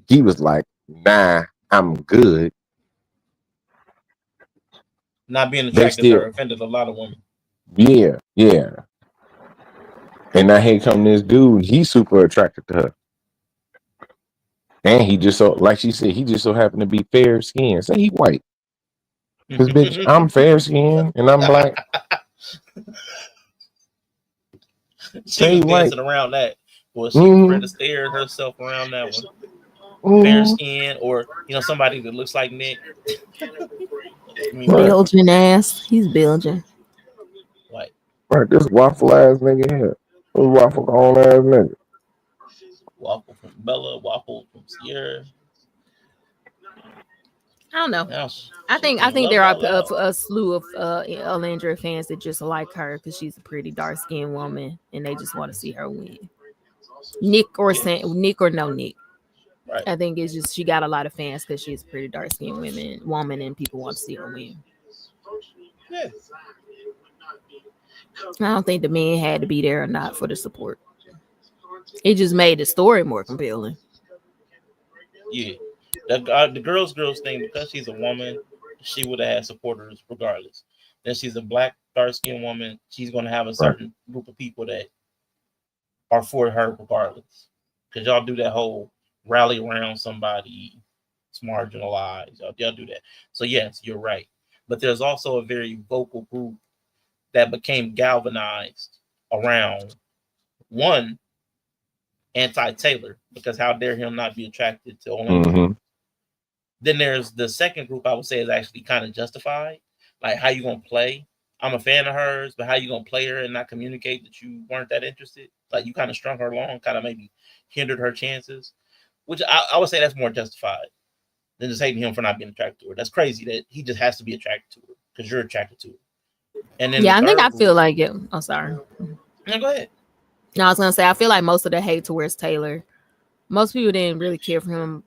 S1: he was like, "Nah, I'm good,"
S2: not being attracted to her offended a lot of women.
S1: Yeah. And now here come this dude. He's super attracted to her, and he just so, like she said, he just so happened to be fair skinned. Say he white, because bitch, I'm fair skinned and I'm black.
S2: She was dancing around that. Well, she read a stare herself around that one. Fair skin, or somebody that looks like Nick.
S3: Belgian ass. He's Belgian.
S2: Like
S1: this waffle ass nigga here. This waffle on ass nigga.
S2: Waffle from Bella, waffle from Sierra.
S3: I don't know.
S2: Now,
S3: I think there are a slew of Alandra fans that just like her because she's a pretty dark skinned woman and they just want to see her win. Nick or no Nick.
S2: Right.
S3: I think it's just she got a lot of fans because she's a pretty dark skinned woman and people want to see her win.
S2: Yeah.
S3: I don't think the men had to be there or not for the support. It just made the story more compelling.
S2: Yeah. The girls thing, because she's a woman, she would have had supporters regardless. Then she's a black, dark-skinned woman. She's going to have a certain group of people that are for her regardless. Because y'all do that whole rally around somebody, it's marginalized. Y'all do that. So, yes, you're right. But there's also a very vocal group that became galvanized around, one, anti-Taylor, because how dare him not be attracted to Orlando.
S1: Mm-hmm.
S2: Then there's the second group I would say is actually kind of justified. Like, how you gonna play? I'm a fan of hers, but how you gonna play her and not communicate that you weren't that interested? Like, you kind of strung her along, kind of maybe hindered her chances, which I would say that's more justified than just hating him for not being attracted to her. That's crazy that he just has to be attracted to her because you're attracted to her. And then
S3: I feel like it. Oh, sorry.
S2: No, go ahead.
S3: No, I was gonna say I feel like most of the hate towards Taylor, most people didn't really care for him.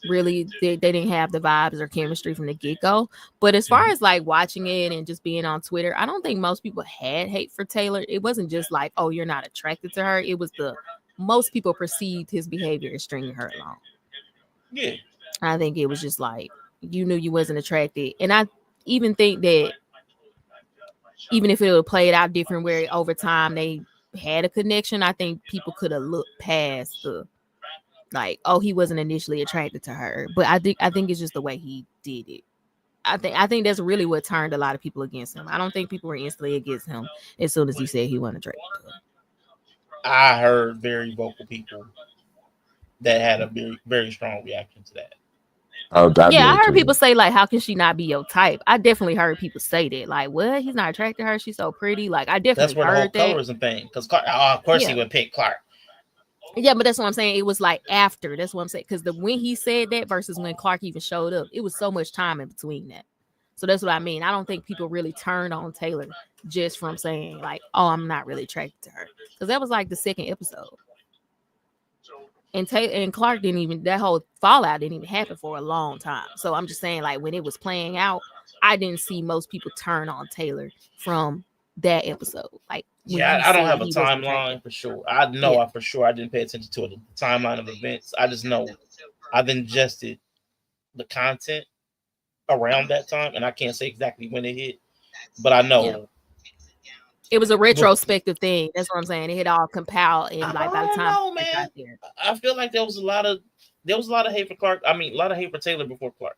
S3: Really, they didn't have the vibes or chemistry from the get-go. But as far as like watching it and just being on Twitter, I don't think most people had hate for Taylor. It wasn't just like, oh, you're not attracted to her. It was most people perceived his behavior as stringing her along.
S2: Yeah.
S3: I think it was just like, you knew you wasn't attracted. And I even think that even if it would play it out different where over time they had a connection, I think people could have looked past the like, oh, he wasn't initially attracted to her. But I think it's just the way he did it. I think that's really what turned a lot of people against him. I don't think people were instantly against him as soon as he said he wasn't attracted to her.
S2: I heard very vocal people that had a very, very strong reaction to that.
S1: Oh,
S3: I heard people say, like, how can she not be your type? I definitely heard people say that. Like, what? He's not attracted to her? She's so pretty. Like, I definitely heard that.
S2: That's where the whole colorism thing. Because, of course, he would pick Clark.
S3: Yeah, but that's what I'm saying. It was like after. That's what I'm saying. Because when he said that versus when Clark even showed up, it was so much time in between that. So that's what I mean. I don't think people really turned on Taylor just from saying, like, oh, I'm not really attracted to her. Because that was like the second episode. And Clark didn't even, that whole fallout didn't even happen for a long time. So I'm just saying, like, when it was playing out, I didn't see most people turn on Taylor from that episode. Like,
S2: yeah, I don't have a timeline for sure. I know for sure I didn't pay attention to it, the timeline of events. I just know I've ingested the content around that time, and I can't say exactly when it hit, but I know. Yeah.
S3: It was a retrospective thing. That's what I'm saying. It had all compiled, and like by the time
S2: man, got there. I feel like there was a lot of hate for Clark. I mean, a lot of hate for Taylor before Clark.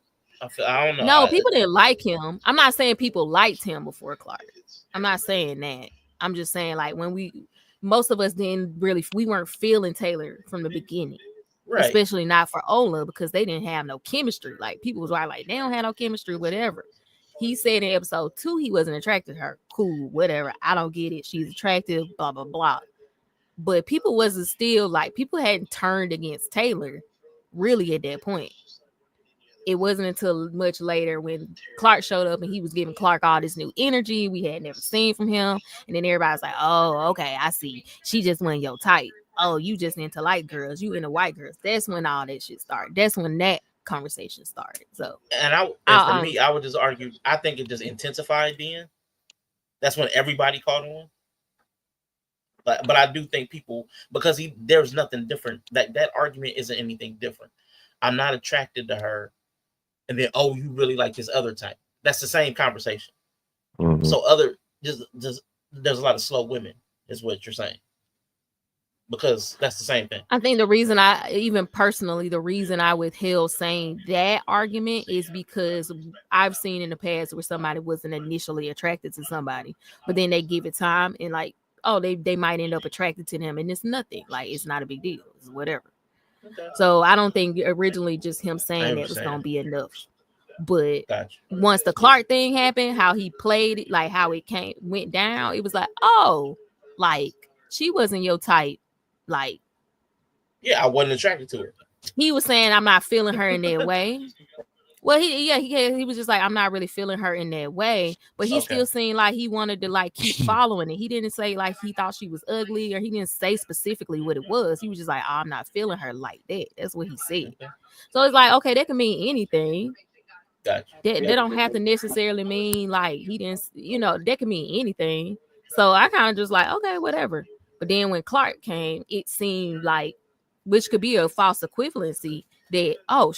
S2: I don't know.
S3: No, people didn't like him. I'm not saying people liked him before Clark. I'm not saying that. I'm just saying, like, when most of us we weren't feeling Taylor from the beginning. Right. Especially not for Ola, because they didn't have no chemistry. Like, people was like, they don't have no chemistry, whatever. He said in episode 2 he wasn't attracted to her. Cool, whatever. I don't get it. She's attractive, blah, blah, blah. But people wasn't still, like, people hadn't turned against Taylor really at that point. It wasn't until much later when Clark showed up and he was giving Clark all this new energy we had never seen from him. And then everybody's like, oh, okay, I see. She just wasn't your type. Oh, you just into light girls. You into white girls. That's when all that shit started. That's when that conversation started. So,
S2: and for me, I would just argue, I think it just intensified then. That's when everybody caught on. But I do think people, because there's nothing different. That argument isn't anything different. I'm not attracted to her. And then, oh, you really like this other type. That's the same conversation. Mm-hmm. So just there's a lot of slow women, is what you're saying. Because that's the same thing.
S3: I think the reason I withheld saying that argument is because I've seen in the past where somebody wasn't initially attracted to somebody, but then they give it time and like, oh, they might end up attracted to them, and it's nothing. Like, it's not a big deal. It's whatever. Okay. So I don't think originally just him saying that was gonna be enough. But once the Clark thing happened, how he played it, like how it went down, it was like, oh, like she wasn't your type. Like,
S2: yeah, I wasn't attracted to her.
S3: He was saying I'm not feeling her in that way. Well, he was just like, I'm not really feeling her in that way, but he still seemed like he wanted to like keep following it. He didn't say like he thought she was ugly, or he didn't say specifically what it was. He was just like, oh, I'm not feeling her like that. That's what he said. So it's like, okay, that can mean anything.
S2: Gotcha.
S3: That don't have to necessarily mean like he didn't, that can mean anything. So I kind of just like, okay, whatever. But then when Clark came, it seemed like, which could be a false equivalency, that, oh,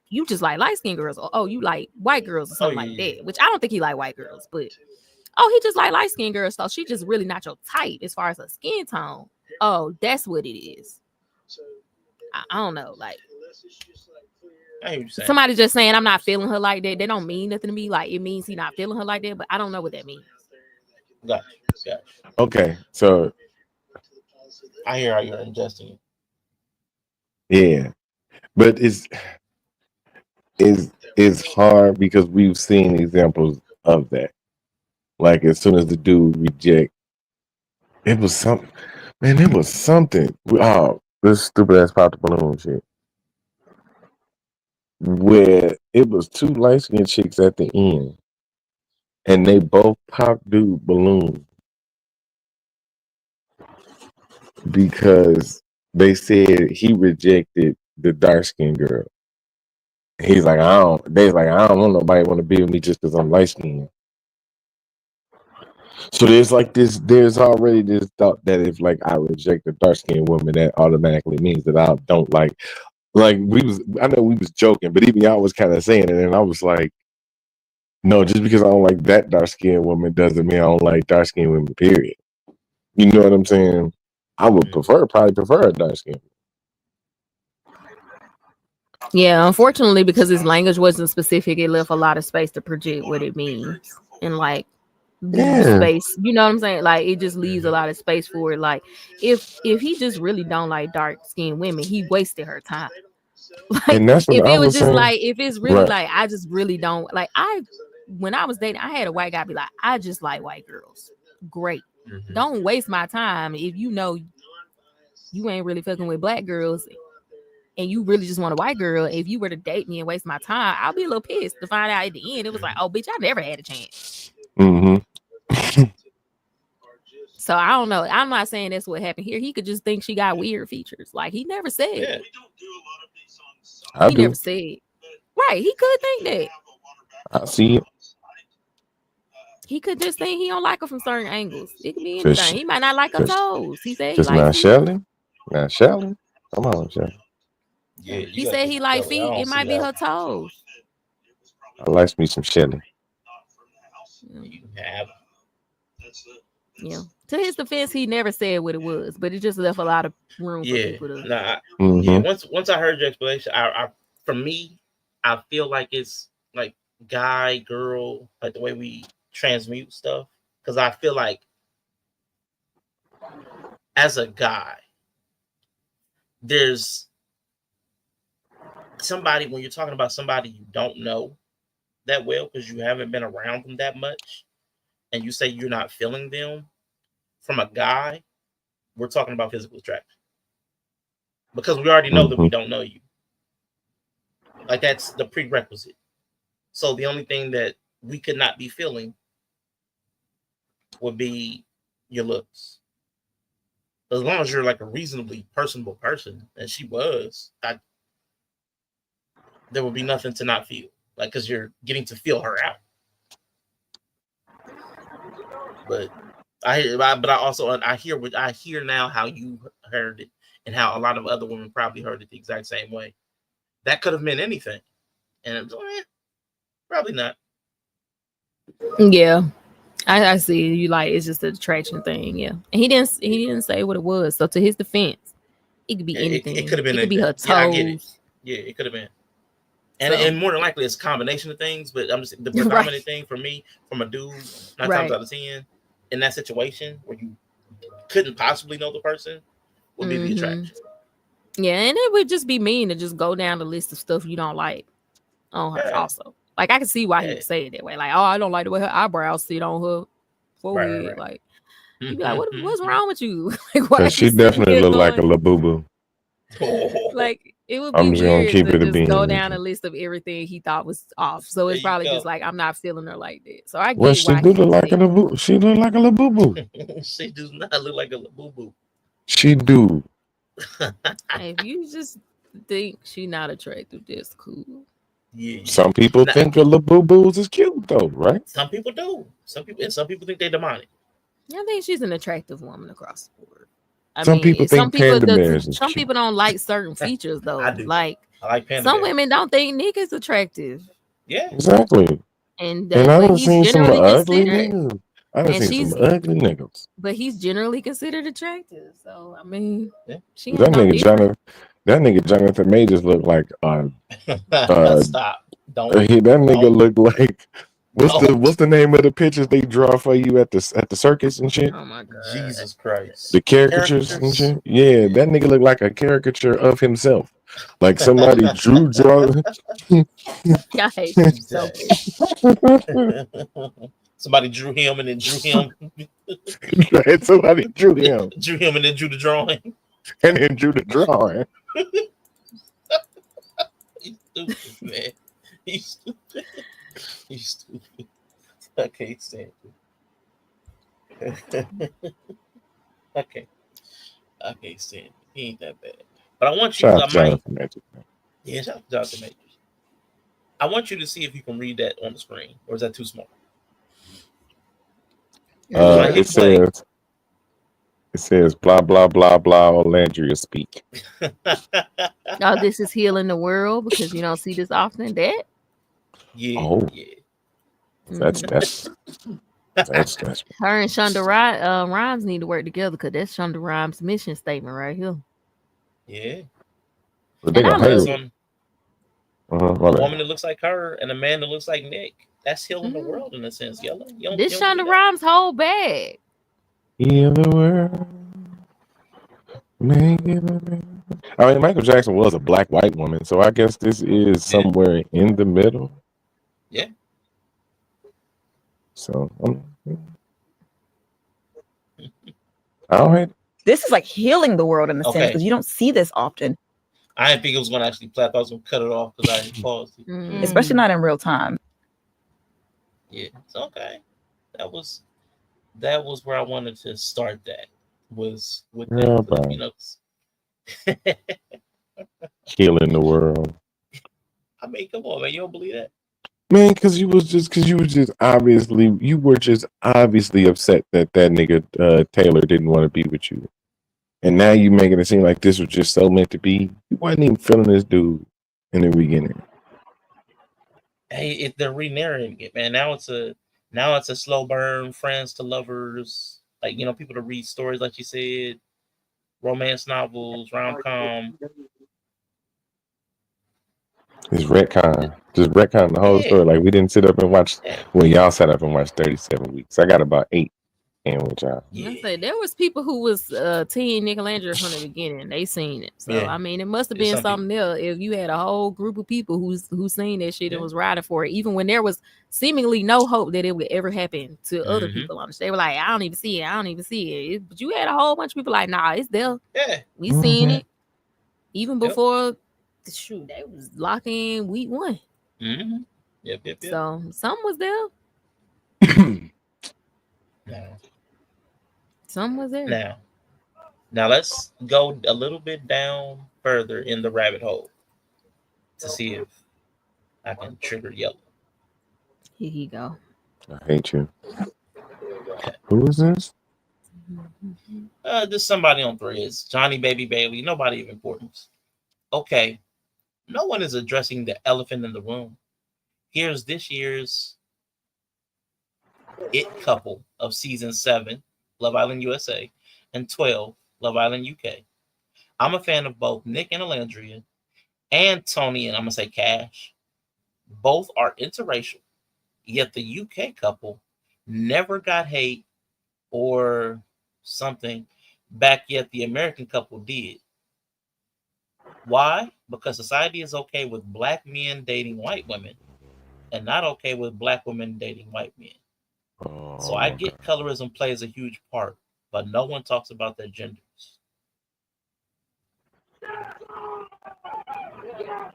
S3: you just like light-skinned girls, or oh, you like white girls, or something like that. Which I don't think he like white girls, but he just like light-skinned girls, so she just really not your type as far as her skin tone. Oh, that's what it is. I don't know, like somebody just saying I'm not feeling her like that. They don't mean nothing to me. Like it means he not feeling her like that, but I don't know what that means.
S2: Gotcha.
S1: Okay, so
S2: I hear how you're ingesting it.
S1: Yeah, but it's hard because we've seen examples of that. Like as soon as the dude reject, it was something. Man, it was something. Oh, this stupid ass pop the balloon shit. Where it was two light skinned chicks at the end, and they both popped dude balloon because they said he rejected the dark skinned girl. He's like, I don't want nobody want to be with me just because I'm light skinned. So there's already this thought that if like I reject a dark skinned woman, that automatically means that I don't like I know we was joking, but even y'all was kind of saying it, and I was like, no, just because I don't like that dark skinned woman doesn't mean I don't like dark skinned women, period. You know what I'm saying? I would probably prefer a dark skin.
S3: Yeah, unfortunately, because his language wasn't specific, it left a lot of space to project what it means. And like space, you know what I'm saying? Like it just leaves a lot of space for it. Like if he just really don't like dark skinned women, he wasted her time. Like
S1: and that's what
S3: if
S1: I
S3: it was
S1: was
S3: just
S1: saying.
S3: like, if it's really like, I just really don't like, when I was dating, I had a white guy be like, I just like white girls. Great. Don't waste my time if you know you ain't really fucking with black girls and you really just want a white girl. If you were to date me and waste my time, I'll be a little pissed to find out at the end it was like, oh bitch, I never had a chance. So I don't know. I'm not saying that's what happened here. He could just think she got weird features. Like he never said. He never said. Right. He could think that.
S1: I see it.
S3: He could just think he don't like her from certain angles. It could be anything. He might not like her toes. He said he likes
S1: Shelly. Now Shelly. Come on, Shelly.
S2: Yeah,
S3: he said he like feet. It might be her toes.
S1: I like me some Shelly.
S3: Yeah. To his defense, he never said what it was, but it just left a lot of room for people to.
S2: Yeah. Once I heard your explanation, I for me, I feel like it's like guy, girl, like the way we transmute stuff. Because I feel like as a guy, there's somebody, when you're talking about somebody you don't know that well because you haven't been around them that much, and you say you're not feeling them, from a guy, we're talking about physical attraction. Because we already know that we don't know you. Like that's the prerequisite. So the only thing that we could not be feeling would be your looks. As long as you're like a reasonably personable person, and she was, there would be nothing to not feel. Like, because you're getting to feel her out. But I hear now how you heard it and how a lot of other women probably heard it the exact same way. That could have meant anything, and it was, probably not.
S3: Yeah, I see you. Like it's just an attraction thing. Yeah, and he didn't say what it was. So to his defense, it could be anything.
S2: It could have been.
S3: It could be her toes.
S2: Yeah, I get it. Yeah, it could have been. And more than likely, it's a combination of things. But I'm just the predominant thing for me, from a dude, 9 times out of 10, in that situation where you couldn't possibly know the person, would be the attraction.
S3: Yeah, and it would just be mean to just go down the list of stuff you don't like on her. Also, like I can see why he would say it that way. Like, oh, I don't like the way her eyebrows sit on her forehead. Right. Like, you'd be like, what's wrong with you? Like, why?
S1: She definitely looked like a little boo boo.
S3: Like, It would
S1: I'm
S3: be
S1: just gonna
S3: weird
S1: keep
S3: to
S1: it a
S3: just go
S1: being.
S3: down a list of everything he thought was off. So
S2: There
S3: it's
S2: you
S3: probably just
S2: go.
S3: like I'm not feeling her like that. So I
S1: Well,
S3: get
S1: she
S3: why
S1: do
S3: he
S1: look like a
S3: upset.
S1: boo. She look like a little boo boo.
S2: She does not look like a boo boo.
S1: She do.
S3: If you just think she not attractive, that's cool.
S2: Yeah.
S1: Some people
S2: Now,
S1: think the little boo boos is cute though, right?
S2: some people do. Some people think they're demonic.
S3: I think she's an attractive woman across the board. I
S1: Some
S3: mean,
S1: people think panda bears is
S3: some
S1: cute.
S3: people don't like certain features though.
S2: I do.
S3: Like
S2: I like panda
S3: some
S2: bears.
S3: women don't think Nick is attractive,
S2: Yeah.
S1: Exactly.
S3: and
S1: And I
S3: but
S1: done
S3: he's
S1: seen some
S3: generally
S1: ugly
S3: considered,
S1: niggas. I done
S3: and
S1: seen some
S3: she's,
S1: ugly niggas.
S3: but he's generally considered attractive. So I mean,
S2: Yeah.
S3: she
S1: That
S3: ain't no
S1: nigga
S3: different.
S1: Jonathan May just looked like
S2: Stop. Don't.
S1: that nigga
S2: Don't.
S1: looked like
S2: Don't.
S1: what's the name of the pictures they draw for you at the circus and shit?
S3: Oh my god,
S2: Jesus Christ.
S1: The caricatures and shit. Yeah, that nigga looked like a caricature of himself. Like somebody draw.
S3: I hate you so bad.
S2: Somebody drew him and then drew him.
S1: Somebody drew him.
S2: Drew him and then drew the drawing.
S1: And then drew the drawing.
S2: You stupid, man. You stupid. You stupid. I can't stand it. Okay. I can't stand it. He ain't that bad. But I want you
S1: Shout out
S2: to
S1: Jonathan Majors.
S2: Yeah, shout out to Jonathan Majors. I want you to see if you can read that on the screen, or is that too small?
S1: It says blah blah blah blah Landria speak.
S3: Oh, this is healing the world because you don't see this often. That
S2: Yeah.
S1: Oh.
S2: Yeah.
S1: That's
S3: her and Shonda Rhimes need to work together because that's Shonda Rhimes' mission statement right here.
S2: Yeah.
S1: But they
S3: And I
S1: gonna hate
S3: love
S1: her.
S3: it.
S2: A woman that looks like her and a man that looks like Nick. That's healing the world in a sense, Yella.
S3: This Shonda Rhimes' whole bag.
S1: Heal the world. Make it a I mean, Michael Jackson was a black white woman, so I guess this is somewhere in the middle.
S2: Yeah.
S1: So I don't hate.
S11: This is like healing the world in a sense
S2: Okay.
S11: because you don't see this often,
S2: I didn't think it was going to actually play. I thought I was going to cut it off because I paused it.
S11: especially not in real time.
S2: Yeah, it's okay. That was where I wanted to start. That was with
S1: Yeah,
S2: that,
S1: bro.
S2: you know.
S1: Healing the world,
S2: I mean, come on, man. You don't believe that?
S1: man. Because you were just obviously upset that nigga Taylor didn't want to be with you, and now you making it seem like this was just so meant to be. You wasn't even feeling this dude in the beginning.
S2: Hey, they're re-narrating it, man. Now it's a slow burn, friends to lovers, like people to read stories, like you said, romance novels, rom-com.
S1: It's retcon. Just retcon the whole story. Like we didn't sit up and watch. Well, y'all sat up and watched 37 weeks. I got about 8 in with y'all.
S3: I say there was people who was team Nick Landry from the beginning. They seen it. So
S2: Yeah.
S3: I mean, it must have
S2: There's
S3: been
S2: some
S3: something there. If you had a whole group of people who seen that shit and was riding for it, even when there was seemingly no hope that it would ever happen to other people on the show. They were like, I don't even see it. I don't even see it. But you had a whole bunch of people like, nah, it's there.
S2: Yeah.
S3: We seen it. Even before shoot, they was locking week 1.
S2: Mm-hmm. Yep.
S3: So some was there.
S2: No.
S3: Some was there.
S2: Now let's go a little bit down further in the rabbit hole to see if I can trigger Yella.
S3: Here you go.
S1: I hate you. Who is this?
S2: Just somebody on Threads. Johnny Baby Bailey. Nobody of importance. Okay. No one is addressing the elephant in the room. Here's this year's it couple of season 7, Love Island USA, and 12, Love Island UK. I'm a fan of both Nick and Alandria, and Tony and I'm going to say Cash. Both are interracial, yet the UK couple never got hate or something back, yet the American couple did. Why? Because society is okay with black men dating white women and not okay with black women dating white men. So I get colorism plays a huge part, but no one talks about their genders.
S3: The hell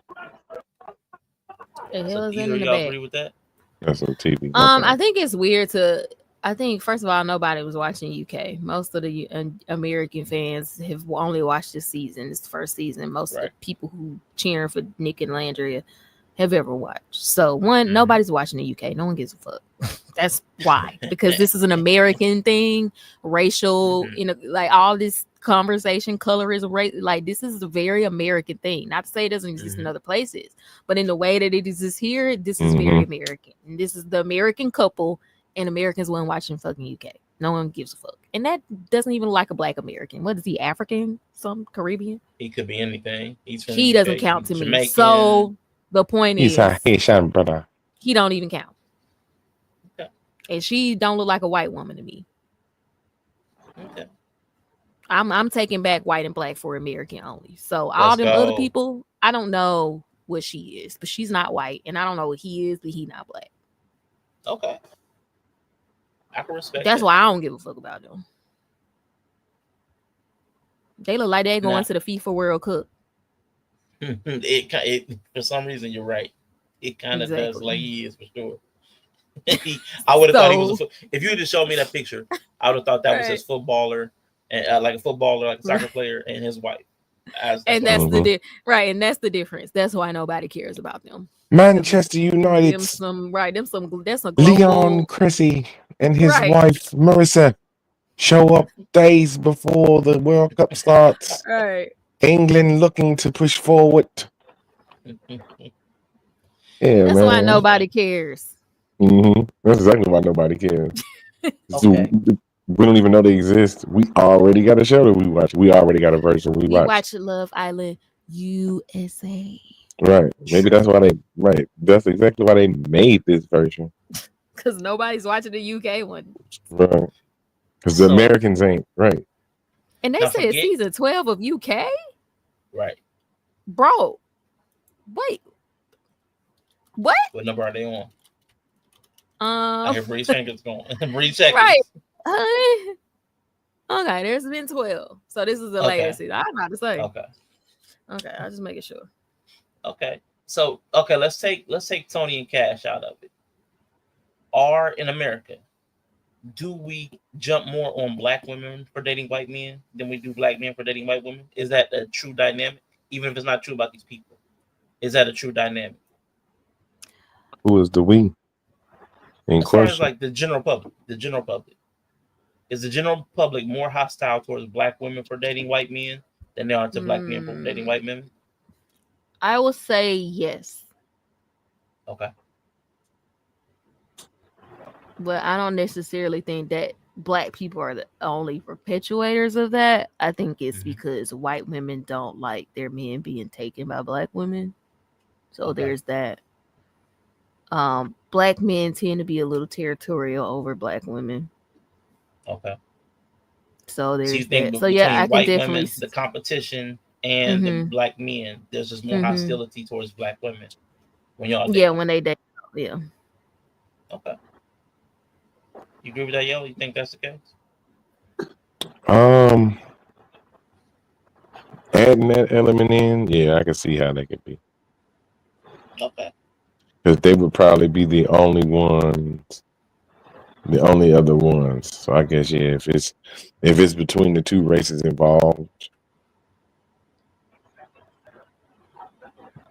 S2: So
S3: is that
S2: either
S3: in the
S2: y'all
S3: back?
S2: agree with that?
S1: That's on TV.
S3: I think it's weird to. I think first of all, nobody was watching UK. Most of the American fans have only watched this season. It's the first season. Most of the people who cheering for Nick and Landria have ever watched. So nobody's watching the UK. No one gives a fuck. That's why, because this is an American thing, racial, like all this conversation, colorism, race, like this is a very American thing. Not to say it doesn't exist in other places, but in the way that it exists here, this is very American. And this is the American couple, and Americans weren't watching fucking UK. No one gives a fuck. And that doesn't even like a black American. What is he, African? Some Caribbean?
S2: He could be anything.
S3: He doesn't count to me. So the point is,
S1: he's a Haitian brother.
S3: He don't even count.
S2: Okay.
S3: And she don't look like a white woman to me.
S2: Okay.
S3: I'm taking back white and black for American only. So all them other people, I don't know what she is, but she's not white, and I don't know what he is, but he not black.
S2: Okay. I can respect.
S3: That's why I don't give a fuck about them. They look like they're going to the FIFA World Cup.
S2: It for some reason you're right. It kind of does like he is for sure. I would have thought he was. If you had just showed me that picture, I would have thought that was his footballer and like a soccer player, and his wife.
S3: And that's the and that's the difference. That's why nobody cares about them.
S1: Manchester United.
S3: That's a global...
S1: Leon Cressy and his wife Marissa show up days before the World Cup starts.
S3: Right.
S1: England looking to push forward.
S3: That's why nobody cares.
S1: That's exactly why nobody cares. So we don't even know they exist. We already got a show that we watch. We already got a version we watch.
S3: Watch Love Island USA.
S1: Right. Maybe that's why that's exactly why they made this version.
S3: Because nobody's watching the UK one.
S1: Right. Because the Americans ain't. Right.
S3: And they said season 12 of UK?
S2: Right.
S3: Bro. Wait. What?
S2: What number are they on? I hear Bree Jenkins going. Bree Jenkins.
S3: Right. Okay, there's been 12. So this is the later season. I'm about to say. Okay, I'll just make it sure.
S2: Okay. So let's take Tony and Cash out of it. In America, do we jump more on black women for dating white men than we do black men for dating white women? Is that a true dynamic? Even if it's not true about these people, is that a true dynamic?
S1: Who is the we?
S2: As far as like the general public, is the general public more hostile towards black women for dating white men than they are to black men for dating white men?
S3: I will say yes.
S2: Okay.
S3: But I don't necessarily think that black people are the only perpetuators of that. I think it's because white women don't like their men being taken by black women. So there's that. Black men tend to be a little territorial over black women.
S2: Okay.
S3: So there's
S2: that.
S3: So yeah, I can definitely
S2: women, the competition and the black men. There's just more hostility towards black women when y'all date.
S3: Yeah, when they date. Yeah.
S2: Okay. You agree with that, Yella? You think that's the case?
S1: Adding that element in, yeah, I can see how that could be.
S2: Okay.
S1: Because they would probably be the only other ones. So I guess if it's between the two races involved,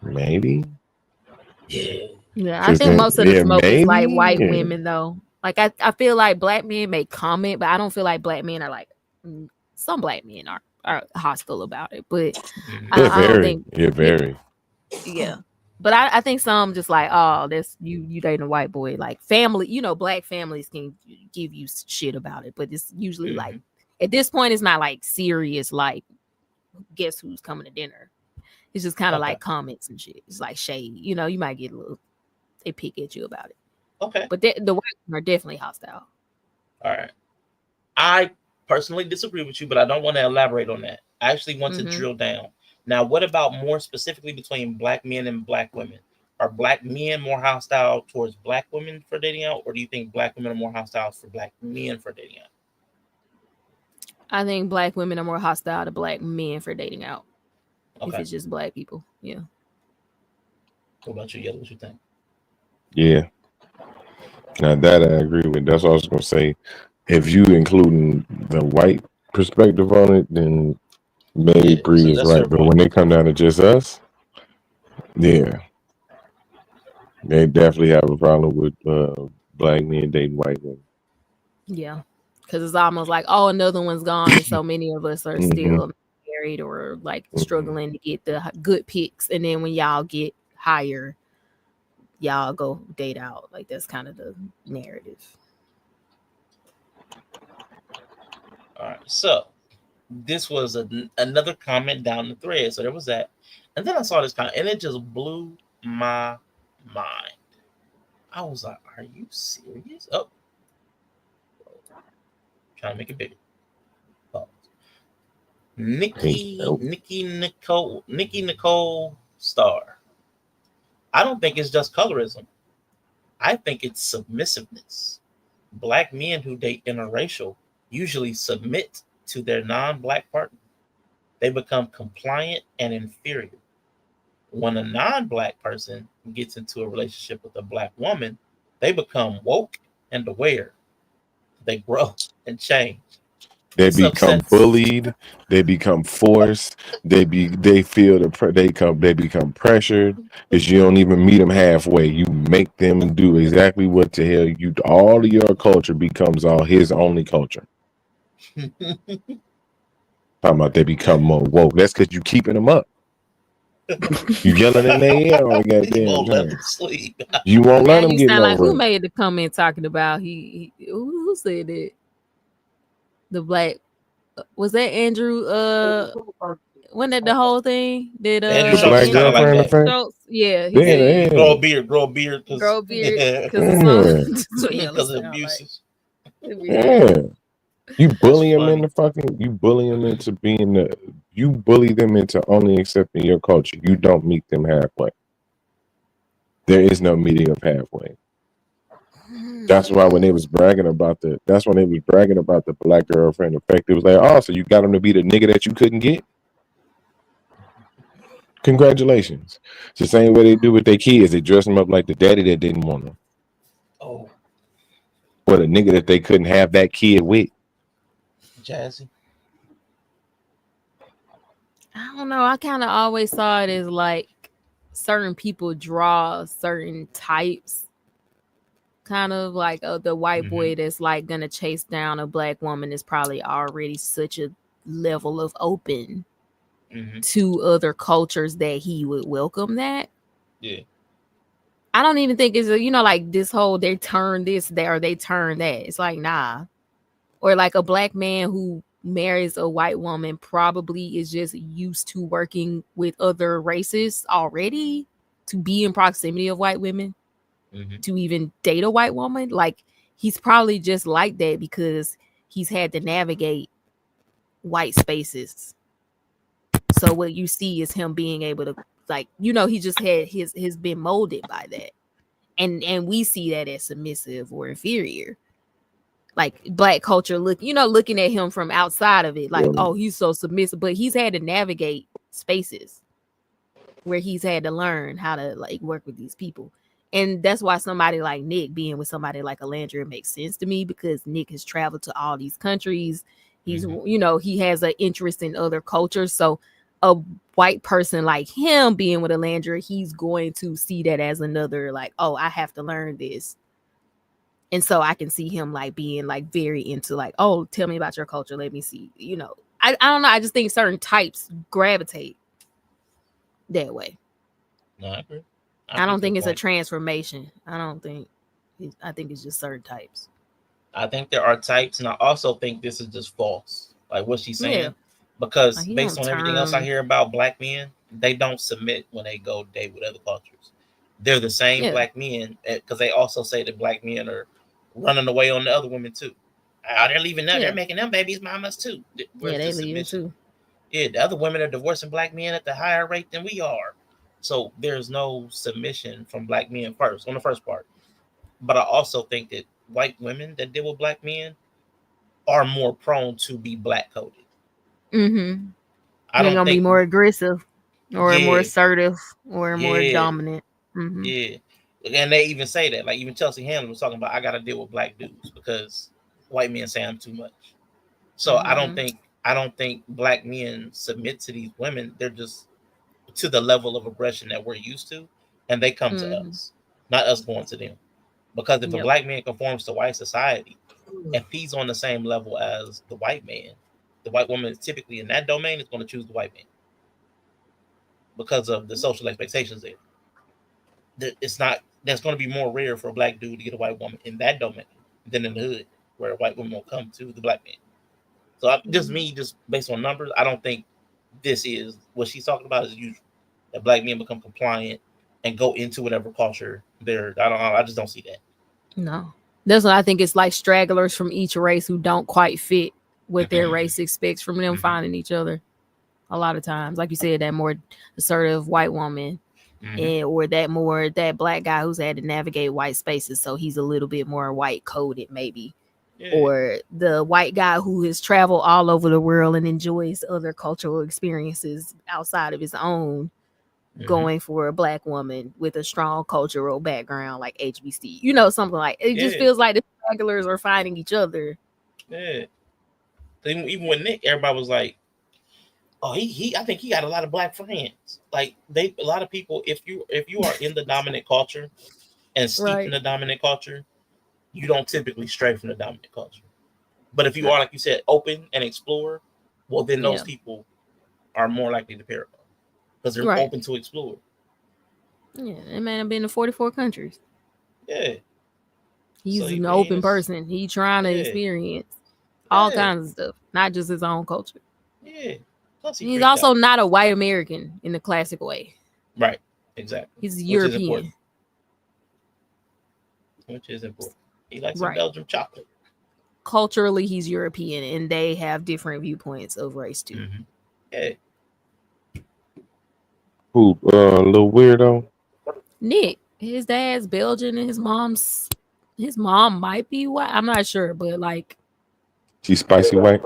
S1: maybe.
S3: Yeah, I think most of the smoke is like white women though. Like I feel like black men may comment, but I don't feel like black men are like some black men are hostile about it. But I don't think
S1: very.
S3: Yeah. But I think some just like, oh, that's you dating a white boy. Like family, black families can give you shit about it. But it's usually like at this point, it's not like serious, like guess who's coming to dinner. It's just kind of like comments and shit. It's like shade. You might get a little, they pick at you about it.
S2: Okay.
S3: But the white are definitely hostile.
S2: All right. I personally disagree with you, but I don't want to elaborate on that. I actually want to drill down. Now, what about more specifically between black men and black women? Are black men more hostile towards black women for dating out, or do you think black women are more hostile for black men for dating out?
S3: I think black women are more hostile to black men for dating out.
S2: Okay.
S3: If it's just black people. Yeah.
S2: What about you, Yella? What you think?
S1: Yeah. Now that I agree with. That's what I was gonna say. If you including the white perspective on it, then maybe
S2: Yeah,
S1: Bree
S2: so
S1: is
S2: that's her
S1: right. But
S2: point.
S1: when it come down to just us, yeah, they definitely have a problem with black men dating white women.
S3: Yeah, because it's almost like, oh, another one's gone, and so many of us are
S1: Mm-hmm.
S3: still married or like
S1: Mm-hmm.
S3: struggling to get the good picks, and then when y'all get higher, y'all go date out. Like that's kind of the narrative.
S2: All right, so this was another comment down the thread. So there was that, and then I saw this comment, and it just blew my mind. I was like, "Are you serious?" Oh, trying to make it bigger. Oh. Nikki Nicole Star. I don't think it's just colorism. I think it's submissiveness. Black men who date interracial usually submit to their non-black partner. They become compliant and inferior. When a non-black person gets into a relationship with a black woman, they become woke and aware. They grow and change.
S1: They
S2: This
S1: become
S2: upsets.
S1: bullied. They become forced. They feel they become pressured because you don't even meet them halfway. You make them do exactly what the hell you. All of your culture becomes all his only culture. Talking about they become more woke. That's because you keeping them up. You yelling in their ear all the
S2: You
S1: goddamn
S2: won't let
S1: time.
S2: them sleep.
S1: You won't
S3: Now
S1: let them
S3: you
S1: get
S3: sound
S1: no
S3: like who
S1: rest.
S3: made the comment talking about who said it? The black was that Andrew? When did the whole thing did
S2: Andrew
S1: The
S2: Schultz
S1: black
S2: is kind of like
S1: girlfriend
S2: that.
S1: affair.
S3: Schultz? Yeah, he
S1: Yeah,
S3: said
S2: Grow a beard, because
S3: grow a beard because the
S1: yeah,
S3: song. So yeah,
S2: because of
S3: sound like
S2: abuses.
S3: it be like
S1: yeah. You
S2: That's
S1: bully them
S2: funny.
S1: into you bully them into you bully them into only accepting your culture. You don't meet them halfway. There is no meeting of halfway. That's why when they was bragging about the black girlfriend effect, it was like, oh, so you got them to be the nigga that you couldn't get? Congratulations. It's the same way they do with their kids. They dress them up like the daddy that didn't want them.
S2: Oh,
S1: Or the nigga that they couldn't have that kid with.
S2: Jazzy.
S3: I don't know. I kind of always saw it as like certain people draw certain types. Kind of like the white boy that's like gonna chase down a black woman is probably already such a level of open to other cultures that he would welcome that.
S2: Yeah.
S3: I don't even think it's like this whole they turn this there or they turn that. It's like nah. Or like a black man who marries a white woman probably is just used to working with other races already to be in proximity of white women. To even date a white woman, like he's probably just like that because he's had to navigate white spaces. So what you see is him being able to, like, he just had his been molded by that, and we see that as submissive or inferior. Like black culture looking at him from outside of it, like, oh, he's so submissive, but he's had to navigate spaces where he's had to learn how to like work with these people. And that's why somebody like Nick being with somebody like Alandria makes sense to me, because Nick has traveled to all these countries. He's, he has an interest in other cultures. So a white person like him being with Alandria, he's going to see that as another like, oh, I have to learn this. And so I can see him like being like very into like, oh, tell me about your culture. Let me see, I don't know. I just think certain types gravitate that way.
S2: No, I agree.
S3: I don't think it's a transformation. I think it's just certain types.
S2: I think there are types, and I also think this is just false. Like what she's saying.
S3: Yeah.
S2: Because
S3: Like,
S2: based on everything else I hear about black men, they don't submit when they go date with other cultures. They're the same black men, because they also say that black men are running away on the other women too. They're leaving now. They're making them babies mamas too. Where's
S3: they
S2: the
S3: leaving
S2: submission?
S3: too.
S2: Yeah, the other women are divorcing black men at the higher rate than we are. So there's no submission from black men on the first part. But I also think that white women that deal with black men are more prone to be black coded.
S3: Mm-hmm.
S2: I
S3: They're
S2: don't
S3: gonna be
S2: think
S3: more aggressive or more assertive or more dominant. Mm-hmm.
S2: Yeah. And they even say that, like even Chelsea Handler was talking about, I got to deal with black dudes because white men say I'm too much. So I don't think black men submit to these women. They're just to the level of aggression that we're used to, and they come to us, not us going to them. Because if a black man conforms to white society, if he's on the same level as the white man, the white woman is typically in that domain is going to choose the white man because of the social expectations there. It's not. That's going to be more rare for a black dude to get a white woman in that domain than in the hood, where a white woman will come to the black man. So just based on numbers, I don't think this is what she's talking about is usual. That black men become compliant and go into whatever culture they're. I just don't see that.
S3: No, that's what I think. It's like stragglers from each race who don't quite fit what their race expects from them finding each other. A lot of times, like you said, that more assertive white woman, or that black guy who's had to navigate white spaces, so he's a little bit more white coded, maybe. Yeah. Or the white guy who has traveled all over the world and enjoys other cultural experiences outside of his own, going for a black woman with a strong cultural background like HBC. Something like it just feels like the stragglers are finding each other.
S2: Yeah. Even with Nick, everybody was like, "Oh, I think he got a lot of black friends." Like a lot of people, if you are in the dominant culture and steeped in the dominant culture, you don't typically stray from the dominant culture. But if you are, like you said, open and explore, well, then those people are more likely to pair up because they're open to explore.
S3: Yeah, that man have been to 44 countries.
S2: Yeah.
S3: He's an open person. He trying to experience all kinds of stuff, not just his own culture.
S2: Yeah. Plus
S3: he's also not a white American in the classic way.
S2: Right. Exactly.
S3: He's European.
S2: Which is important. He likes some Belgian chocolate.
S3: Culturally, he's European, and they have different viewpoints of race too.
S2: Mm-hmm. Yeah.
S1: Who, little weirdo?
S3: Nick, his dad's Belgian, and his mom might be white. I'm not sure, but like,
S1: she's spicy white.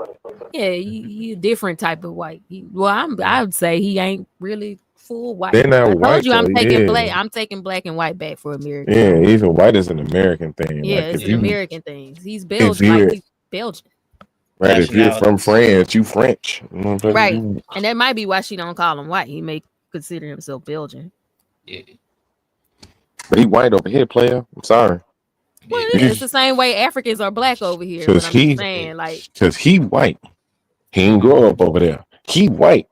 S3: Yeah, he a different type of white. I would say he ain't really full white.
S1: They're not white.
S3: I told you I'm taking black. I'm taking black and white back for American.
S1: Yeah, even white is an American thing.
S3: Yeah, like it's an American thing. He's Belgian. He's Belgian.
S1: Right. If you're from France, you French.
S3: Right. And that might be why she don't call him white. He may consider himself Belgian.
S2: Yeah.
S1: But he white over here, player. I'm sorry.
S3: Well, it's the same way Africans are black over here. But I'm just saying, like,
S1: because he white. He didn't grow up over there. He white.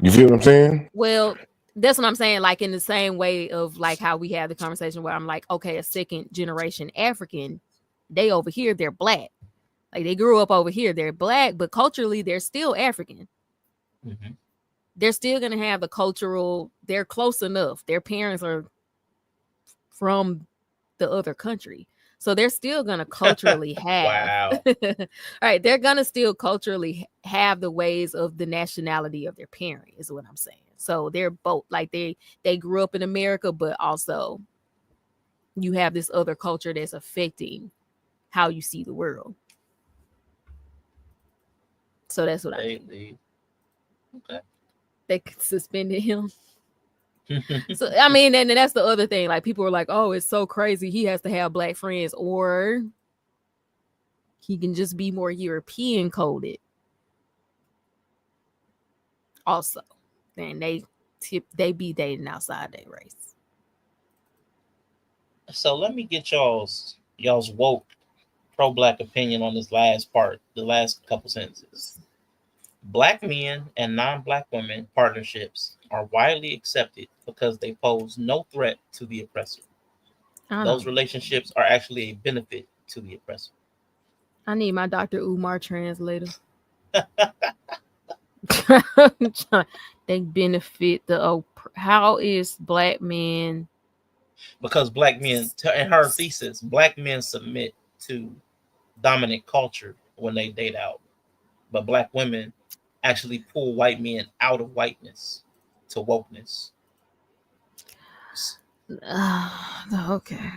S1: You feel what I'm saying?
S3: Well, that's what I'm saying. Like in the same way of like how we have the conversation where I'm like, okay, a second generation African, they over here, they're black. Like they grew up over here, they're black, but culturally they're still African.
S2: Mm-hmm.
S3: They're still gonna have the cultural. They're close enough. Their parents are from the other country. So they're still going to culturally have, right. They're going to still culturally have the ways of the nationality of their parent is what I'm saying. So they're both like they grew up in America, but also you have this other culture that's affecting how you see the world. So that's what I think.
S2: Okay.
S3: They suspended him. So I mean, and that's the other thing. Like people are like, "Oh, it's so crazy. He has to have black friends, or he can just be more European coded." Also, and they be dating outside their race.
S2: So let me get y'all's woke pro-black opinion on this last part, the last couple sentences. Black men and non-black women partnerships are widely accepted because they pose no threat to the oppressor. Those relationships are actually a benefit to the oppressor.
S3: I need my Dr. Umar translator. They benefit the how is black men?
S2: Because black men, in her thesis, black men submit to dominant culture when they date out, but black women actually pull white men out of whiteness to wokeness.
S3: Okay.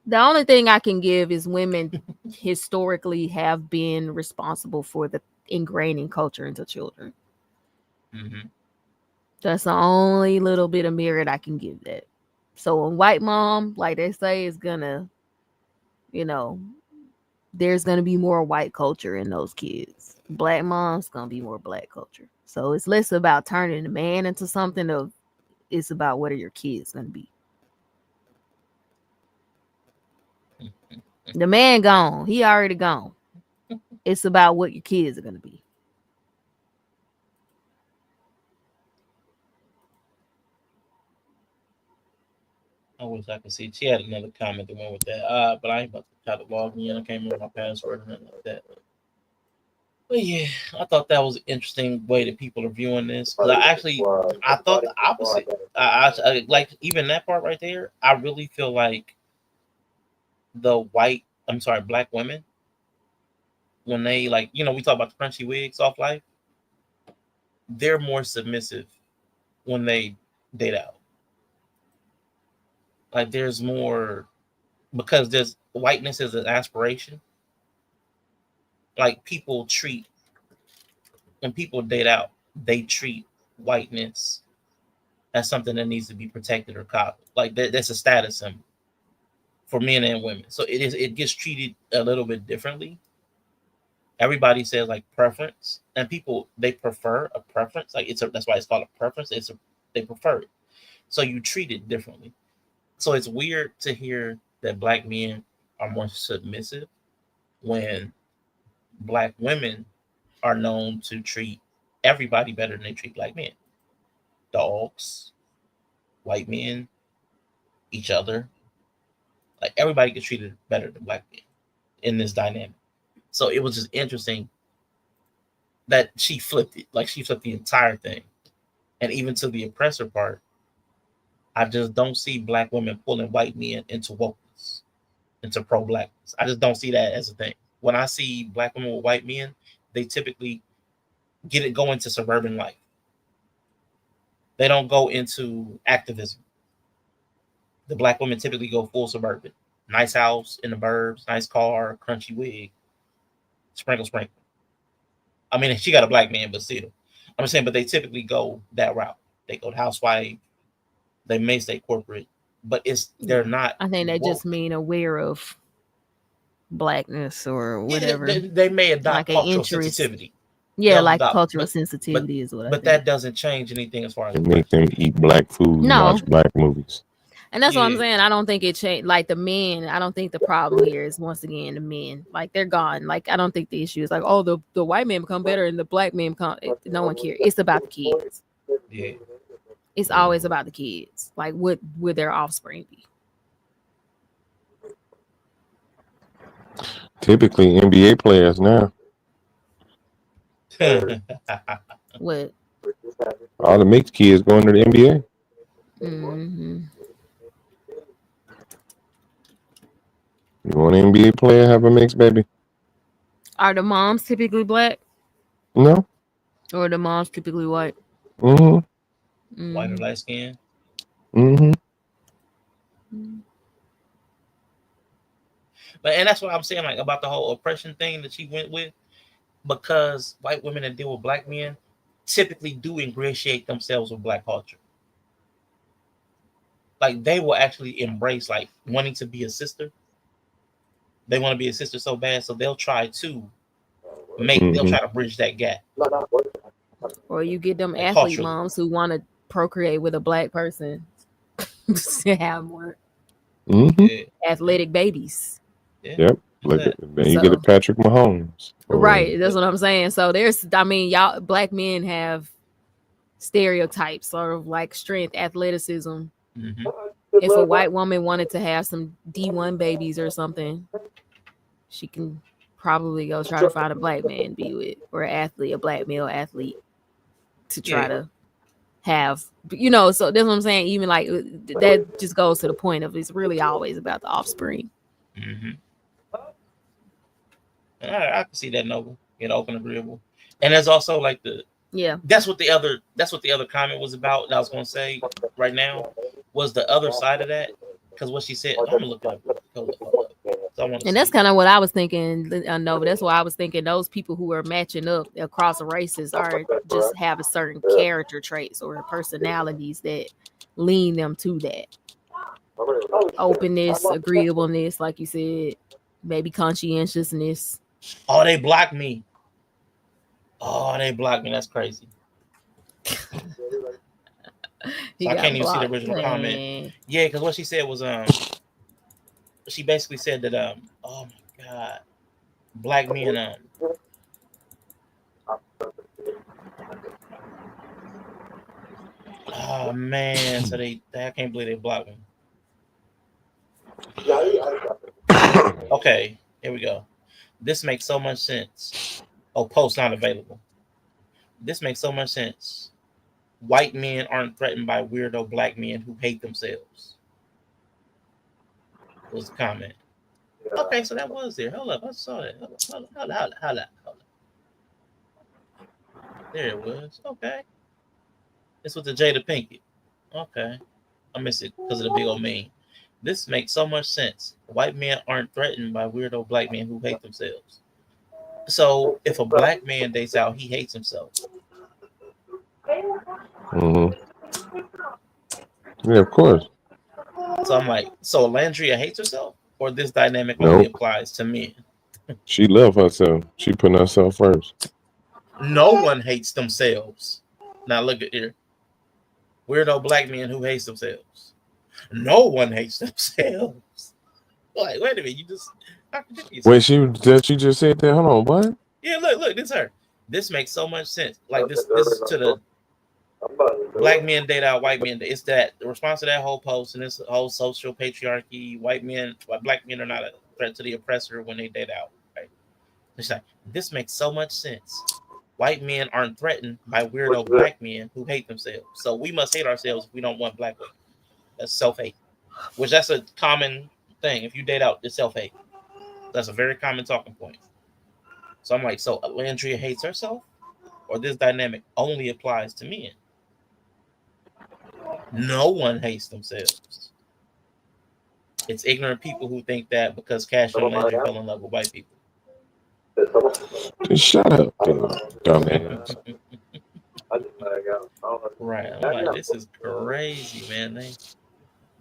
S3: The only thing I can give is women historically have been responsible for the ingraining culture into children.
S2: Mm-hmm.
S3: That's the only little bit of merit I can give that. So a white mom, like they say, is gonna, you know, there's gonna be more white culture in those kids. Black mom's gonna be more black culture. So it's less about turning the man into something of, it's about what are your kids gonna be. The man gone. He already gone. It's about what your kids are gonna be.
S2: I wish I could see. She had another comment that went with that. But I ain't about to try to log in. I can't remember my password or nothing like that. But yeah, I thought that was an interesting way that people are viewing this. Because I thought the opposite. I like even that part right there. I really feel like black women, when they like, we talk about the crunchy wigs off life, they're more submissive when they date out. Like there's more, because there's whiteness is an aspiration. Like when people date out, they treat whiteness as something that needs to be protected or coddled. Like that's a status symbol for men and women. So it gets treated a little bit differently. Everybody says like preference, and people, they prefer a preference. Like that's why it's called a preference. They prefer it. So you treat it differently. So it's weird to hear that black men are more submissive when black women are known to treat everybody better than they treat black men. Dogs, white men, each other. Like everybody gets treated better than black men in this dynamic. So it was just interesting that she flipped it. Like she flipped the entire thing. And even to the oppressor part, I just don't see black women pulling white men into wokeness, into pro-blackness. I just don't see that as a thing. When I see black women with white men, they typically go into suburban life. They don't go into activism. The black women typically go full suburban. Nice house in the burbs, nice car, crunchy wig, sprinkle. I mean, she got a black man, but still. I'm saying, but they typically go that route. They go to housewife. They may stay corporate, but they're not.
S3: I think they just mean aware of blackness or whatever.
S2: They may adopt like cultural sensitivity.
S3: Yeah, like cultural sensitivity is what I think.
S2: But that doesn't change anything as far as
S1: make them eat black food and watch black movies.
S3: And that's what I'm saying. I don't think it changed. Like the men, I don't think the problem here is once again the men. Like they're gone. Like I don't think the issue is like, oh, the white men become better and the black men become. No one cares. It's about the kids.
S2: Yeah.
S3: It's always about the kids. Like what would their offspring be?
S1: Typically NBA players now.
S3: What?
S1: All the mixed kids going to the NBA.
S3: Mm-hmm.
S1: You want an NBA player have a mixed baby?
S3: Are the moms typically black?
S1: No.
S3: Or are the moms typically white?
S1: Mm-hmm.
S2: White or light skin?
S1: Mm-hmm.
S2: And that's what I'm saying, like about the whole oppression thing that she went with, because white women that deal with black men typically do ingratiate themselves with black culture. Like they will actually embrace like wanting to be a sister. They want to be a sister so bad, so they'll try to they'll try to bridge that gap.
S3: Or you get them athlete moms who want to procreate with a black person to have more athletic babies.
S2: Yeah.
S1: Yep. Then you get a Patrick Mahomes.
S3: Right. That's what I'm saying. So y'all black men have stereotypes, sort of like strength, athleticism.
S2: Mm-hmm.
S3: If a white woman wanted to have some D1 babies or something, she can probably go try to find a black man to be with, or an athlete, a black male athlete, to try to have, so that's what I'm saying. Even like that just goes to the point of it's really always about the offspring.
S2: Mm-hmm. I can see that noble, open, agreeable, and there's also like that's what the other comment was about. That I was going to say right now was the other side of that, because what she said. I'm gonna look it up.
S3: And that's kind of what I was thinking. No, but that's why I was thinking those people who are matching up across races are just have a certain character traits or personalities that lean them to that. openness, agreeableness, like you said, maybe conscientiousness.
S2: Oh, they blocked me. That's crazy. So I can't even see the original comment. Yeah, because what she said was she basically said that oh my god, black men oh man, so I can't believe they blocked me. Okay, here we go. This makes so much sense. Oh, post not available. This makes so much sense. White men aren't threatened by weirdo black men who hate themselves. Was the comment. Okay, so that was there. Hold up, I saw it. Hold up. There it was. Okay. This was the Jada Pinkett. Okay. I miss it because of the big old meme. This makes so much sense. White men aren't threatened by weirdo black men who hate themselves. So if a black man dates out, he hates himself.
S1: Mm-hmm. Yeah, of course.
S2: So I'm like, so Landria hates herself, or this dynamic only applies to men?
S1: She loves herself. She putting herself first.
S2: No one hates themselves. Now look at here. Weirdo black men who hates themselves. No one hates themselves. Like, wait a minute, you just
S1: wait. She just said that. Hold on, what?
S2: Yeah, look, this is her. This makes so much sense. Like this is to the black men date out white men. It's that the response to that whole post and this whole social patriarchy. Black men are not a threat to the oppressor when they date out. Right? It's like this makes so much sense. White men aren't threatened by weirdo black men who hate themselves. So we must hate ourselves if we don't want black women. That's self-hate. Which that's a common thing. If you date out, it's self-hate. That's a very common talking point. So I'm like, so Landria hates herself? Or this dynamic only applies to men? No one hates themselves. It's ignorant people who think that because Cash and Landry fell in love with white people.
S1: Just shut up, dumbass.
S2: Right. I'm like, this is crazy, man.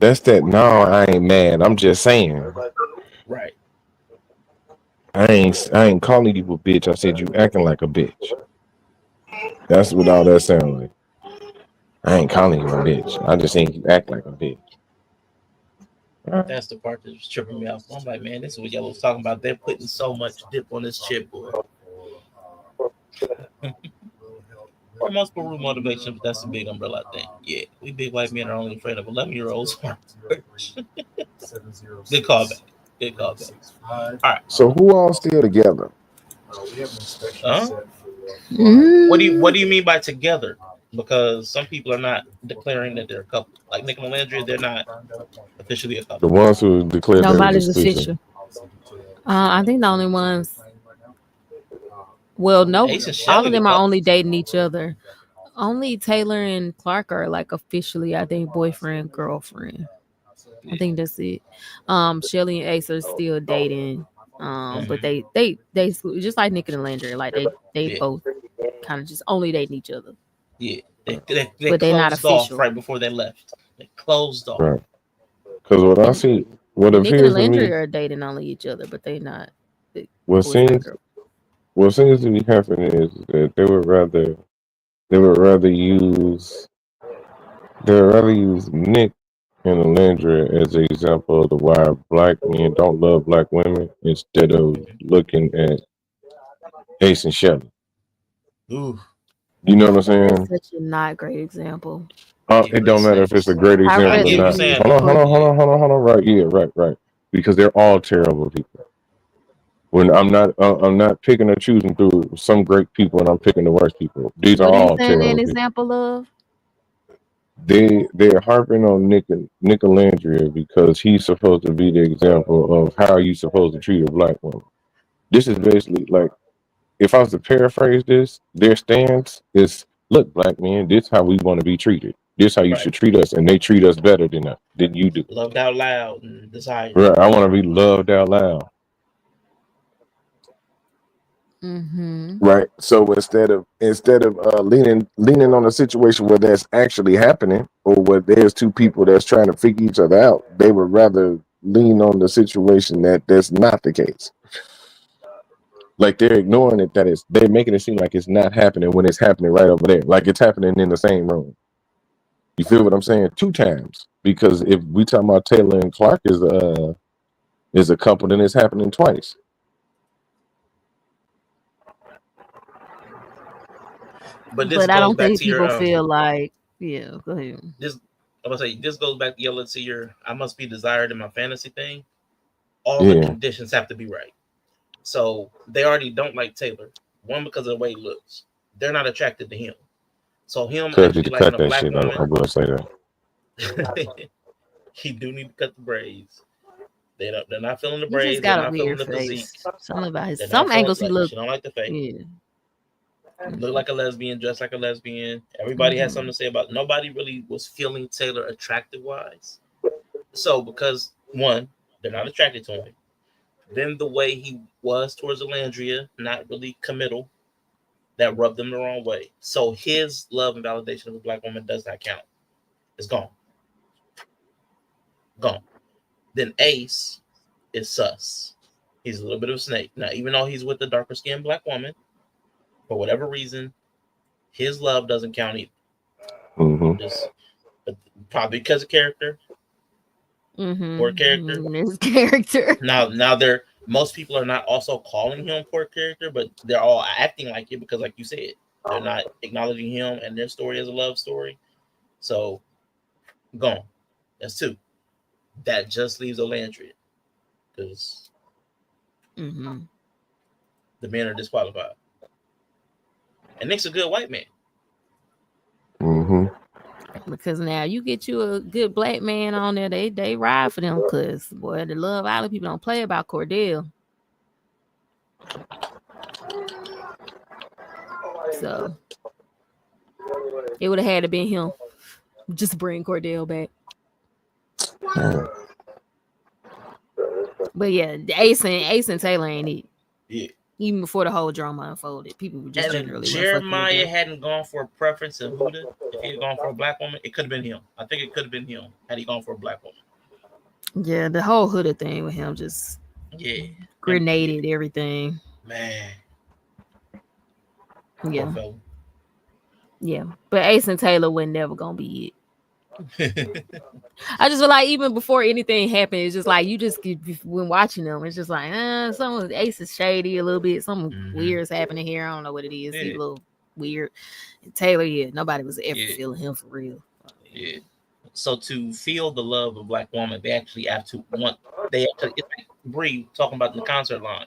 S1: That's that. No, I ain't mad. I'm just saying.
S2: Right.
S1: I ain't calling you a bitch. I said you acting like a bitch. That's what all that sounds like. I ain't calling you a bitch. I just think you act like a bitch.
S2: That's the part that was tripping me out. I'm like, man, this is what y'all was talking about. They're putting so much dip on this chip, boy. For multiple root motivation, but that's a big umbrella thing. Yeah, we big white men are only afraid of 11-year-olds. Good callback. All right.
S1: So who all still together?
S2: What do you mean by together? Because some people are not declaring that they're a couple. Like Nick and Landry, they're not officially a couple.
S1: The ones who declared
S3: nobody's official. I think the only ones. Well, no, all of them are only dating each other. Only Taylor and Clark are like officially, I think, boyfriend, girlfriend. I think that's it. Shelly and Ace are still dating. But they just like Nick and Landry, like they both kind of just only dating each other.
S2: Yeah, they but they're not official. Right before they left, they closed off.
S1: Right. Because what I see, what
S3: Nick
S1: appears
S3: and Landry
S1: to me,
S3: are dating only each other, but they not.
S1: what seems to be happening is that they would rather use Nick and Landry as an example of why black men don't love black women instead of looking at Ace and Shelly.
S2: Ooh.
S1: You know what I'm saying?
S3: That's such a not great example.
S1: It don't matter if it's a great example or not. Hold on. Right, yeah, right. Because they're all terrible people. When I'm not picking or choosing through some great people, and I'm picking the worst people. These are all terrible.
S3: An example of?
S1: They're harping on Nick and Landry because he's supposed to be the example of how you supposed to treat a black woman. This is basically like, if I was to paraphrase this, their stance is, look, black men, this is how we want to be treated. This is how you should treat us, and they treat us better than you do.
S2: Loved out loud and desired.
S1: Right, I want to be loved out loud. Right. So instead of leaning on a situation where that's actually happening, or where there's two people that's trying to figure each other out, they would rather lean on the situation that's not the case. Like they're ignoring it, they're making it seem like it's not happening when it's happening right over there. Like it's happening in the same room. You feel what I'm saying? 2 times. Because if we talking about Taylor and Clark is a couple, then it's happening twice.
S2: But I
S3: don't think people feel like, yeah, go ahead.
S2: This goes back to Yella to your I must be desired in my fantasy thing. All the conditions have to be right. So they already don't like Taylor. One, because of the way he looks. They're not attracted to him. So him actually liking a black woman.
S1: I'm gonna say that.
S2: He do need to cut the braids. They're not feeling the
S3: He
S2: braids.
S3: just got
S2: they're
S3: a
S2: not feeling
S3: weird
S2: the
S3: face.
S2: physique.
S3: Some about some angles he look.
S2: She don't like the face.
S3: Yeah.
S2: Look like a lesbian, dressed like a lesbian. Everybody has something to say about it. Nobody really was feeling Taylor attractive wise. So because one, they're not attracted to him. Then the way he was towards Alandria, not really committal, that rubbed them the wrong way. So his love and validation of a black woman does not count. It's gone. Gone. Then Ace is sus. He's a little bit of a snake. Now, even though he's with the darker skinned black woman, for whatever reason, his love doesn't count either. Just probably because of character. Poor character.
S3: His character.
S2: Now they're most people are not also calling him poor character, but they're all acting like it because, like you said, they're not acknowledging him and their story as a love story. So gone. That's 2. That just leaves Olandria because the men are disqualified. And Nick's a good white man.
S3: Because now you get you a good black man on there, they ride for them. Because boy, the Love Island people don't play about Cordell. So it would have had to be him. Just bring Cordell back. But yeah, Ace and Taylor ain't it.
S2: Yeah.
S3: Even before the whole drama unfolded, people were just
S2: and
S3: generally.
S2: If Jeremiah hadn't gone for a preference of Huda, if he had gone for a black woman, it could have been him. I think it could have been him had he gone for a black woman.
S3: Yeah, the whole Huda thing with him just grenaded everything.
S2: Man.
S3: Yeah. Yeah. But Ace and Taylor were never gonna be it. I just feel like even before anything happened, it's just like you just when watching them, it's just like some of Ace is shady a little bit, something weird is happening here. I don't know what it is. He's a little weird. And Taylor, nobody was ever feeling him for real.
S2: Yeah. So to feel the love of a black woman, they actually have to it's like Bree talking about the concert line.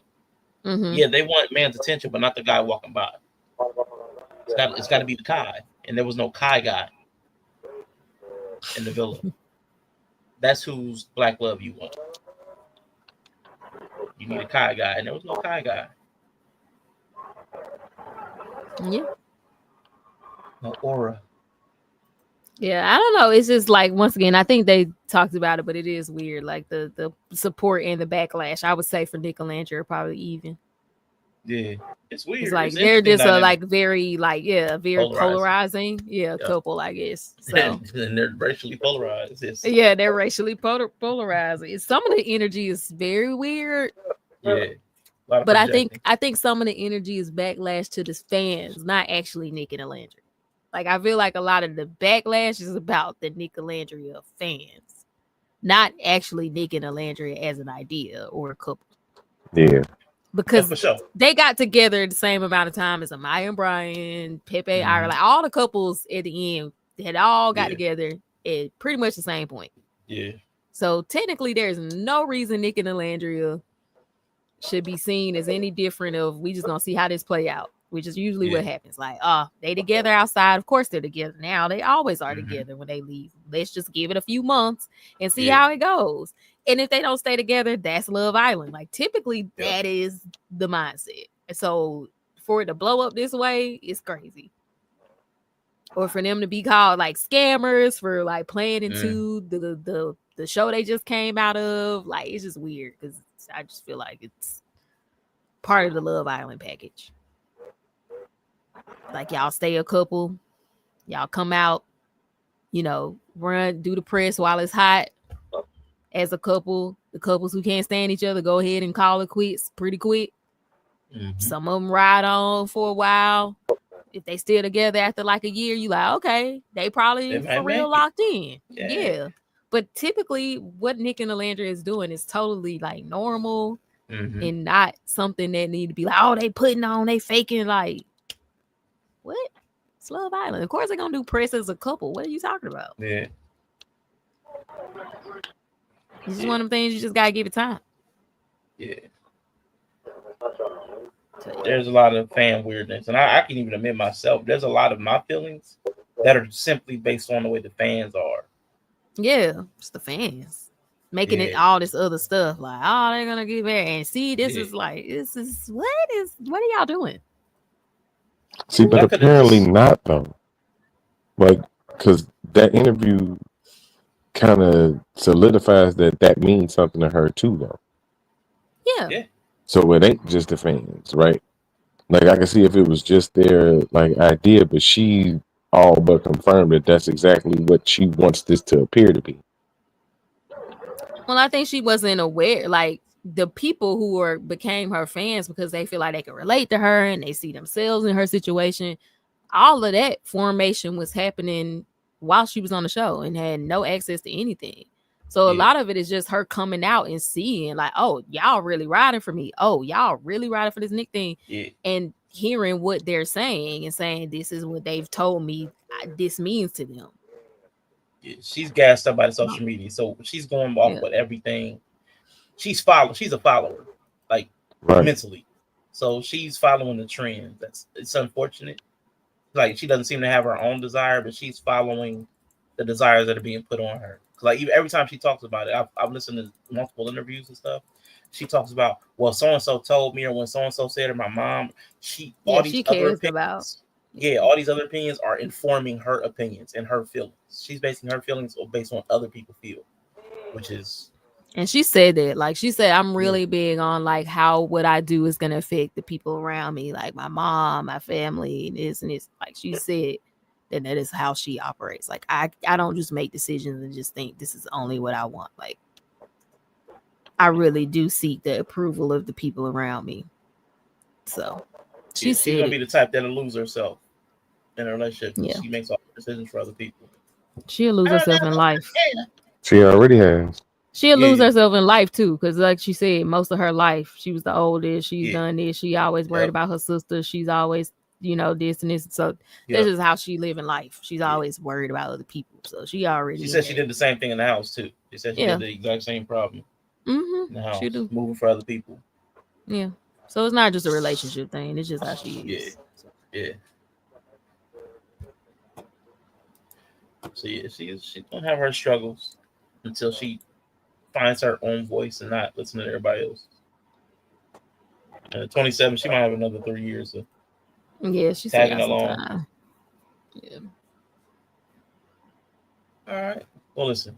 S2: Yeah, they want man's attention, but not the guy walking by. It's got to be the Kai, and there was no Kai guy in the villa. That's whose black love you want. You need a Kai guy, and there was no Kai guy.
S3: Yeah.
S2: No aura.
S3: Yeah, I don't know. It's just like, once again, I think they talked about it, but it is weird. Like the support and the backlash, I would say for Nick and Landry are probably even.
S2: Yeah, it's weird.
S3: It's like they're just very polarizing. Couple, I guess. So
S2: and they're racially polarized.
S3: Yeah, they're racially polarized. Some of the energy is very weird.
S2: Yeah.
S3: But I think some of the energy is backlash to the fans, not actually Nick and Landry. Like I feel like a lot of the backlash is about the Nick and Landry fans, not actually Nick and Landry as an idea or a couple.
S1: Yeah.
S3: Because they got together the same amount of time as Amaya and Brian, Pepe, Ira, like all the couples at the end had all got together at pretty much the same point.
S2: Yeah.
S3: So technically, there's no reason Nick and Alandria should be seen as any different of we just gonna see how this play out, which is usually what happens. Like, they together outside. Of course they're together now. They always are together when they leave. Let's just give it a few months and see how it goes. And if they don't stay together, that's Love Island. Like typically that is the mindset. And so for it to blow up this way, it's crazy. Or for them to be called like scammers for like playing into the show they just came out of. Like it's just weird because I just feel like part of the Love Island package. Like y'all stay a couple, y'all come out, you know, run, do the press while it's hot. As a couple, the couples who can't stand each other, go ahead and call it quits pretty quick. Mm-hmm. Some of them ride on for a while. If they still together after like a year, you like, okay, they probably for real locked in. Yeah. But typically what Nick and Alandra is doing is totally like normal and not something that need to be like, oh, they putting on, they faking, like, what? It's Love Island. Of course they're gonna do press as a couple. What are you talking about?
S2: Yeah.
S3: This is one of the things you just gotta give it time.
S2: Yeah. There's a lot of fan weirdness, and I can even admit myself, there's a lot of my feelings that are simply based on the way the fans are.
S3: Yeah, it's the fans making it all this other stuff like, oh, they're gonna get married, and see, this is like, what are y'all doing?
S1: See, but apparently not though. Like, because that interview kind of solidifies that means something to her too, though.
S3: Yeah.
S1: So it ain't just the fans, right? Like, I can see if it was just their like idea, but she all but confirmed that that's exactly what she wants this to appear to be.
S3: Well, I think she wasn't aware, like the people who became her fans because they feel like they can relate to her and they see themselves in her situation. All of that formation was happening while she was on the show and had no access to anything. So a lot of it is just her coming out and seeing like, oh, y'all really riding for me. Oh, y'all really riding for this Nick thing.
S2: Yeah.
S3: And hearing what they're saying and saying, this is what they've told me this means to them.
S2: Yeah, she's gassed up by the social media. So she's going off with everything. She's a follower, like mentally. So she's following the trend. It's unfortunate. Like she doesn't seem to have her own desire, but she's following the desires that are being put on her. Like every time she talks about it, I've listened to multiple interviews and stuff. She talks about, well, so and so told me, or when so and so said to my mom. All these other opinions are informing her opinions and her feelings. She's basing her feelings based on what other people feel, which is.
S3: And she said that, like she said, I'm really big on like how what I do is going to affect the people around me, like my mom, my family, this and this. Like she said that is how she operates. Like I don't just make decisions and just think this is only what I want. Like I really do seek the approval of the people around me. So
S2: she's gonna be the type that'll lose herself in a relationship. Yeah. She makes all decisions for other people.
S3: She'll lose herself in life.
S1: She already has.
S3: She'll lose herself in life too, because like she said, most of her life she was the oldest. She's done this. She always worried about her sister. She's always, this and this. So this is how she live in life. She's always worried about other people. So she already.
S2: She said she did the same thing in the house too. She said she did the exact same problem.
S3: Mm-hmm.
S2: In the house,
S3: she do.
S2: Moving for other people.
S3: Yeah. So it's not just a relationship thing. It's just how she is.
S2: Yeah. So she's gonna have her struggles until she finds her own voice and not listen to everybody else. And at 27, she might have another 3 years of
S3: she's
S2: tagging along.
S3: Time. Yeah.
S2: All right. Well, listen,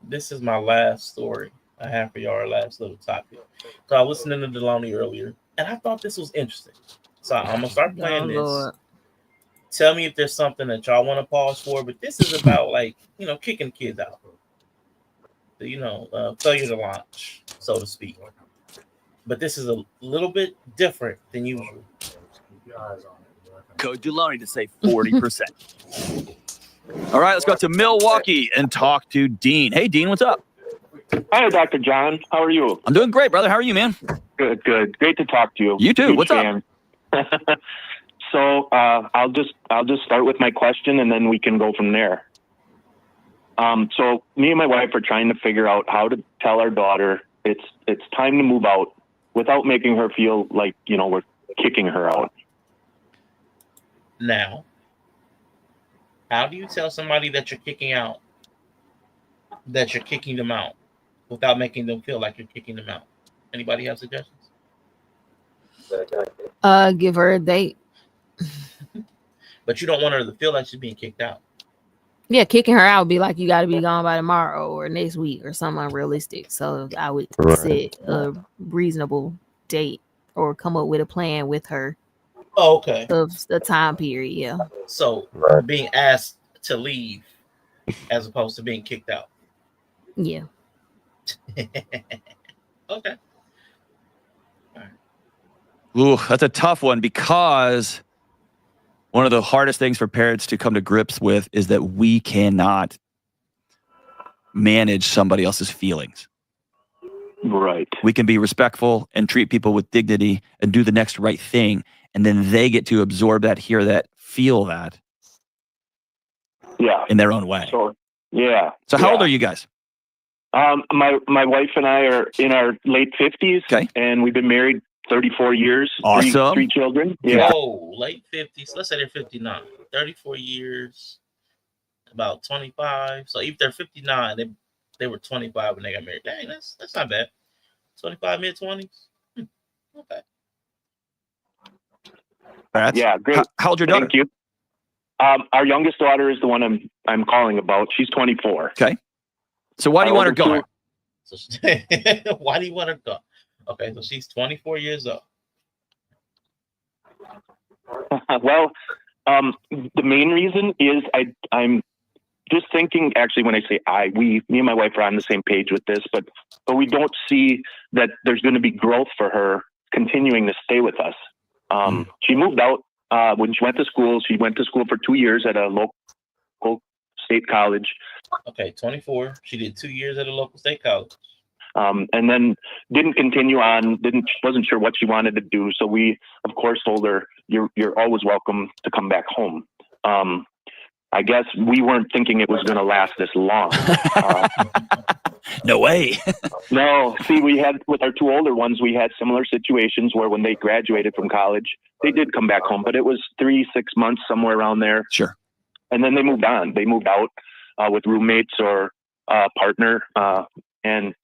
S2: this is my last story I have for y'all, our last little topic. So I was listening to Deloney earlier, and I thought this was interesting. So I'm gonna start playing this.
S3: Lord.
S2: Tell me if there's something that y'all want to pause for, but this is about kicking kids out. Failure to launch, so to speak. But this is a little bit different than usual.
S12: Code Deloney to save 40%. All right, let's go to Milwaukee and talk to Dean. Hey, Dean, what's up?
S13: Hi, Dr. John. How are you?
S12: I'm doing great, brother. How are you, man?
S13: Good. Great to talk to you.
S12: You too. What's up?
S13: So I'll just start with my question, and then we can go from there. So me and my wife are trying to figure out how to tell our daughter it's time to move out without making her feel like, we're kicking her out.
S2: Now, how do you tell somebody that you're kicking them out without making them feel like you're kicking them out? Anybody have suggestions?
S3: Give her a date.
S2: But you don't want her to feel like she's being kicked out.
S3: Yeah, kicking her out would be like, you got to be gone by tomorrow or next week or something unrealistic. So I would set a reasonable date or come up with a plan with her.
S2: Oh, okay.
S3: Of the time period, yeah.
S2: So being asked to leave as opposed to being kicked out.
S3: Yeah.
S2: Okay.
S12: Ooh, that's a tough one because one of the hardest things for parents to come to grips with is that we cannot manage somebody else's feelings.
S13: Right.
S12: We can be respectful and treat people with dignity and do the next right thing. And then they get to absorb that, hear that, feel that.
S13: Yeah.
S12: In their own way.
S13: So, yeah.
S12: So how old are you guys?
S13: My wife and I are in our late 50s.
S12: Okay.
S13: And we've been married 34 years.
S12: Awesome.
S13: Three children. Yeah.
S2: Oh, late 50s. Let's say they're 59. 34 years, about 25. So if they're 59, they were 25 when they got married. Dang, that's not bad. 25, mid-20s. Okay.
S13: Yeah, great.
S12: How old's your daughter?
S13: Thank you. Our youngest daughter is the one I'm calling about. She's 24.
S12: Okay. So why do you want her gone?
S2: So why do you want her gone? Okay, so she's 24 years old.
S13: Well, the main reason is I'm just thinking, actually, when I say me and my wife are on the same page with this, but we don't see that there's going to be growth for her continuing to stay with us. She moved out when she went to school. She went to school for 2 years at a local state college.
S2: Okay, 24. She did 2 years at a local state college.
S13: And then didn't continue on, wasn't sure what she wanted to do. So we, of course, told her, you're always welcome to come back home. I guess we weren't thinking it was going to last this long.
S12: No way.
S13: No, see, we had, with our two older ones, we had similar situations where when they graduated from college, they did come back home, but it was 3-6 months, somewhere around there.
S12: Sure.
S13: And then they moved on. They moved out with roommates or a partner. And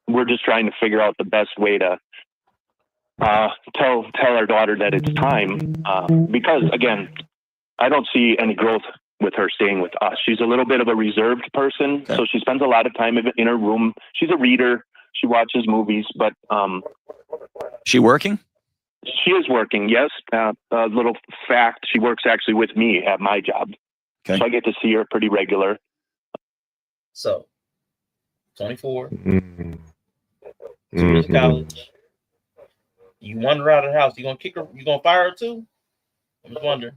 S13: we're just trying to figure out the best way to tell our daughter that it's time. Because, again, I don't see any growth with her staying with us. She's a little bit of a reserved person, so she spends a lot of time in her room. She's a reader. She watches movies, but
S12: she working?
S13: She is working, yes. A little fact, she works actually with me at my job.
S12: Okay.
S13: So I get to see her pretty regular.
S2: So, 24.
S1: Mm-hmm.
S2: 2 years of college. You want her out of the house. You gonna kick her? You gonna fire her too? I'm just wondering.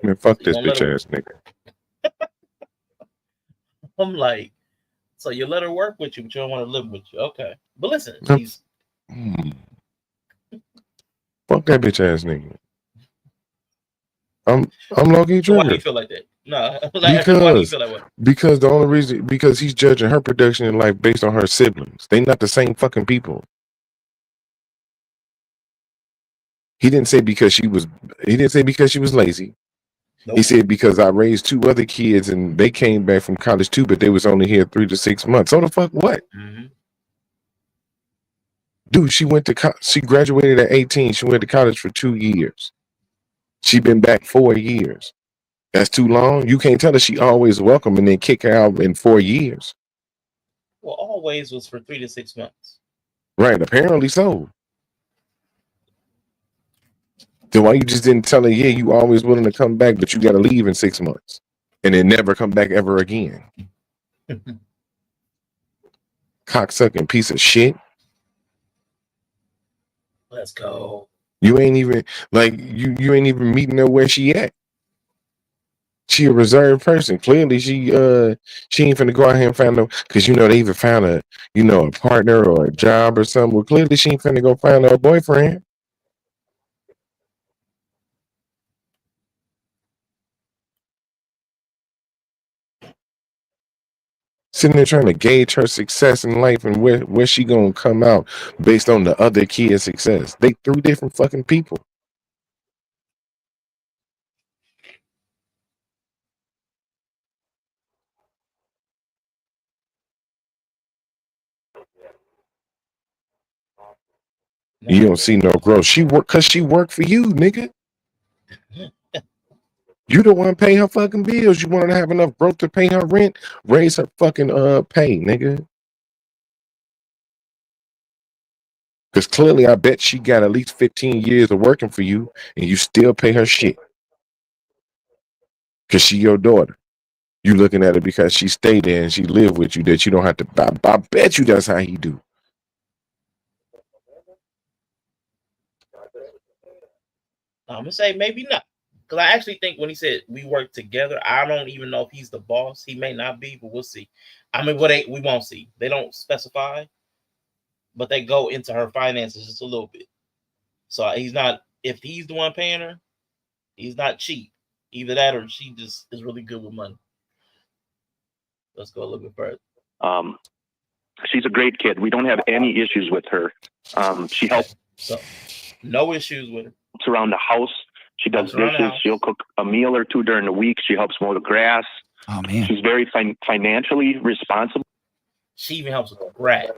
S1: Man, fuck this bitch ass nigga.
S2: I'm like, so you let her work with you, but you don't want to live with you. Okay. But listen, she's
S1: fuck that bitch ass nigga. I'm low-key
S2: so why do
S1: triggered.
S2: you feel like that? No, like, why do you feel that way?
S1: Because the only reason, because he's judging her production in life based on her siblings. They not the same fucking people. He didn't say because she was lazy. Nope. He said because I raised 2 other kids and they came back from college too, but they was only here 3 to 6 months. So the fuck what?
S2: Mm-hmm.
S1: Dude, she graduated at 18. She went to college for 2 years. She been back 4 years. That's too long. You can't tell her she always welcome and then kick her out in 4 years.
S2: Well, always was for 3 to 6 months.
S1: Right, apparently so. Then why you just didn't tell her, yeah, you always willing to come back, but you got to leave in 6 months and then never come back ever again? Cocksucking piece of shit.
S2: Let's go.
S1: You ain't even you ain't even meeting her where she at. She a reserved person. Clearly she ain't finna go out here and find no, because they even found a partner or a job or something. Well, clearly she ain't finna go find her a boyfriend. Sitting there trying to gauge her success in life and where she gonna come out based on the other kid's success. They 3 different fucking people. You don't see no growth. She work because she worked for you, nigga. You don't want to pay her fucking bills. You want her to have enough growth to pay her rent. Raise her fucking pay, nigga. Because clearly, I bet she got at least 15 years of working for you, and you still pay her shit. Because she your daughter. You looking at it because she stayed there and she lived with you, that you don't have to. I bet you that's how he do.
S2: I'm gonna say maybe not, because I actually think when he said we work together, I don't even know if he's the boss. He may not be, but we'll see. I mean, we won't see. They don't specify, but they go into her finances just a little bit. So he's not. If he's the one paying her, he's not cheap. Either that, or she just is really good with money. Let's go a little bit further.
S13: She's a great kid. We don't have any issues with her. She helps.
S2: So no issues with her.
S13: Around the house. She does dishes. She'll cook a meal or two during the week. She helps mow the grass.
S12: Oh man.
S13: She's very financially responsible.
S2: She even helps with the grass.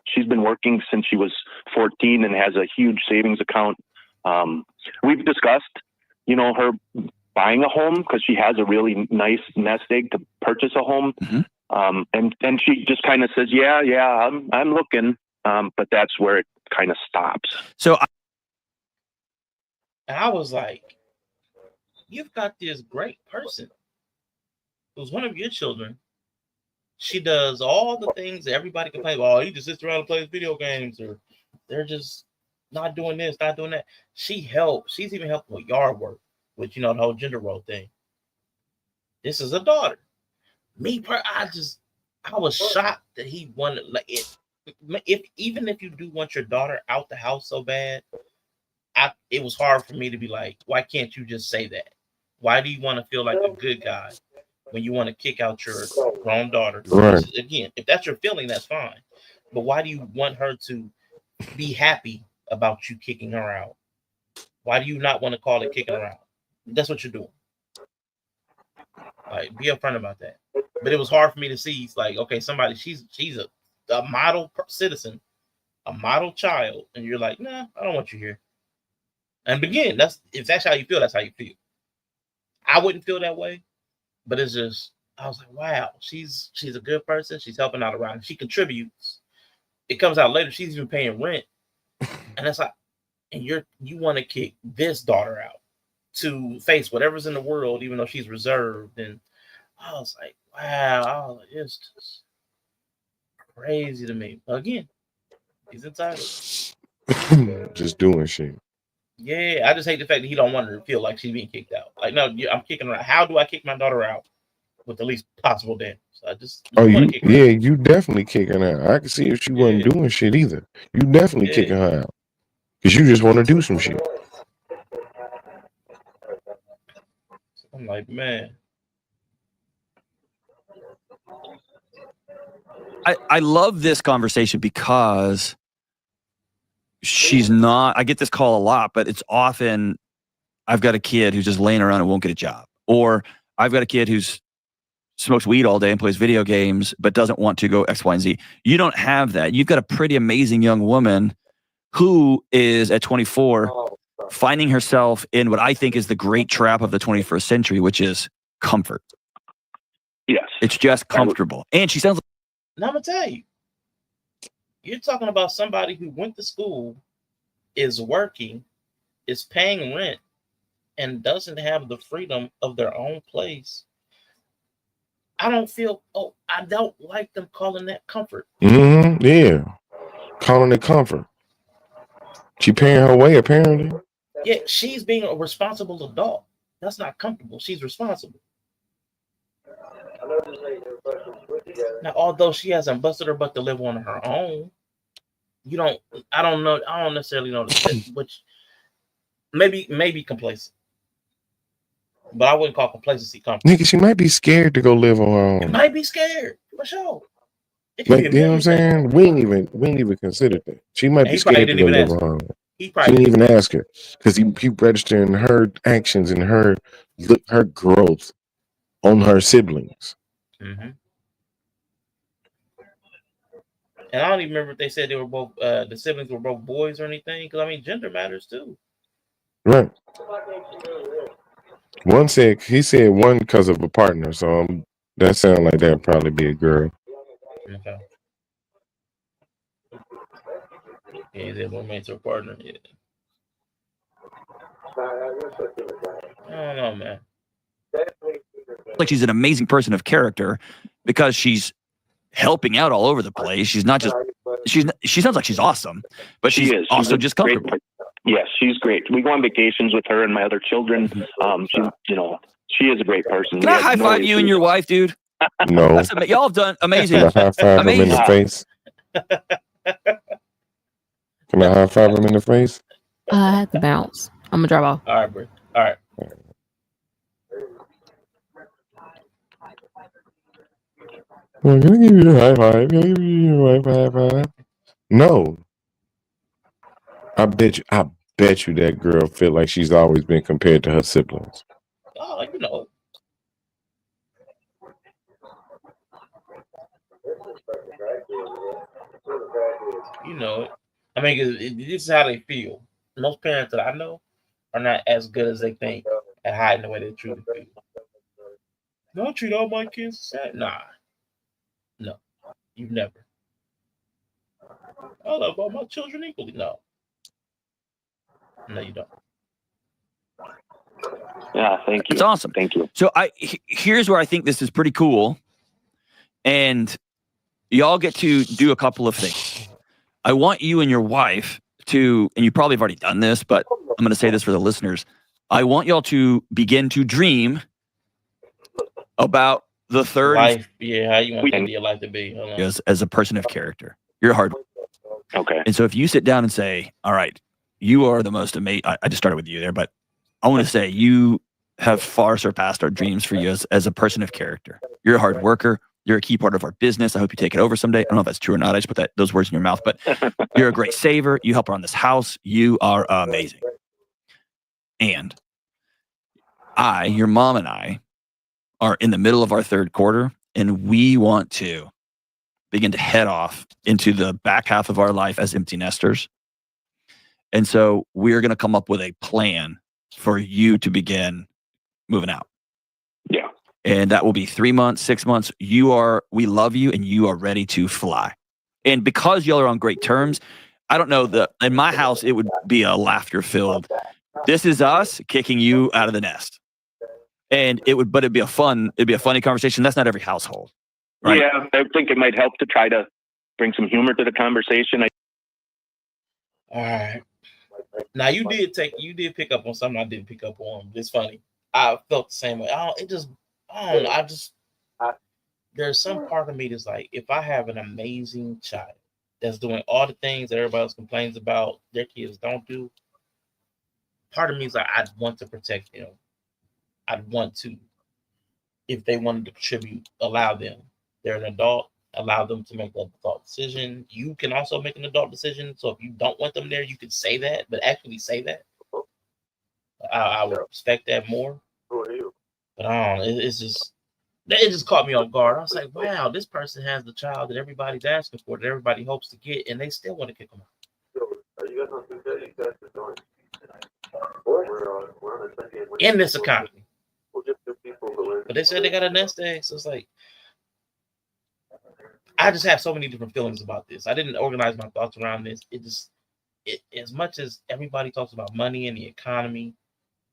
S13: She's been working since she was 14 and has a huge savings account. We've discussed, her buying a home because she has a really nice nest egg to purchase a home.
S12: Mm-hmm.
S13: And she just kind of says, yeah, I'm looking. But that's where it kind of stops.
S12: So
S2: I was like, you've got this great person who's one of your children. She does all the things that everybody complains about. Oh, he just sits around and plays video games, or they're just not doing this, not doing that. She helps. She's even helping with yard work, with the whole gender role thing. This is a daughter. I was shocked that he wanted, like, even if you do want your daughter out the house so bad, it was hard for me to be like, why can't you just say that? Why do you want to feel like a good guy when you want to kick out your grown daughter?
S1: Right.
S2: Again, if that's your feeling, that's fine. But why do you want her to be happy about you kicking her out? Why do you not want to call it kicking her out? That's what you're doing. Like, be upfront about that. But it was hard for me to see. It's like, okay, somebody, she's a model citizen, a model child, and you're like, nah, I don't want you here. And again, if that's how you feel, that's how you feel. I wouldn't feel that way, but it's just, I was like, wow, she's a good person. She's helping out around. She contributes. It comes out later. She's even paying rent, and that's like, and you want to kick this daughter out to face whatever's in the world, even though she's reserved. And I was like, wow, it's just crazy to me. Again, he's entitled.
S1: Just doing shit.
S2: Yeah, I just hate the fact that he don't want her to feel like she's being kicked out. Like, no, I'm kicking her out. How do I kick my daughter out with the least possible damage? So I just
S1: you definitely kicking her out. I can see if she wasn't doing shit either. You definitely kicking her out because you just want to do some shit.
S2: I'm like, man.
S12: I love this conversation because she's not, I get this call a lot, but it's often, I've got a kid who's just laying around and won't get a job. Or I've got a kid who's smokes weed all day and plays video games, but doesn't want to go X, Y, and Z. You don't have that. You've got a pretty amazing young woman who is at 24 finding herself in what I think is the great trap of the 21st century, which is comfort.
S13: Yes.
S12: It's just comfortable. And she sounds like,
S2: now I'm going to tell you, you're talking about somebody who went to school, is working, is paying rent, and doesn't have the freedom of their own place. I don't like them calling that comfort.
S1: Mm-hmm. Yeah. Calling it comfort. She paying her way, apparently.
S2: Yeah, she's being a responsible adult. That's not comfortable. She's responsible. Now, although she hasn't busted her butt to live on her own, I don't necessarily know which maybe complacent. But I wouldn't call complacency comfortable.
S1: Nigga, she might be scared to go live on her own.
S2: It might be scared, for sure.
S1: Like, you know what I'm saying? We ain't even considered that. She might be scared to go live on her own. She didn't even ask her because he registering her actions and her growth on her siblings.
S2: Mm-hmm. And I don't even remember if they said they were both the siblings were both boys or anything. Because I mean, gender matters too.
S1: Right. He said one because of a partner, so that sounds like that'd probably be a girl.
S2: Okay. Yeah, they're roommates or partner. Yeah. I don't know, man.
S12: Like she's an amazing person of character because she's helping out all over the place. She's not just she sounds like she's awesome, but she's also just comfortable.
S13: Yes, she's great. We go on vacations with her and my other children. She is a great person.
S12: Can I high five you and your wife, dude?
S1: No.
S12: Y'all have done amazing.
S1: Can I high five him in the face? Can I high five him in the face?
S3: I have to bounce. I'm gonna drop off.
S2: All right, bro. All right.
S1: Well, can I give you a high five? Can I give you a high five? No. I bet you that girl feel like she's always been compared to her siblings.
S2: Oh, you know. You know it. I mean, this is how they feel. Most parents that I know are not as good as they think at hiding the way they truly feel. Don't treat all my kids the same. Nah. No. You've never. I love all my children equally. No. No, you don't.
S13: Yeah, thank you.
S12: It's awesome.
S13: Thank you.
S12: So here's where I think this is pretty cool. And y'all get to do a couple of things. I want you and your wife to, and you probably have already done this, but I'm going to say this for the listeners. I want y'all to begin to dream about the third
S2: life. Yeah, how you want your life to be.
S12: As a person of character. You're hard.
S13: Okay.
S12: And so if you sit down and say, all right, you are the most amazing, I just started with you there, but I want to say you have far surpassed our dreams for you as a person of character. You're a hard worker. You're a key part of our business. I hope you take it over someday. I don't know if that's true or not. I just put those words in your mouth, but you're a great saver. You help around this house. You are amazing. And your mom and I are in the middle of our third quarter, and we want to begin to head off into the back half of our life as empty nesters. And so we're going to come up with a plan for you to begin moving out.
S13: Yeah.
S12: And that will be 3 months, 6 months. We love you and you are ready to fly. And because y'all are on great terms, I don't know, in my house, it would be a laughter filled. This is us kicking you out of the nest. And it'd be a funny conversation. That's not every household. Right?
S13: Yeah. I think it might help to try to bring some humor to the conversation.
S2: All right. Now you did pick up on something I didn't pick up on. It's funny. I felt the same way. There's some part of me that's like, if I have an amazing child that's doing all the things that everybody else complains about their kids don't do, part of me is like, I'd want to protect them. I'd want to, if they wanted to contribute, allow them. They're an adult. Allow them to make an adult decision. You can also make an adult decision. So if you don't want them there, you can say that, but actually say that. I would respect that more. But I don't know. It just caught me off guard. I was like, wow, this person has the child that everybody's asking for, that everybody hopes to get, and they still want to kick them out. In this economy. But they said they got a nest egg, so it's like, I just have so many different feelings about this. I didn't organize my thoughts around this. As much as everybody talks about money and the economy,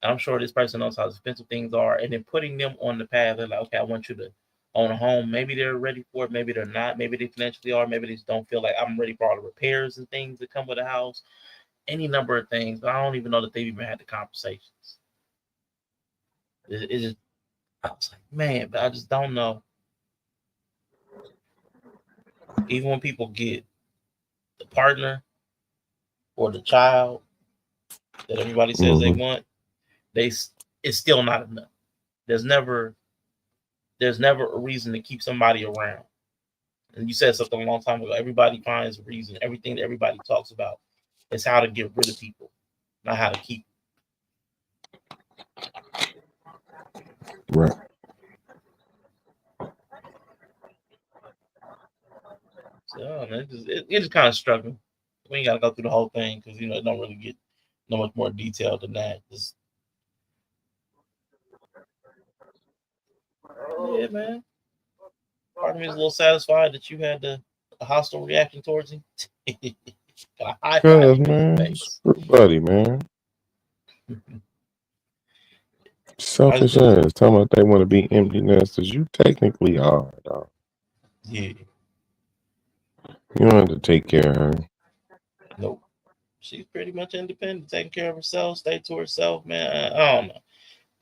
S2: I'm sure this person knows how expensive things are, and then putting them on the path, they're like, okay, I want you to own a home. Maybe they're ready for it. Maybe they're not. Maybe they financially are. Maybe they just don't feel like I'm ready for all the repairs and things that come with a house. Any number of things. But I don't even know that they've even had the conversations. I was like, man, but I just don't know. Even when people get the partner or the child that everybody says they want, it's still not enough. There's never a reason to keep somebody around. And you said something a long time ago. Everybody finds a reason. Everything that everybody talks about is how to get rid of people, not how to keep them.
S1: Right.
S2: So it just kind of struck me. We ain't got to go through the whole thing because it don't really get no much more detail than that. Yeah, man. Part of me is a little satisfied that you had a hostile reaction towards him.
S1: Cause man, screw buddy, man. Selfish ass. Talking about they want to be empty nesters. You technically are, dog.
S2: Yeah.
S1: You don't have to take care of her.
S2: Nope. She's pretty much independent, taking care of herself, stay to herself, man. I don't know.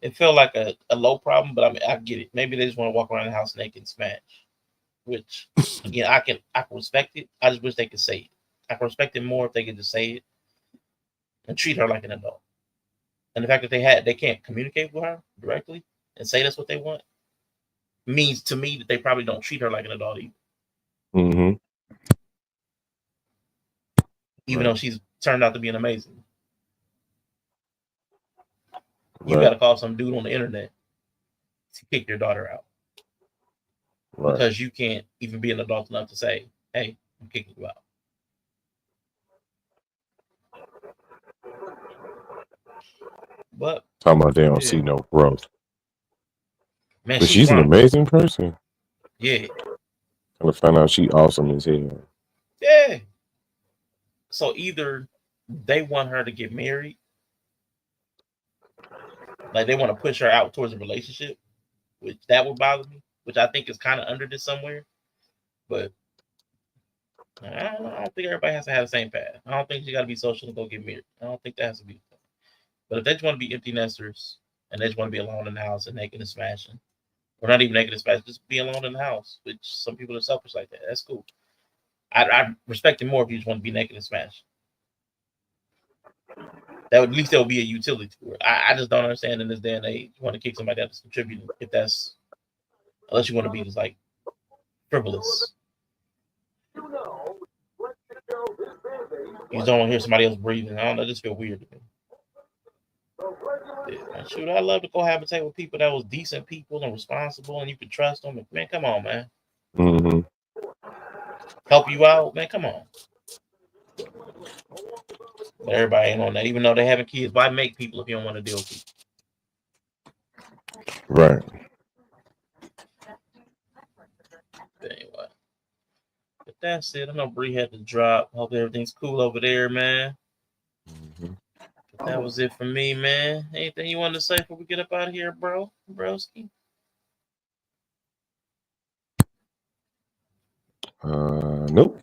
S2: It felt like a low problem, but I mean, I get it. Maybe they just want to walk around the house naked and smash. Which, again, I can respect it. I just wish they could say it. I can respect it more if they could just say it and treat her like an adult. And the fact that they can't communicate with her directly and say that's what they want means to me that they probably don't treat her like an adult either.
S1: Mm-hmm.
S2: Even though she's turned out to be an amazing. You
S1: Right.
S2: got to call some dude on the internet to kick your daughter out.
S1: Right.
S2: Because you can't even be an adult enough to say, hey, I'm kicking you out. But
S1: talking about they don't see no growth.
S2: Man,
S1: but she's an amazing person.
S2: Yeah.
S1: I'm gonna find out she awesome as hell.
S2: Yeah. So either they want her to get married, like they want to push her out towards a relationship, which that would bother me, which I think is kind of under this somewhere. But I don't think everybody has to have the same path. I don't think you got to be social and go get married. I don't think that has to be. But if they just want to be empty nesters and they just want to be alone in the house and naked and smashing, or not even naked and smashing, just be alone in the house, which some people are selfish like that. That's cool. I respect it more if you just want to be naked and smashing. That would, at least there will be a utility to it. I just don't understand in this day and age, you want to kick somebody out that's contributing, if that's, unless you want to be just like frivolous. You just don't want to hear somebody else breathing. I don't know, it just feel weird to me. Yeah, shoot, I love to cohabitate with people that was decent people and responsible and you could trust them. Man, come on, man.
S1: Mm-hmm.
S2: Help you out, man, come on. But everybody ain't on that. Even though they having kids, why make people if you don't want to deal with people?
S1: Right.
S2: But anyway. But that's it. I know Bree had to drop. Hope everything's cool over there, man.
S1: Mm-hmm.
S2: But that was it for me, man. Anything you wanted to say before we get up out of here, broski?
S1: Nope.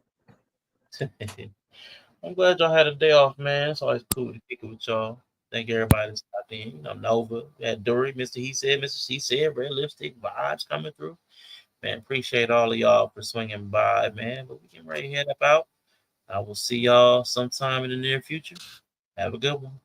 S2: I'm glad y'all had a day off, man. It's always cool to kick it with y'all. Thank everybody that stopped in. You know, Nova, we had Dory, Mr. He Said, Mr. She Said, Red Lipstick, vibes coming through. Man, appreciate all of y'all for swinging by, man. But we can ready to head up out. I will see y'all sometime in the near future. Have a good one.